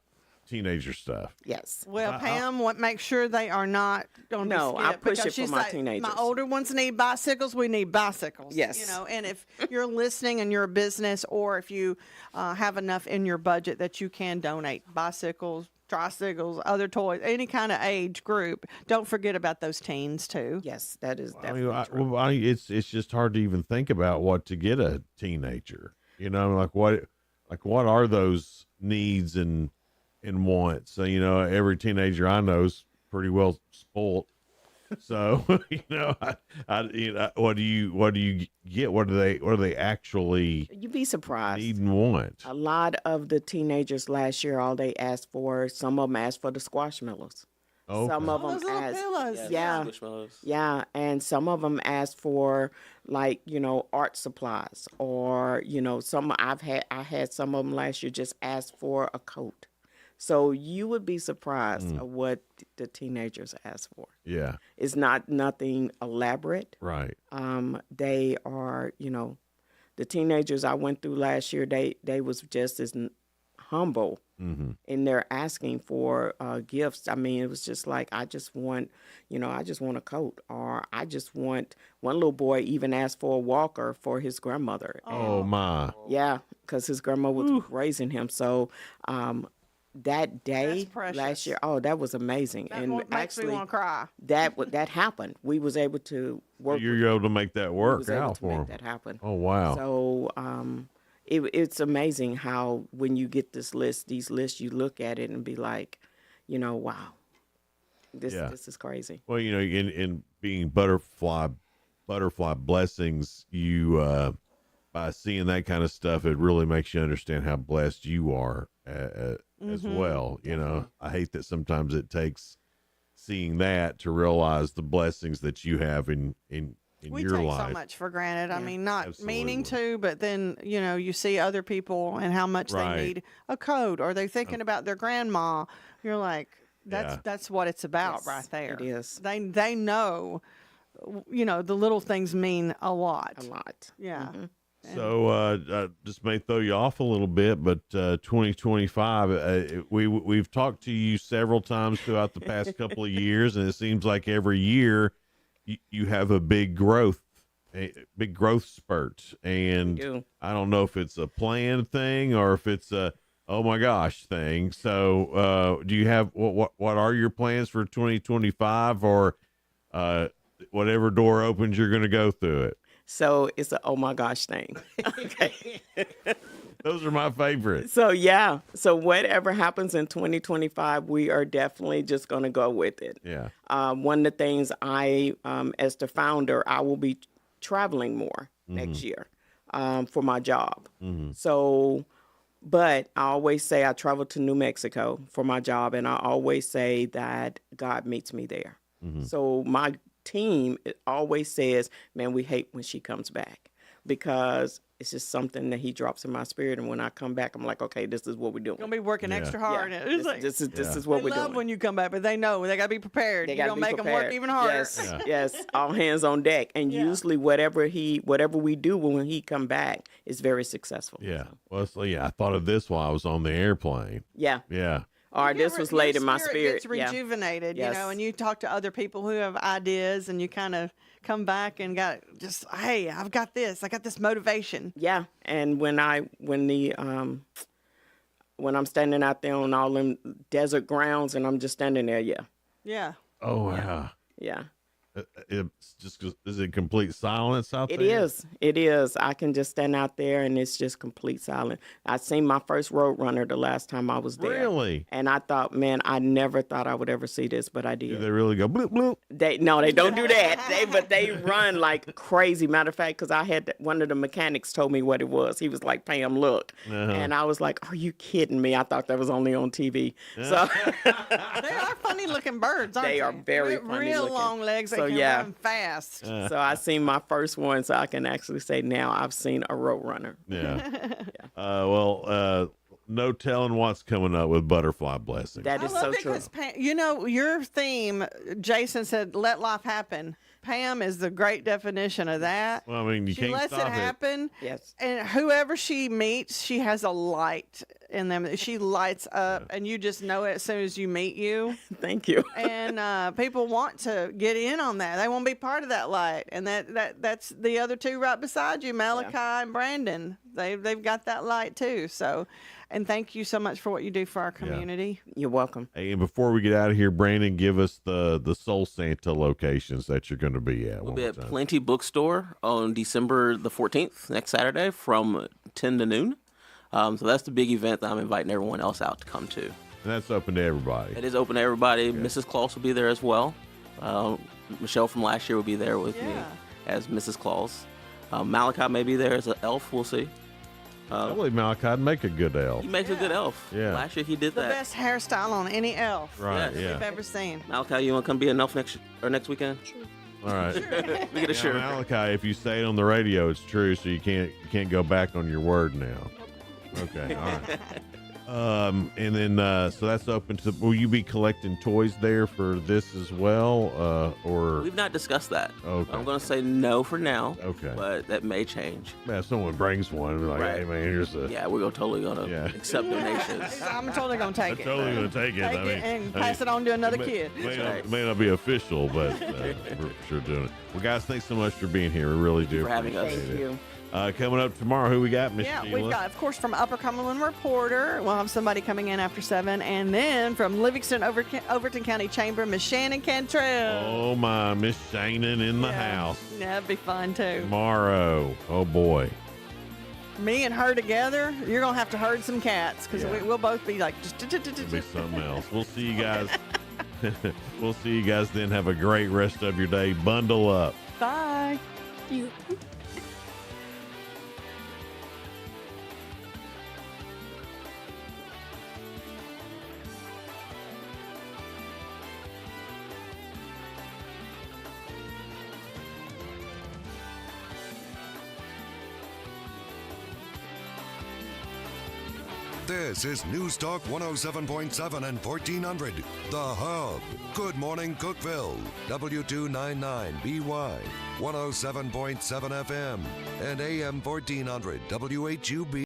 teenager stuff. Yes. Well, Pam, make sure they are not going to No, be I skipped push because it for she's my like, teenagers. My older ones need bicycles. We need bicycles. Yes. And if you're listening and you're a business, or if you have enough in your budget that you can donate bicycles, tricycles, other toys, any kind of age group, don't forget about those teens too. Yes, that is I mean, it's just hard to even think about what to get a teenager. Like what are those needs and wants? So, every teenager I know is pretty well spoiled. So, what do you get? What do they actually You'd be surprised. need and want? A lot of the teenagers last year, all they asked for, some of them asked for the Squashmallows. Okay. Some of them those little ask, pillows. yeah, Squishmallows. yeah, and some of them ask for like art supplies, or I had some of them last year just ask for a coat. So you would be surprised of what the teenagers ask for. Yeah. It's not nothing elaborate. Right. They are, the teenagers I went through last year. They was just as humble in their asking for gifts. I mean, it was just like, I just want a coat, or I just want. One little boy even asked for a walker for his grandmother. Oh my. Yeah, because his grandma was raising him. So that day last year, that was amazing. That and makes actually, me want to cry. that happened. We was able to work. You're able to make that work was able out to for make them. that happen. Oh wow. So it's amazing how when you get these lists, you look at it and be like, wow, this is crazy. Well, in being butterfly blessings, you by seeing that kind of stuff, it really makes you understand how blessed you are as well. I hate that sometimes it takes seeing that to realize the blessings that you have in We your take life. so much for granted. I mean, not Absolutely. meaning to, but then, you see other people and how much Right. they need a coat, or they're thinking about their grandma. You're like, that's what it's about right there. It is. They know, the little things mean a lot. A lot. Yeah. So just may throw you off a little bit, but 2025, we've talked to you several times throughout the past couple of years, and it seems like every year you have a big growth spurt. And I don't know if it's a planned thing or if it's a oh my gosh thing. So do you have what are your plans for 2025, or whatever door opens, you're going to go through it? So it's a oh my gosh thing. Okay. Those are my favorites. So yeah. So whatever happens in 2025, we are definitely just going to go with it. Yeah. One of the things as the founder, I will be traveling more next year for my job. So, but I always say I travel to New Mexico for my job, and I always say that God meets me there. So my team always says, man, we hate when she comes back, because it's just something that he drops in my spirit, and when I come back, I'm like, okay, this is what we're doing. Gonna be working extra hard. Yeah. It's like, This is what they we're love doing. when you come back, but they know they gotta be prepared. You're gonna make them work even harder. Yes, yes, all hands on deck. And usually, whatever we do when he come back is very successful. Yeah. Well, so I thought of this while I was on the airplane. Yeah. Yeah. Or this was laid in my spirit. Gets rejuvenated, Yes. and you talk to other people who have ideas, and you kind of come back and got just, hey, I've got this. I got this motivation. Yeah, and when I'm standing out there on all them desert grounds, and I'm just standing there, Yeah. Oh wow. yeah. It's just, is it complete silence out there? It is. I can just stand out there, and it's just complete silence. I seen my first road runner the last time I was there. Really? And I thought, man, I never thought I would ever see this, but I did. Do they really go bloop bloop? They don't do that. But they run like crazy. Matter of fact, because I had one of the mechanics told me what it was. He was like, Pam, look. And I was like, are you kidding me? I thought that was only on TV. So They are funny looking birds, aren't they? They are very funny real looking. long legs. They So, can yeah. run fast. So I seen my first one, so I can actually say now I've seen a road runner. Yeah. No telling what's coming up with butterfly blessing. That is I love so it true. 'cause Pam, your theme, Jason said, let life happen. Pam is the great definition of that. Well, I mean, you She can't lets stop it happen. Yes. And whoever she meets, she has a light in them. She lights up, and you just know it as soon as you meet you. Thank you. And people want to get in on that. They want to be part of that light. And that's the other two right beside you, Malachi and Brandon. They've got that light too. So, and thank you so much for what you do for our community. You're welcome. Hey, and before we get out of here, Brandon, give us the Soul Santa locations that you're going to be at. We'll be at Plenty Bookstore on December the 14th, next Saturday, from 10 to noon. So that's the big event that I'm inviting everyone else out to come to. And that's open to everybody. It is open to everybody. Mrs. Claus will be there as well. Michelle from last year will be there with me as Mrs. Claus. Malachi may be there as an elf. We'll see. I believe Malachi'd make a good elf. He makes a good elf. Yeah. Last year he did The that. best hairstyle on any elf Right, Yes. we've ever seen. Malachi, you want to come be an elf next weekend? Sure. All right. We get a shirt. Malachi, if you say it on the radio, it's true, so you can't go back on your word now. Okay, all right. And then so that's open to. Will you be collecting toys there for this as well, or? We've not discussed that. Okay. I'm going to say no for now. Okay. But that may change. Man, if someone brings one, like, Right. hey man, here's a. Yeah, we're totally gonna accept donations. I'm totally going to take it. Totally gonna take it. Take I mean, it and pass it on to another kid. May not be official, but we're sure doing it. Well, guys, thanks so much for being here. We really do. For having us. appreciate Thank it. you. Coming up tomorrow, who we got, Miss Yeah, Sheila? we've got, of course, from Upper Cumberland Reporter, we'll have somebody coming in after 7, and then from Livingston, Overton County Chamber, Miss Shannon Cantrell. Oh my, Miss Shannon in the house Yeah, that'd be fun too. tomorrow. Oh boy. Me and her together, you're gonna have to herd some cats because we'll both be like. It'll be something else. We'll see you guys. We'll see you guys then. Have a great rest of your day. Bundle up. Bye. This is News Talk 107.7 and 1400. The Hub. Good morning, Cookeville. W299BY. 107.7 FM. And AM 1400 WHUB.